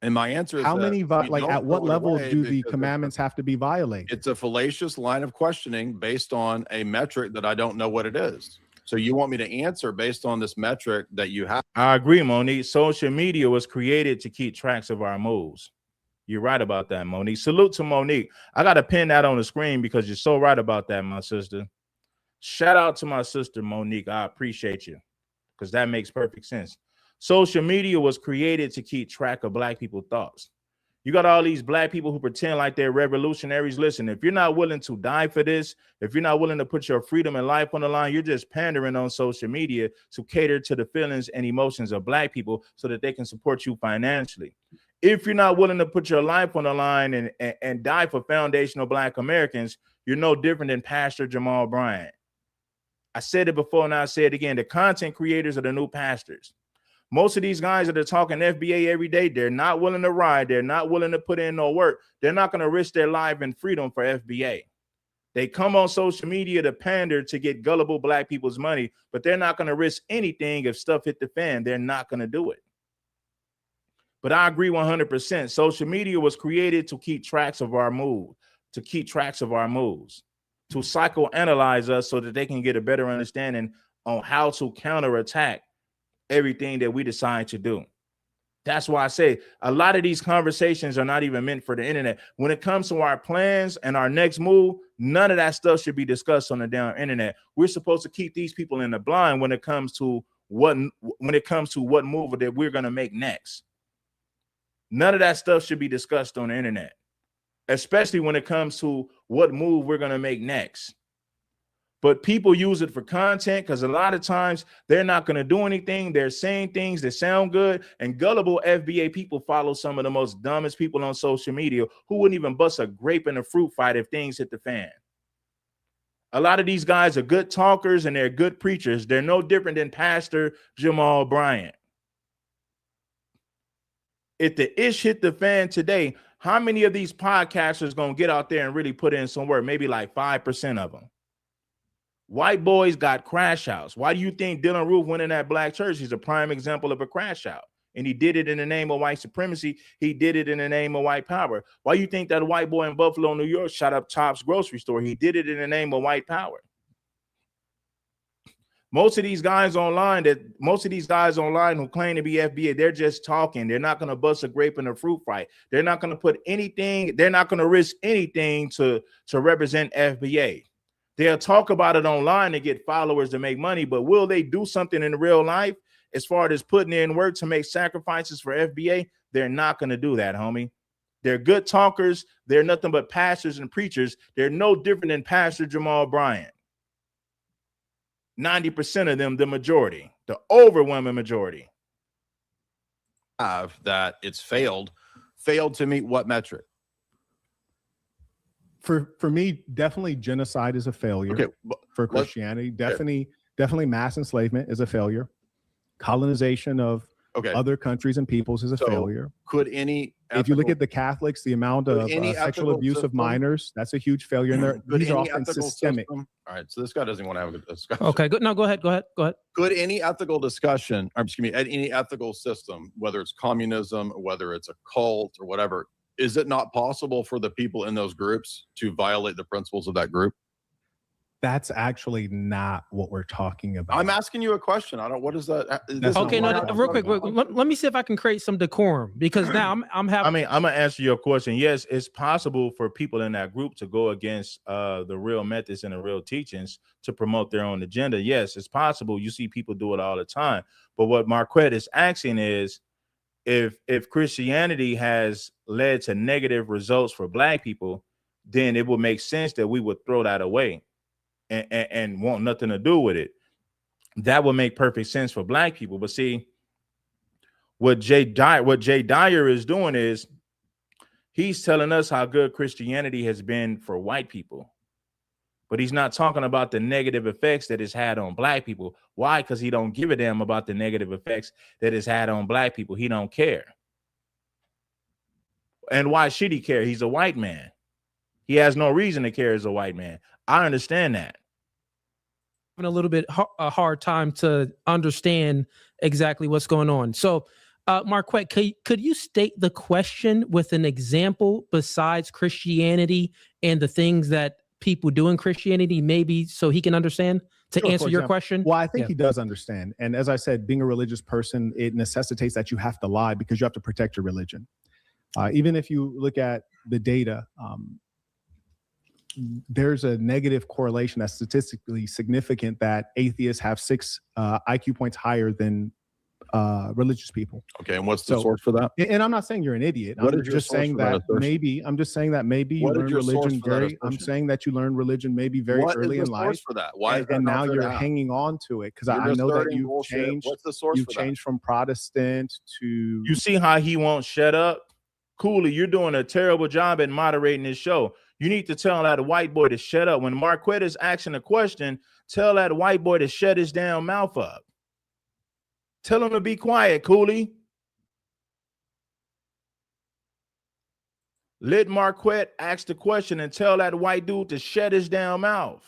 And my answer is how many, at what level do the commandments have to be violated? It's a fallacious line of questioning based on a metric that I don't know what it is. So you want me to answer based on this metric that you have? I agree, Monique. Social media was created to keep tracks of our moves. You're right about that, Monique. Salute to Monique. I got to pin that on the screen because you're so right about that, my sister. Shout out to my sister, Monique. I appreciate you because that makes perfect sense. Social media was created to keep track of Black people's thoughts. You got all these black people who pretend like they're revolutionaries. Listen, if you're not willing to die for this, if you're not willing to put your freedom and life on the line, you're just pandering on social media to cater to the feelings and emotions of black people so that they can support you financially. If you're not willing to put your life on the line and die for foundational black Americans, you're no different than Pastor Jamal Bryant. I said it before and I'll say it again. The content creators are the new pastors. Most of these guys that are talking FBA every day, they're not willing to ride. They're not willing to put in no work. They're not going to risk their life and freedom for FBA. They come on social media to pander to get gullible black people's money, but they're not going to risk anything if stuff hit the fan. They're not going to do it. But I agree 100%. Social media was created to keep tracks of our mood, to keep tracks of our moves, to psychoanalyze us so that they can get a better understanding on how to counterattack everything that we decide to do. That's why I say a lot of these conversations are not even meant for the internet. When it comes to our plans and our next move, none of that stuff should be discussed on the damn internet. We're supposed to keep these people in the blind when it comes to what move that we're going to make next. None of that stuff should be discussed on the internet, especially when it comes to what move we're going to make next. But people use it for content because a lot of times they're not going to do anything. They're saying things that sound good, and gullible FBA people follow some of the most dumbest people on social media who wouldn't even bust a grape in a fruit fight if things hit the fan. A lot of these guys are good talkers and they're good preachers. They're no different than Pastor Jamal Bryant. If the ish hit the fan today, how many of these podcasters going to get out there and really put in some work? Maybe like 5% of them. White boys got crash outs. Why do you think Dylan Roof went in that black church? He's a prime example of a crash out. And he did it in the name of white supremacy. He did it in the name of white power. Why do you think that white boy in Buffalo, New York shot up Tops grocery store? He did it in the name of white power. Most of these guys online who claim to be FBA, they're just talking. They're not going to bust a grape in a fruit fight. They're not going to put anything. They're not going to risk anything to represent FBA. They'll talk about it online to get followers to make money, but will they do something in real life as far as putting in work to make sacrifices for FBA? They're not going to do that, homie. They're good talkers. They're nothing but pastors and preachers. They're no different than Pastor Jamal Bryant. 90% of them, the majority, the overwhelming majority. That it's failed to meet what metric? For me, definitely genocide is a failure. Okay, for Christianity. Definitely mass enslavement is a failure. Colonization of other countries and peoples is a failure. Could any if you look at the Catholics, the amount of sexual abuse of minors, that's a huge failure. And these are often systemic. All right, so this guy doesn't want to have a discussion. Okay, good. No, go ahead. Could any ethical discussion, or excuse me, any ethical system, whether it's communism, whether it's a cult or whatever, is it not possible for the people in those groups to violate the principles of that group? That's actually not what we're talking about. I'm asking you a question. What is that? Okay, no, real quick. Let me see if I can create some decorum, because now I'm having. I mean, I'm gonna answer your question. Yes, it's possible for people in that group to go against the real methods and the real teachings to promote their own agenda. Yes, it's possible. You see people do it all the time. But what Marquette is asking is, if Christianity has led to negative results for black people, then it would make sense that we would throw that away and want nothing to do with it. That would make perfect sense for black people. But see, what Jay Dyer is doing is he's telling us how good Christianity has been for white people. But he's not talking about the negative effects that it's had on black people. Why? Because he don't give a damn about the negative effects that it's had on black people. He don't care. And why should he care? He's a white man. He has no reason to care as a white man. I understand that. A little bit a hard time to understand exactly what's going on. So, Marquette, could you state the question with an example besides Christianity and the things that people do in Christianity, maybe so he can understand to answer your question? Well, I think he does understand. And as I said, being a religious person, it necessitates that you have to lie because you have to protect your religion. Even if you look at the data, there's a negative correlation that's statistically significant that atheists have 6 IQ points higher than religious people. Okay, and what's the So- source for that? And I'm not saying you're an idiot. What I'm is your just source saying for that that assertion? maybe. I'm just saying that maybe you What is learn your source religion for that very. I'm assertion? saying that you learn religion maybe very What early is in the life, source for that? Why is that and not now fair you're to have? hanging on to it because You're I just know that starting you've bullshit. changed. What's the source You've for that? changed from Protestant to. You see how he won't shut up? Cooley, you're doing a terrible job at moderating this show. You need to tell that white boy to shut up. When Marquette is asking a question, tell that white boy to shut his damn mouth up. Tell him to be quiet, Cooley. Let Marquette ask the question and tell that white dude to shut his damn mouth.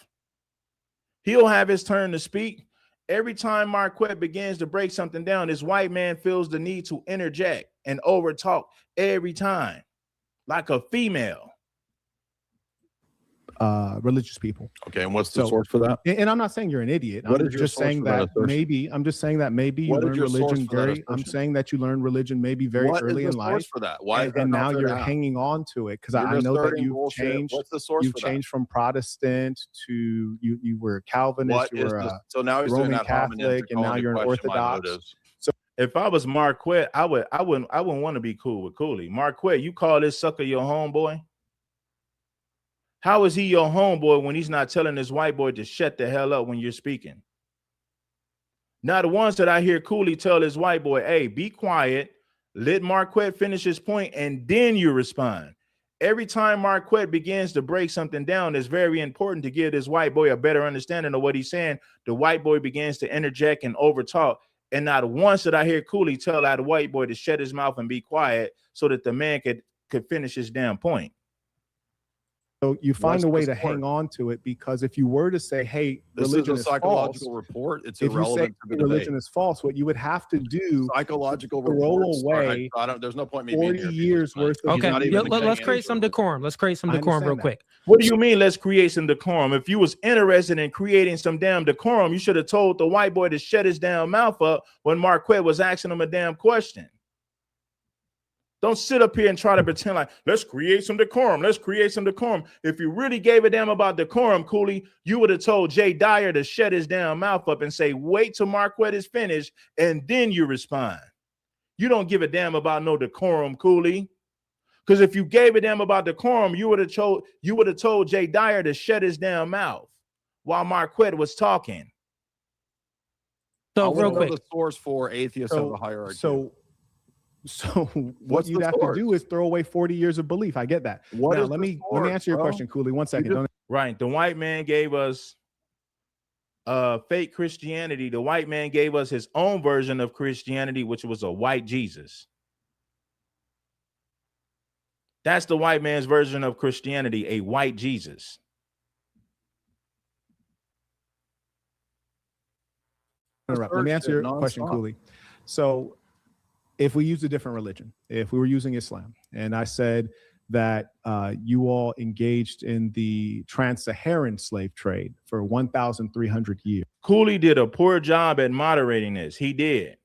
He'll have his turn to speak. Every time Marquette begins to break something down, this white man feels the need to interject and overtalk every time, like a female. Religious people. Okay, and what's the So- source for that? And I'm not saying you're an idiot. What I'm is your just source saying for that that assertion? maybe. I'm just saying that maybe you What is learn your source religion for that very. I'm assertion? saying that you learn religion maybe very What is early the in source life, for that? Why is and, that and not now fair to you're have? hanging on to it because You're I just know that starting you've bullshit. changed. What's the source You've for that? changed from Protestant to you were Calvinist. What You is were the so now he's doing Roman that homonym to Catholic, and call now into you're an question my Orthodox. motives. If I was Marquette, I wouldn't want to be cool with Cooley. Marquette, you call this sucker your homeboy? How is he your homeboy when he's not telling this white boy to shut the hell up when you're speaking? Now, the ones that I hear Cooley tell this white boy, hey, be quiet, let Marquette finish his point, and then you respond. Every time Marquette begins to break something down, it's very important to give this white boy a better understanding of what he's saying. The white boy begins to interject and overtalk. And not once did I hear Cooley tell that white boy to shut his mouth and be quiet so that the man could finish his damn point. So you find What's a way the to hang source? on to it because if you were to say, "Hey, This religion is a is false," psychological report. It's if you say irrelevant to the religion debate. is false, what you would have to do Psychological throw reports. away I don't. There's no point in me being 40 here. if you years listen, man. worth of He's Okay, not Yeah, even let's getting create into some it. decorum. Let's create some I decorum real understand quick. What do you mean, let's create some decorum? If you was interested in creating some damn decorum, you should have told the white boy to shut his damn mouth up when Marquette was asking him a damn question. Don't sit up here and try to pretend like, let's create some decorum. Let's create some decorum. If you really gave a damn about decorum, Cooley, you would have told Jay Dyer to shut his damn mouth up and say, wait till Marquette is finished, and then you respond. You don't give a damn about no decorum, Cooley. Because if you gave a damn about decorum, you would have told Jay Dyer to shut his damn mouth while Marquette was talking. I So wanna real know quick, the source for atheists of the hierarchy. So what What's you'd the have source? to do is throw away 40 years of belief. I get that. What Now is let the me source, answer your bro? question, Cooley. One second. just- Don't Right. The white man gave us fake Christianity. The white man gave us his own version of Christianity, which was a white Jesus. That's the white man's version of Christianity, a white Jesus. interrupt. Let me answer your question, nonstop. Cooley. So if we use a different religion, if we were using Islam, and I said that you all engaged in the trans-Saharan slave trade for 1,300 years. Cooley did a poor job at moderating this. He did.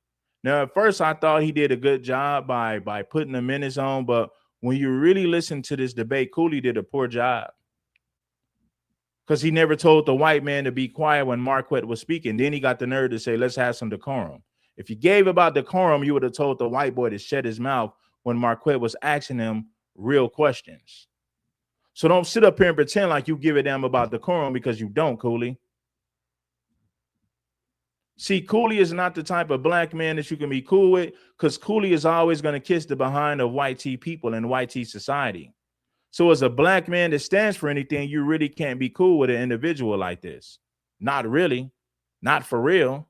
Now, at first, I thought he did a good job by putting the minutes on, but when you really listen to this debate, Cooley did a poor job because he never told the white man to be quiet when Marquette was speaking. Then he got the nerve to say, let's have some decorum. If you gave about decorum, you would have told the white boy to shut his mouth when Marquette was asking him real questions. So don't sit up here and pretend like you give a damn about decorum because you don't, Cooley. See, Cooley is not the type of black man that you can be cool with because Cooley is always going to kiss the behind of white tea people and white tea society. So as a black man that stands for anything, you really can't be cool with an individual like this. Not really. Not for real.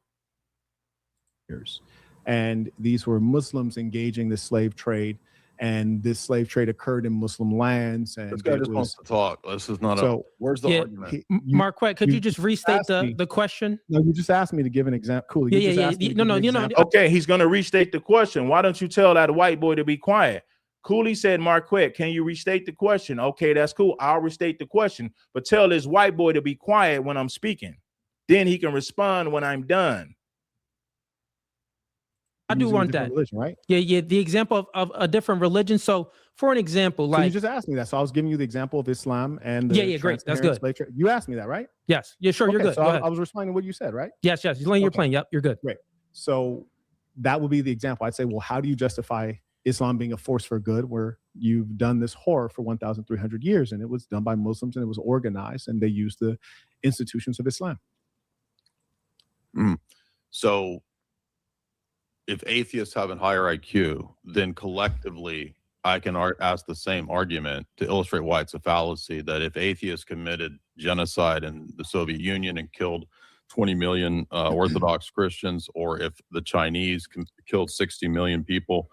And these were Muslims engaging the slave trade. And this slave trade occurred in Muslim lands. And This guy it just wants was, to talk. This is not so where's the Yeah, argument? Marquette, could you just restate asked me- the question? No, you just asked me to give an example. Cool. You Yeah, just yeah, asked me yeah. to No, give no, an you know, example. Okay, he's going to restate the question. Why don't you tell that white boy to be quiet? Cooley said, Marquette, can you restate the question? Okay, that's cool. I'll restate the question, but tell this white boy to be quiet when I'm speaking. Then he can respond when I'm done. I do Using a want different that. religion, right? Yeah. The example of a different religion. So for an example, So you like, just asked me that. So I was giving you the example of Islam and the Yeah, great. That's trans-Saharan good. slave trade. You asked me that, right? yes, yeah, sure, you're Okay, good. so Go I ahead. was responding to what you said, right? Yes, you're laying your Okay. plane. Yep, you're good. So that would be the example. I'd say, well, how do you justify Islam being a force for good where you've done this horror for 1,300 years and it was done by Muslims and it was organized and they used the institutions of Islam? So if atheists have a higher IQ, then collectively I can ask the same argument to illustrate why it's a fallacy, that if atheists committed genocide in the Soviet Union and killed 20 million Orthodox Christians, or if the Chinese killed 60 million people,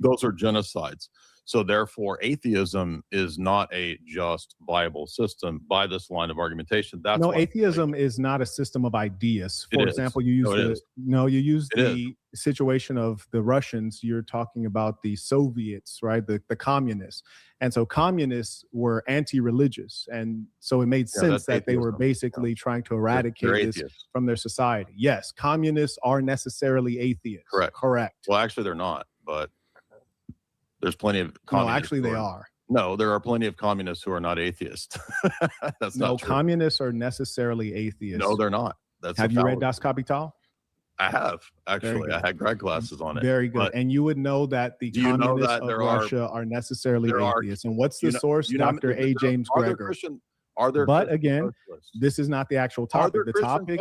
those are genocides. So therefore, atheism is not a just viable system by this line of argumentation. That's no, atheism is not a system of ideas. For example, you use the situation of the Russians. You're talking about the Soviets, right? The communists. And so communists were anti-religious. And so it made sense that they were basically trying to eradicate this from their society. Yes, communists are necessarily atheists. Correct. Well, actually, they're not, but there's plenty of communists. No, actually, they are. No, there are plenty of communists who are not atheists. That's not true. Communists are necessarily atheists. No, they're not. Have you read Das Kapital? I have, actually. I had grad classes on it. Very good. And you would know that the communists of Russia are necessarily atheists. And what's the source? Dr. A. James Greger. But again, this is not the actual topic. The topic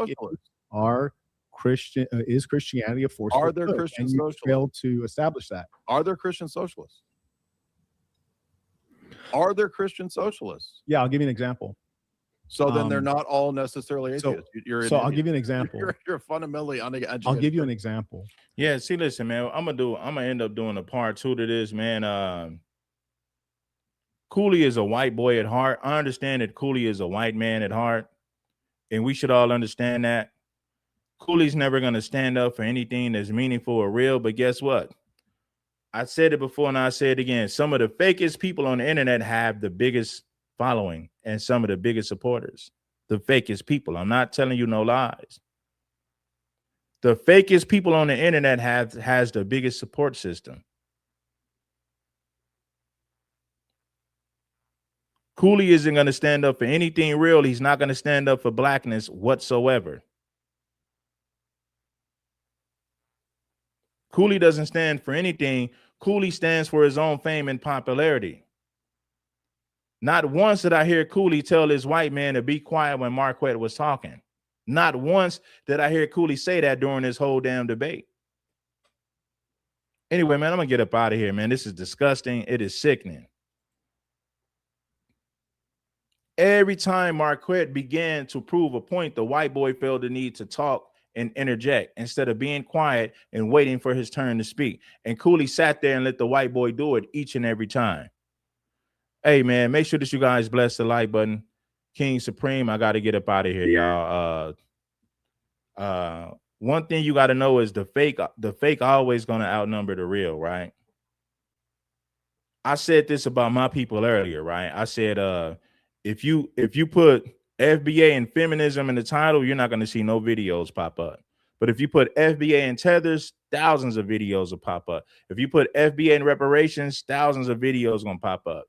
is Christianity a force? Are there Christian socialists? You failed to establish that. Are there Christian socialists? Are there Christian socialists? Yeah, I'll give you an example. So then they're not all necessarily atheists. I'll give you an example. You're fundamentally uneducated. I'll give you an example. Yeah, see, listen, man, I'm gonna end up doing a part 2 to this, man. Cooley is a white boy at heart. I understand that Cooley is a white man at heart, and we should all understand that. Cooley's never gonna stand up for anything that's meaningful or real, but guess what? I said it before and I say it again. Some of the fakest people on the internet have the biggest following and some of the biggest supporters. The fakest people. I'm not telling you no lies. The fakest people on the internet has the biggest support system. Cooley isn't going to stand up for anything real. He's not going to stand up for blackness whatsoever. Cooley doesn't stand for anything. Cooley stands for his own fame and popularity. Not once did I hear Cooley tell this white man to be quiet when Marquette was talking. Not once did I hear Cooley say that during this whole damn debate. Anyway, man, I'm going to get up out of here, man. This is disgusting. It is sickening. Every time Marquette began to prove a point, the white boy felt the need to talk and interject instead of being quiet and waiting for his turn to speak. And Cooley sat there and let the white boy do it each and every time. Hey, man, make sure that you guys bless the like button. King Supreme, I got to get up out of here, y'all. One thing you got to know is the fake always going to outnumber the real, right? I said this about my people earlier, right? I said, if you put FBA and feminism in the title, you're not going to see no videos pop up. But if you put FBA and tethers, thousands of videos will pop up. If you put FBA and reparations, thousands of videos going to pop up.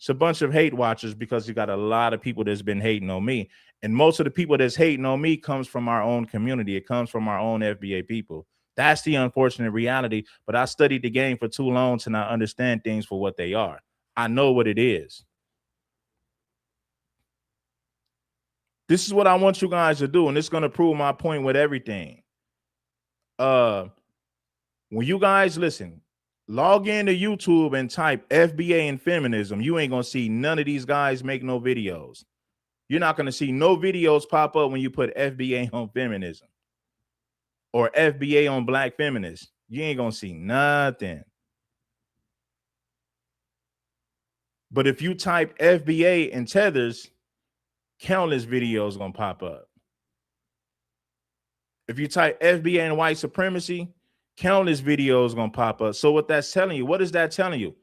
It's a bunch of hate watchers because you got a lot of people that's been hating on me. And most of the people that's hating on me comes from our own community. It comes from our own FBA people. That's the unfortunate reality. But I studied the game for too long to not understand things for what they are. I know what it is. This is what I want you guys to do, and it's going to prove my point with everything. When you guys listen, log into YouTube and type FBA and feminism. You ain't going to see none of these guys make no videos. You're not going to see no videos pop up when you put FBA on feminism or FBA on black feminists. You ain't going to see nothing. But if you type FBA and tethers, countless videos gonna pop up. If you type FBA and white supremacy, countless videos gonna pop up. So what that's telling you, what is that telling you?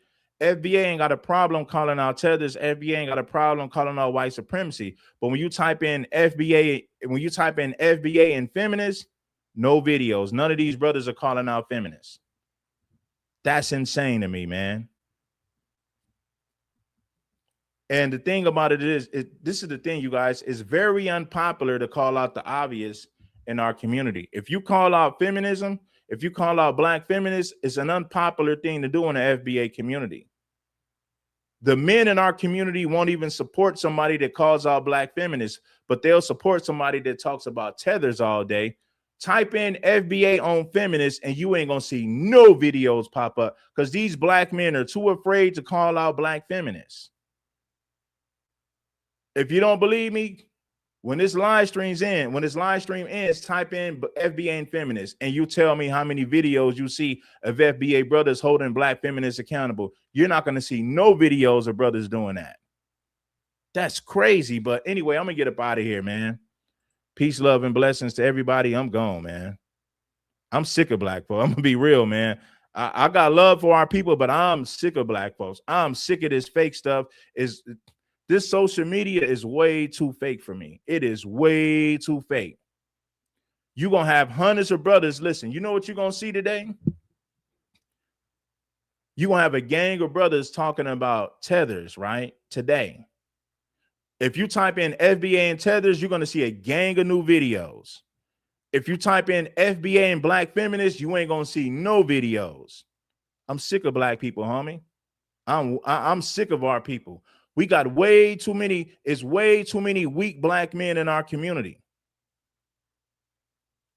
FBA ain't got a problem calling out tethers. FBA ain't got a problem calling out white supremacy. But when you type in FBA, and feminists, no videos. None of these brothers are calling out feminists. That's insane to me, man. And the thing about it is, this is the thing, you guys, it's very unpopular to call out the obvious in our community. If you call out feminism, if you call out black feminists, it's an unpopular thing to do in the FBA community. The men in our community won't even support somebody that calls out black feminists, but they'll support somebody that talks about tethers all day. Type in FBA on feminists and you ain't gonna see no videos pop up because these black men are too afraid to call out black feminists. If you don't believe me, when this live stream ends, type in FBA and feminists and you tell me how many videos you see of FBA brothers holding black feminists accountable. You're not going to see no videos of brothers doing that. That's crazy. But anyway, I'm going to get up out of here, man. Peace, love, and blessings to everybody. I'm gone, man. I'm sick of black folks. I'm going to be real, man. I got love for our people, but I'm sick of black folks. I'm sick of this fake stuff. This social media is way too fake for me. It is way too fake. You're going to have hundreds of brothers. Listen, you know what you're going to see today? You're going to have a gang of brothers talking about tethers, right? Today. If you type in FBA and tethers, you're going to see a gang of new videos. If you type in FBA and black feminists, you ain't going to see no videos. I'm sick of black people, homie. I'm sick of our people. We got way too many weak black men in our community.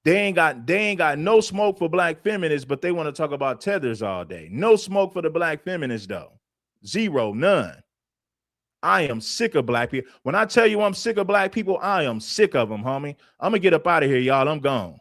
They ain't got no smoke for black feminists, but they want to talk about tethers all day. No smoke for the black feminists, though. Zero, none. I am sick of black people. When I tell you I'm sick of black people, I am sick of them, homie. I'm going to get up out of here, y'all. I'm gone.